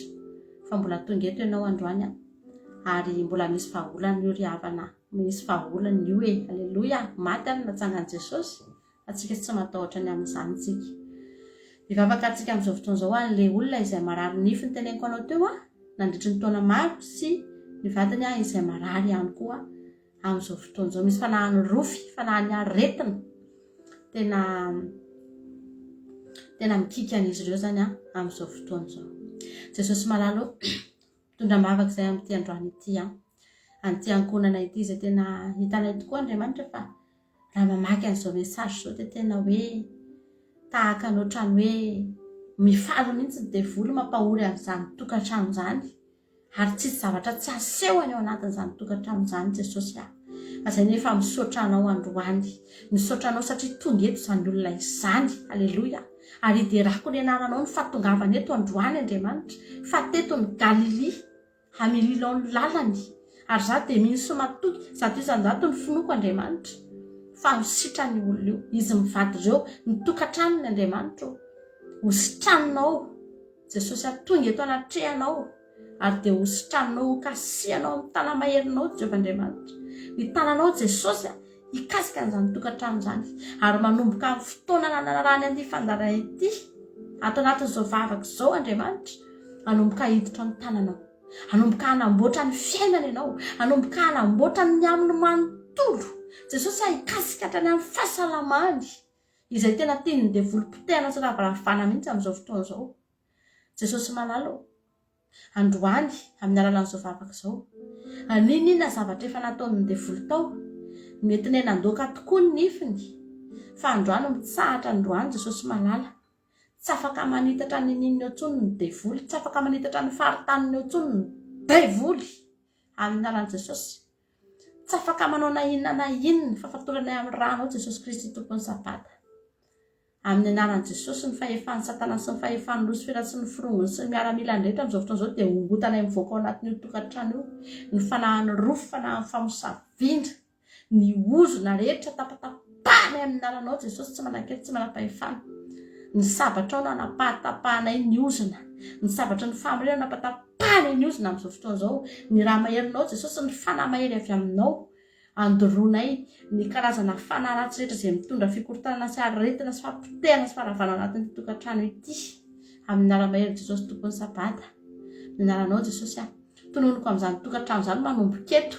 fa mbola tonga eto ianao androany ary mbola misy vahaolana io ry havana. Misy vahaolana io Haleloia. Maty any natsangan Jesosy. Atsika tsy matahotra ny amin'izany tsika. Mivavaka atsika amin'izao fotoana zao an'ilay olona izay marary nify ny teneniko anao teo nandritry ny taona maro sy ny vadiny izay marary ihany koa amin'izao fotoana zao. Misy fanahany rofy, fanahany aretina tena mikika an'izy ireo zany amin'izao fotoana zao. Jesosy malalo mitondra mivavaka izay amin'ity androany ity an'ity ankonana ity izay tena hitanay tokoa Andriamanitra fa raha mamaky an'izao message zao dia tena hoe tahaka ny ohatrany hoe mifaly mihitsy ny devoly mampahory amin'izany tokantrano zany ary tsisy zavatra tsy asehony ao anatin'izany tokantrano zany Jesosy Azay nefa misaotra anao androany. Misaotra anao satria tonga eto izany olona izany. Aleluia. Ary iderako ny anaranao ny fahatongavany eto androany Andriamanitra. Fa teto ny Galili hamililao ny lalany. Ary za dia mihiso matoky zato isan-jato ny finoko Andriamanitra. Fa misitra ny olona io. Izy mivady ireo ny tokantranony Andriamanitra. Hositranonao. Jesosy atonga eto anatrehanao. Ary dia hositranonao kasihanao amin'ny tanamaherinao Jehovah Andriamanitra. Ny tananao Jesosy hikasika an'izany tokantrano izany. Ary manomboka amin'ny fotoana nanarany an'ity fandarana ity ato anatin'izao vavaka izao Andriamanitra. Hanomboka hiditra ny tananao. Hanomboka hanamboatra ny fiainana ianao. Hanomboka hanamboatra ny amin'ny manontolo. Jesosy hikasika hatrany amin'ny fahasalamany. Izay tena tiany ny devolim-potehana sy rahabaravana mihitsy amin'izao fotoana izao. Jesosy malalo. Androany amin'ny alalan'izao vavaka izao. Aninina zavatra efa nataony devolo tao. Mety ny nandoaka tokoa ny nifiny. Fa androany mitsahatra androany Jesosy malala. Tsy afaka manitatra ny nininy eo tsony ny devoly. Tsy afaka manitatra ny faritaniny eo tsony ny devoly. Amin'ny alalan'i Jesosy. Tsy afaka manao na inona fa fatorana amin'ny rano Jesosy Kristy tompony sabata. Amin'ny anaran'i Jesosy ny fahefan'ny Satana sy ny fahefan'ny Losifera sy ny firongony sy ny miaramila rehetra amin'izao fotoana izao dia hongotana mivoaka ao anatin'io tokantrano io. Ny fanahan'ny rofo, fanahan'ny famosaviana, ny ozona rehetra tapatapahana amin'ny anaranao Jesosy tsy manakely tsy manam-pahefana. Ny sabatra ao nanapahatapahanay ny ozona. Ny sabatra ny fahamirana napatapahanay ny ozona amin'izao fotoana izao. Ny raha maherinao Jesosy ny fanahy mahery avy aminao. Andoroanay ny karazana fanahy ratsy rehetra izay mitondra fikortanana sy aretina sy fampotehana sy faravana anatin'ny tokantrano ity. Amin'ny ara-mahery Jesosy tompony sabata. Ny anaranao Jesosy tononoko amin'izany tokantrano izany manomboka eto.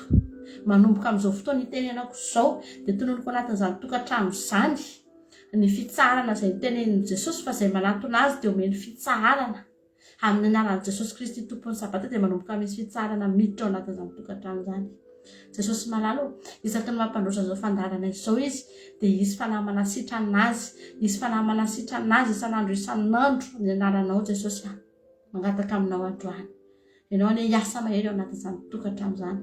manomboka amin'izao fotoana itenenako zao dia tononoko anatin'izany tokantrano zany ny fitsarana izay nitenenin' Jesosy fa izay manantona azy dia omeny fitsarana amin'ny anaran'i Jesosy Kristy tompony sabata dia manomboka misy fitsarana miditra ao anatin'izany tokantrano zany. Jesosy malalo isaky ny mampandrosa zao fandarana izao izy dia isy fanahy manasitrana azy isan'andro ny anaranao Jesosy mangataka aminao androany ianao ane hiasa mahery ao anatin'izany tokantrano zany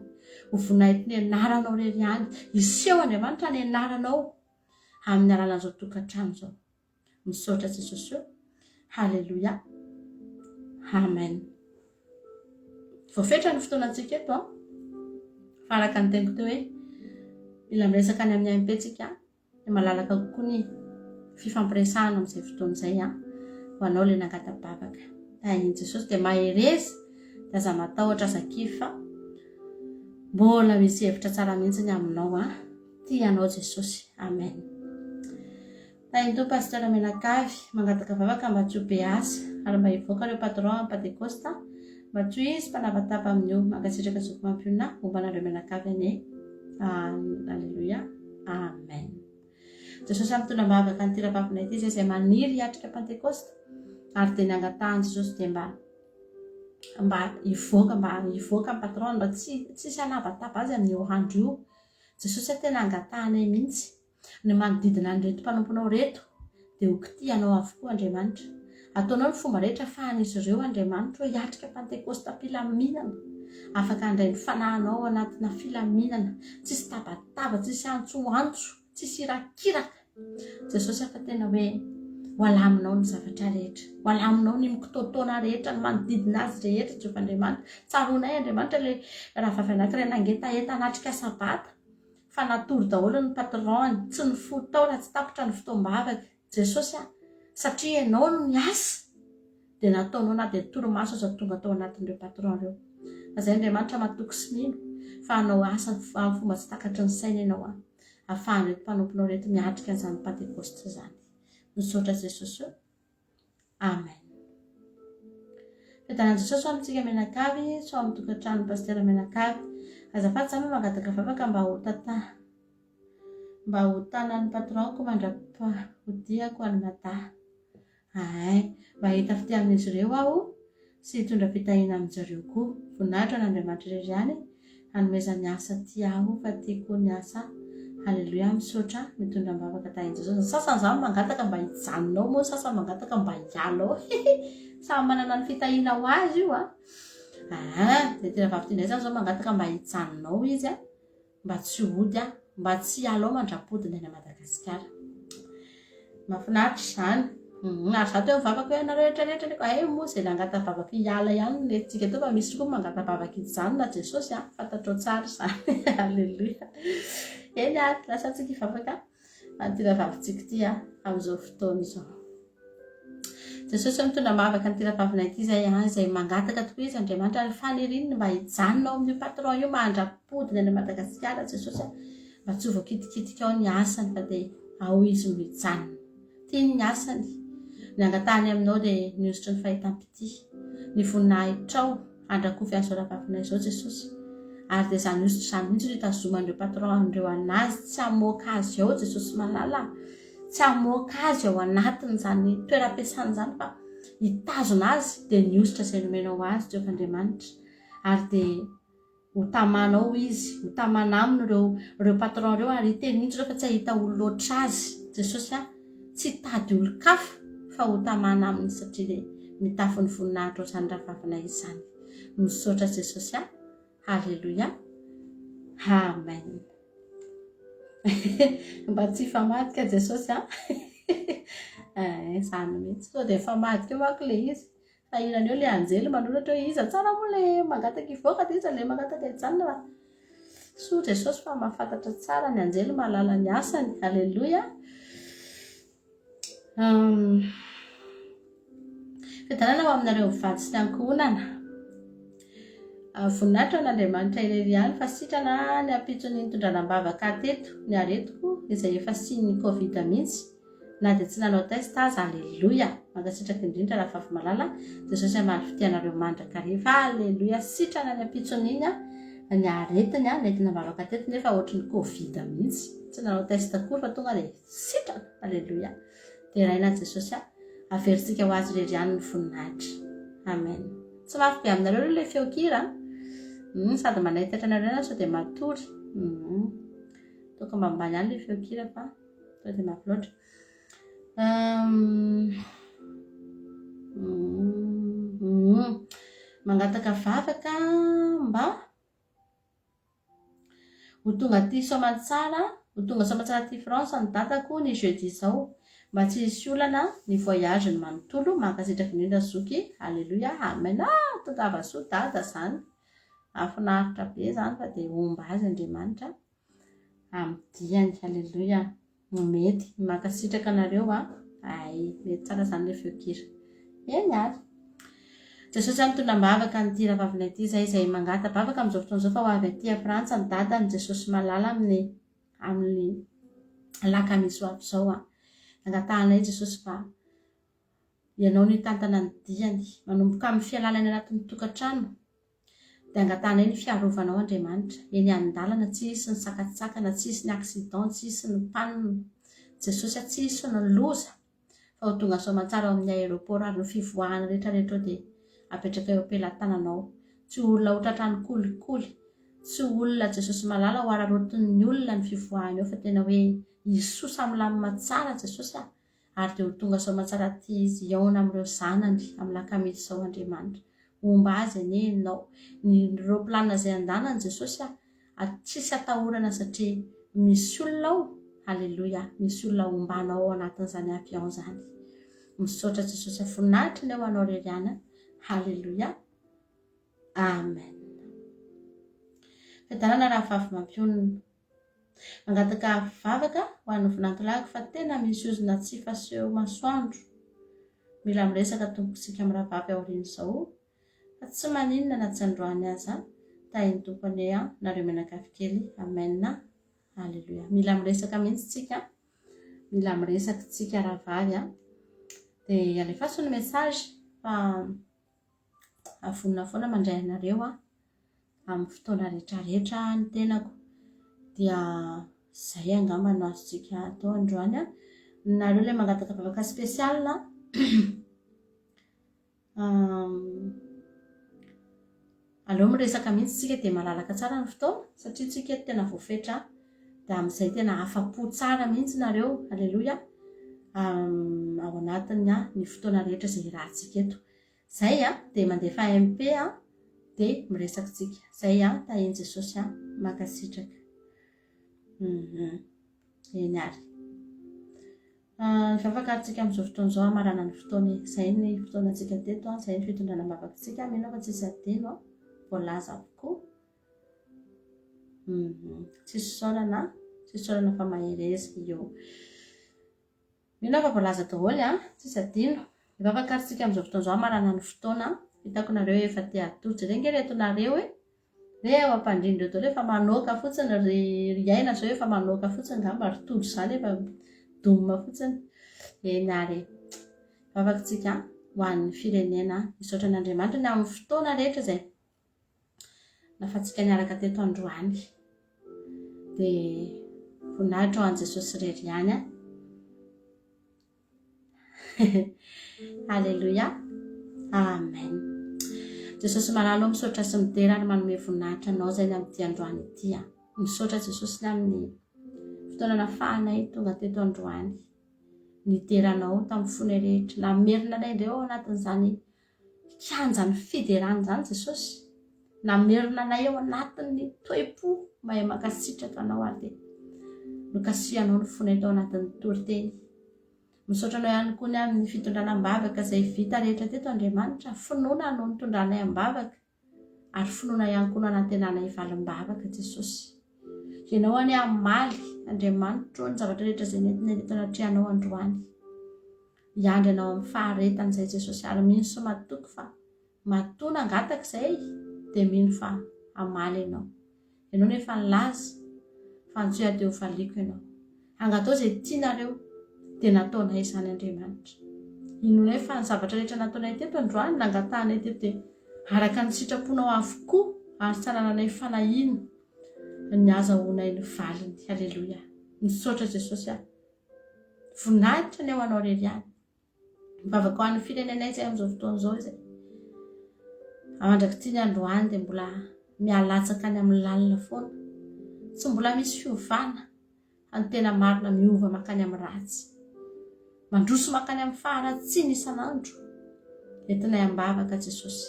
ho voninahity ny anaranao rery ihany iseho Andriamanitra ny anaranao amin'ny alalan'izao tokantrano zao. Misaotra Jesosy io. Halleluja. Amen. Voafetra ny fotoanantsika eto faraka ny teniko teo hoe mila miresaka any amin'ny aim-petsika dia malalaka kokoa ny fifampiresahana amin'izay fotoana izay ho anao ilay nangata-bavaka. Iny Jesosy dia maherezy dia aza matahotra aza kivy fa mbola misy hevitra tsara mihitsy ny aminao tianao Jesosy. Amen. Iny to pasteur Menakavy mangataka vavaka mba tsy ho be asa ary mba hivoaka ireo patron amin'ny Pentecosta mba tsy ho izy mpanavatapa amin'io mankasitraka zoko mampionà momba anareo Menakavy ane. Alleluia. Amen. Jesosy amin'ny tona mavaka ny tira-pavina ity izay maniry hiatrika Pentecosta ary dia nangatahany Jesosy dia mba hivoaka amin'ny patron mba tsisy hanavatapa azy amin'io andro io. Jesosy tena angatahany mihitsy ny manodidina an'ireto mpanomponao reto dia hokitianao avokoa Andriamanitra. Ataonao ny fomba rehetra afahan'izy ireo Andriamanitra hoe hiatrika Pentecosta filaminana afaka handray ny fanahinao anatina filaminana tsisy tabataba tsisy antsoantso tsisy irakiraka. Jesosy afa tena hoe hoalaminao ny zavatra rehetra hoalaminao ny mikitotoana rehetra ny manodidina azy rehetra Jehovah Andriamanitra. Tsaronay Andriamanitra le raha vavy anankiray nangetaeta anatrika sabata fa natory daholo ny patron tsy ny fotao raha tsy tapotra ny fotoam-bavaka Jesosy satria ianao no niasa dia nataonao na dia torimaso aza tonga tao anatin'ireo patron ireo. Azay Andriamanitra matoky sy mino fa hanao asa amin'ny fomba tsy takatry ny saina ianao ahafahan'ireto mpanomponao reto miatrika an'izany Pentecosta zany. Misaotra Jesosy. Amen. Fitanana Jesosy amintsika Menakavy so amin'ny tokantrano pasteur Menakavy azafady zany mangataka vavaka mba ho tanan'ny patronko mandrapahodiako any mata. Mba hita fity amin'izy ireo aho sy hitondra fitahina amin'izareo koa. Voninahitra n'Andriamanitra irery ihany hanomeza ny asa ty aho fa tiako ny asa. Halleluja. Misaotra mitondra mbavaka tahin Jesosy. Sasany zany mangataka mba hijanonao moa sasany mangataka mba hialao samy manana ny fitahina ho azy io dia tena vavy tindray zany zao mangataka mba hijanonao izy mba tsy hody mba tsy hialao mandrapodiny any Madagasikara. Mahafinaritra zany. Ary za teo mivavaka hoe anareo rehetrarehetra moa izay nangata vavaka hiala ihany nentsika teo fa misy koa mangata vavaka hijanona Jesosy fantatrao tsara zany. Halleluja. Eny lasa tsika hivavaka tira vavintsika ty amin'izao fotoana izao. Jesosy mitondra mavaka ny tira vavina ity izay mangataka tokoa izy Andriamanitra ary fanerininy mba hijanona ao amin'io patron io mandrapodiny any Madagasikara Jesosy mba tsy ho voakitikitika ao ny asany fa dia ao izy no hijanona. Tiany ny asany ny angatahany aminao dia niositra ny fahitam-pity ny voninahitrao andrakofy an'izao ravavina izao Jesosy ary dia izany ositra izany mihitsy no hitazoman'ireo patron andreo anazy tsy hamoaka azy ao Jesosy malala tsy hamoaka azy ao anatin'izany toeram-piasana izany fa hitazona azy dia niositra izay nomenao azy Jehovah Andriamanitra ary dia ho tamanao izy ho tamana aminy ireo patron ireo ary hiteny mihitsy ireo fa tsy hahita olo loatra azy Jesosy tsy tady olo-kafa fa ho tamana aminy satria dia mitafy ny voninahitra ao izany ravavina izy zany. Misaotra Jesosy. Halleluja. Amen. Mba tsy famadika Jesosy zany mihitsy so dia famadika manko le izy sahirany eo le anjely manoratra hoe iza tsara moa le mangataka hivoaka dia iza le mangataka hijanona fa so Jesosy fa mahafantatra tsara ny anjely mahalala ny asany. Halleluja. Fitanana ho aminareo mivady sy ankohonana voninahitra n'Andriamanitra irery ihany fa sitrana ny ampitsony nitondranam-bavaka teto ny aretiko izay efa sy ny Covid mihitsy na dia tsy nanao test aza. Halleluja. Mankasitraka indrindra raha vavy malala Jesosy amaly fitianareo mandrakariva. Halleluja. Sitrana ny ampitsony iny ny aretiny nentina mavaka teto nefa ohatrany covid mihitsy tsy nanao test akory fa tonga dia sitrana. Alleluia. Dia raina Jesosy averisika ho azy reriany ny voninahitra. Amen. Tsy mafy be aminareo ilay feokira sady manahitatra anareo sao dia matory. Toko mba mbany ihany ilay feokira fa sao dia mafy loatra. Mangataka vavaka mba ho tonga ty somatsara, ho tonga somatsara ty France ny datako ny jeudi izao mba tsy hisy olana ny voyage ny manontolo mankasitraka indrindra zoky. Alleluia. Amen. Tongava soa dada zany. Afinaritra be zany fa dia omba azy Andriamanitra amin'ny diany. Alleluia. Mety mankasitraka anareo ay mety tsara zany le feokira. Eny ary Jesosy mitondra-bavaka ny tira vavinay ity izay mangata-bavaka amin'izao fotoana izao fa ho avy aty Frantsa ny dada ny Jesosy malala amin'ny lakamisy ho avy izao angatahanay Jesosy fa ianao ny tantana ny diany manomboka amin'ny fialalany anatin'ny tokantrano dia angatahanay ny fiarovanao Andriamanitra eny an-dalana tsy hisy ny sakatsakana, tsy hisy ny accident, tsy hisy ny panne Jesosy, tsy hisy ny loza fa ho tonga somatsara ao amin'ny aéroport ary ny fivoahana rehetrarehetra dia apetraka eo am-pelantananao. Tsy olona ho tratrany kolikoly, tsy olona Jesosy malala ho ararotin'ny olona ny fivoahana eo fa tena hoe hisosa milamina tsara Jesosy ary dia ho tonga somatsara ty izy iaona amin'ireo zanany amin'ny lakamisy izao Andriamanitra. Omba azy enenao ny roplanina izay andanany Jesosy tsisy atahorana satria misy olona ao. Alleluia. Misy olona ombanao ao anatin'izany avion zany. Misaotra Jesosy voninahitra ny ao anao reriana. Halleluia. Amen. Fiadarana raha vavy mampionona mangataka vavaka ho an'ny vinantolako fa tena misy ozona tsy faseho masoandro. Mila miresaka tombontsika amin'ny raha vavy aoriana izao fa tsy maninona na tsy androany aza tahiny tompony nareo menakavy kely. Amen. Halleluia. Mila miresaka mihitsy tsika. Mila miresaka tsika raha vavy dia alefaso ny message fa avonina foana mandray anareo amin'ny fotoana rehetrarehetra ny tenako dia zay angamba no azontsika atao androany nareo ilay mangataka vavaka spesial aleo miresaka mihitsy tsika dia malalaka tsara ny fotoana satria tsika tena voafetra dia amin'izay tena afa-po tsara mihitsy nareo. Alleluia. Ao anatiny ny fotoana rehetra izay rahantsika eto zay dia mandefa MP dia miresaka tsika zay tahiny Jesosy mankasitraka. Eny ary ny vavakantsika amin'izao fotoana izao marana ny fotoana izay ny fotoanantsika teto izay ny fitondrana vavakantsika mino fa tsisy adino voalaza avokoa. Tsisy saorana fa mahereza eo mino fa voalaza daholo tsisy adino. Ny vavakantsika amin'izao fotoana izao marana ny fotoana hitako nareo efa te atojo renge reto nareo reo ampandrindro eto rehefa manoaka fotsiny ry aina zao efa manoaka fotsiny ngamba ry tojo zany efa domina fotsiny. Eny ary vavakantsika ho an'ny firenena misaotra an'Andriamanitra ny amin'ny fotoana rehetra izay nafatsika niaraka teto androany dia voninahitra ho an'i Jesosy reriany. Alleluia. Amen. Jesosy malala misaotra sy miderany manome voninahitra anao zay ny amin'ity androany ity misaotra Jesosy ny amin'ny fotoana nafahanay tonga teto androany nideranao tamin'ny fony rehetra namerina anay indreo ao anatin'izany kianjany fiderany zany Jesosy namerina anay ao anatin'ny toe-po mahay mankasitraka anao ary dia nokasihanao ny fony tao anatin'ny toriteny. Misaotra anao ihany koa ny amin'ny fitondrana am-bavaka izay vita rehetra teto Andriamanitra. Finoana no nitondranay am-bavaka ary finoana ihany koa no anantenanay valim-bavaka Jesosy. Ianao any amaly Andriamanitra ny zavatra rehetra izay nentinay teto anatrihanao androany. Hiandry anao amin'ny faharetany izay Jesosy ary mino sy matoky fa matona angataka izay dia mino fa amaly ianao. Ianao nefa nilaza fa nitsoe ateo valiko ianao. Angatao izay tianareo dia nataonay izany Andriamanitra. Inona fa ny zavatra rehetra nataonay teto androany nangatahanay teto dia araka ny sitraponao avokoa. ary tsy anananay fanahina ny azahoanay ny valiny. Haleloia. Misaotra Jesosy aho. Voninahitra ny ao anao rery ihany. Mivavaka ho an'ny firenenay izay amin'izao fotoan'izao izay. Amandraky ity ny androany dia mbola mialatsaka ny amin'ny lalina foana. Tsy mbola misy fiovana. Any tena marina miova makany amin'ny ratsy. Mandroso makany amin'ny faharatsiana isan'andro. Entinay ambavaka Jesosy.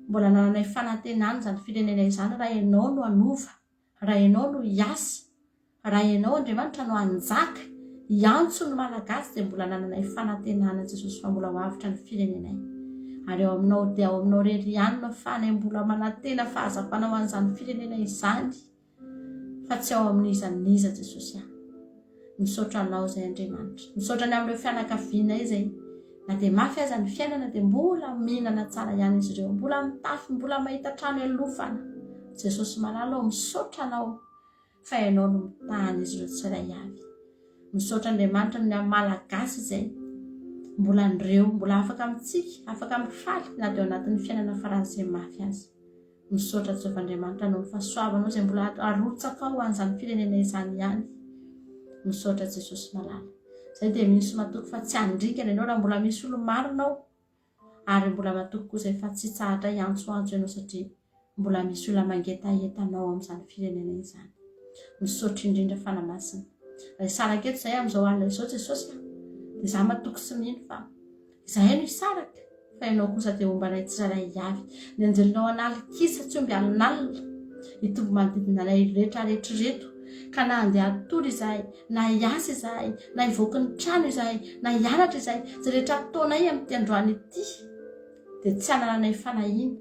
Mbola nananay fanantenana izany firenenay izany raha ianao no anova, raha ianao no hiasa, raha ianao Andriamanitra no anjaka, hiantso ny malagasy dia mbola nananay fanantenana Jesosy fa mbola hoavitra ny firenenay. Ary ao aminao dia ao aminao rery ihany no ahafahanay mbola manantena fahazavana ho an'izany firenenay izany. Fa tsy ao amin'izaniza Jesosy aho. Misaotra anao izay Andriamanitra. Misaotra ny amin'ireo fianakavianay izay. Na dia mafy aza ny fiainana dia mbola mihinana tsara ihany izy ireo. Mbola mitafy, mbola mahita trano ialofana. Jesosy malala ao, misaotra anao. Fa ianao no mitahana izy ireo tsirairay avy. Misaotra Andriamanitra ny malagasy izay. Mbola nireo, mbola afaka amintsika, afaka mifaly na dia ao anatin'ny fiainana faran'izay mafy azy. Misaotra Jehovah Andriamanitra no fahasoavanao izay mbola arotsaka ao an'izany firenena izany ihany. Misaotra Jesosy malala. Izay dia misy matoky fa tsy handrikana ianao raha mbola misy olo marinao. Ary mbola matoky koa izay fa tsy tsahatra hiantsoantso ianao satria mbola misy olona mangetaentanao amin'izany firenena izany. Misaotra indrindra fanamasina. Raha isaraka eto izay amin'izao alina izao Jesosy dia izaho matoky sy mino fa izahay no isaraka. Fa ianao kosa dia ombanay tsirairay avy. Ny anjelinao analikisa tsy omby alinalina. Hitombo manodidina anay rehetra reto. Ka na handeha hatory izahay, na hiasa izahay, na hivoaka ny trano izahay, na hianatra izahay, izay rehetra ataonay amin'ity androany ity dia tsy hanananay fanahina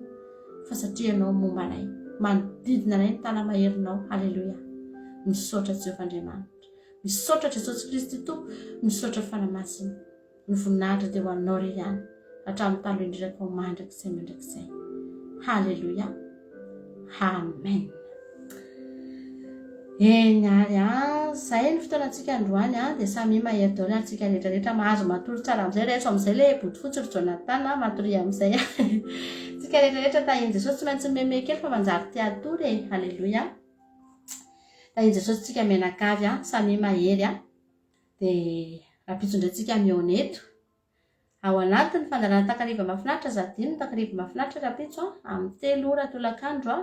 fa satria ianao momba anay, manodidina anay ny tana-maherinao. Haleloia. Misaotra Jehovah Andriamanitra. Misaotra Jesosy Kristy Tompo. Misaotra fanamasina. Ny voninahitra dia ho anao rery ihany. Hatramin'ny taloha indrindra ka ho mandrakizay mandrakizay. Haleloia. Amen. Eny ary izay ny fotoanantsika androany dia samy mahery daholo antsika rehetrarehetra mahazo matory tsara amin'izay rehetra amin'izay ilay bodofotsy ry Jonathan matory amin'izay. Tsika rehetrarehetra tahian Jesosy tsy maintsy memey kely fa manjary tia atory e. Haleloia. Tahian Jesosy tsika menakavy samy mahery dia rahampitson-drantsika mioneto. Ao anatin'ny fandarana takariva mahafinaritra zadino takariva mahafinaritra rahampitso amin'ny 3 ora tolakandro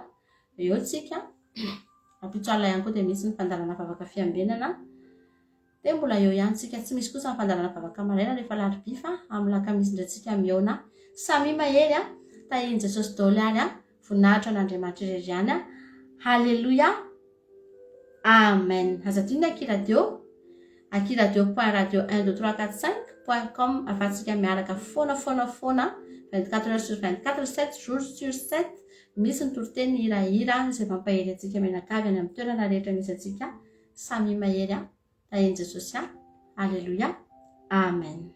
eo tsika. Rahampitso alina ihany koa dia misy ny fandarana vavaka fiambenana. Dia mbola eo ihany tsika tsy misy kosa ny fandarana vavaka maraina rehefa alarobia fa amin'ny lakamisy indray tsika miona. Samy mahery tahian Jesosy daholo ihany voninahitra n'Andriamanitra irery ihany. Haleloia. Amen. Aza adino akiradio.radio12345.com ahafahantsika miaraka foana 24 heures sur 24 7 jours sur 7. Misy ny toriteny hirahira izay mampahery antsika menakavy any amin'ny toerana rehetra misy antsika. Samy mahery tahian Jesosy. Haleloia. Amen.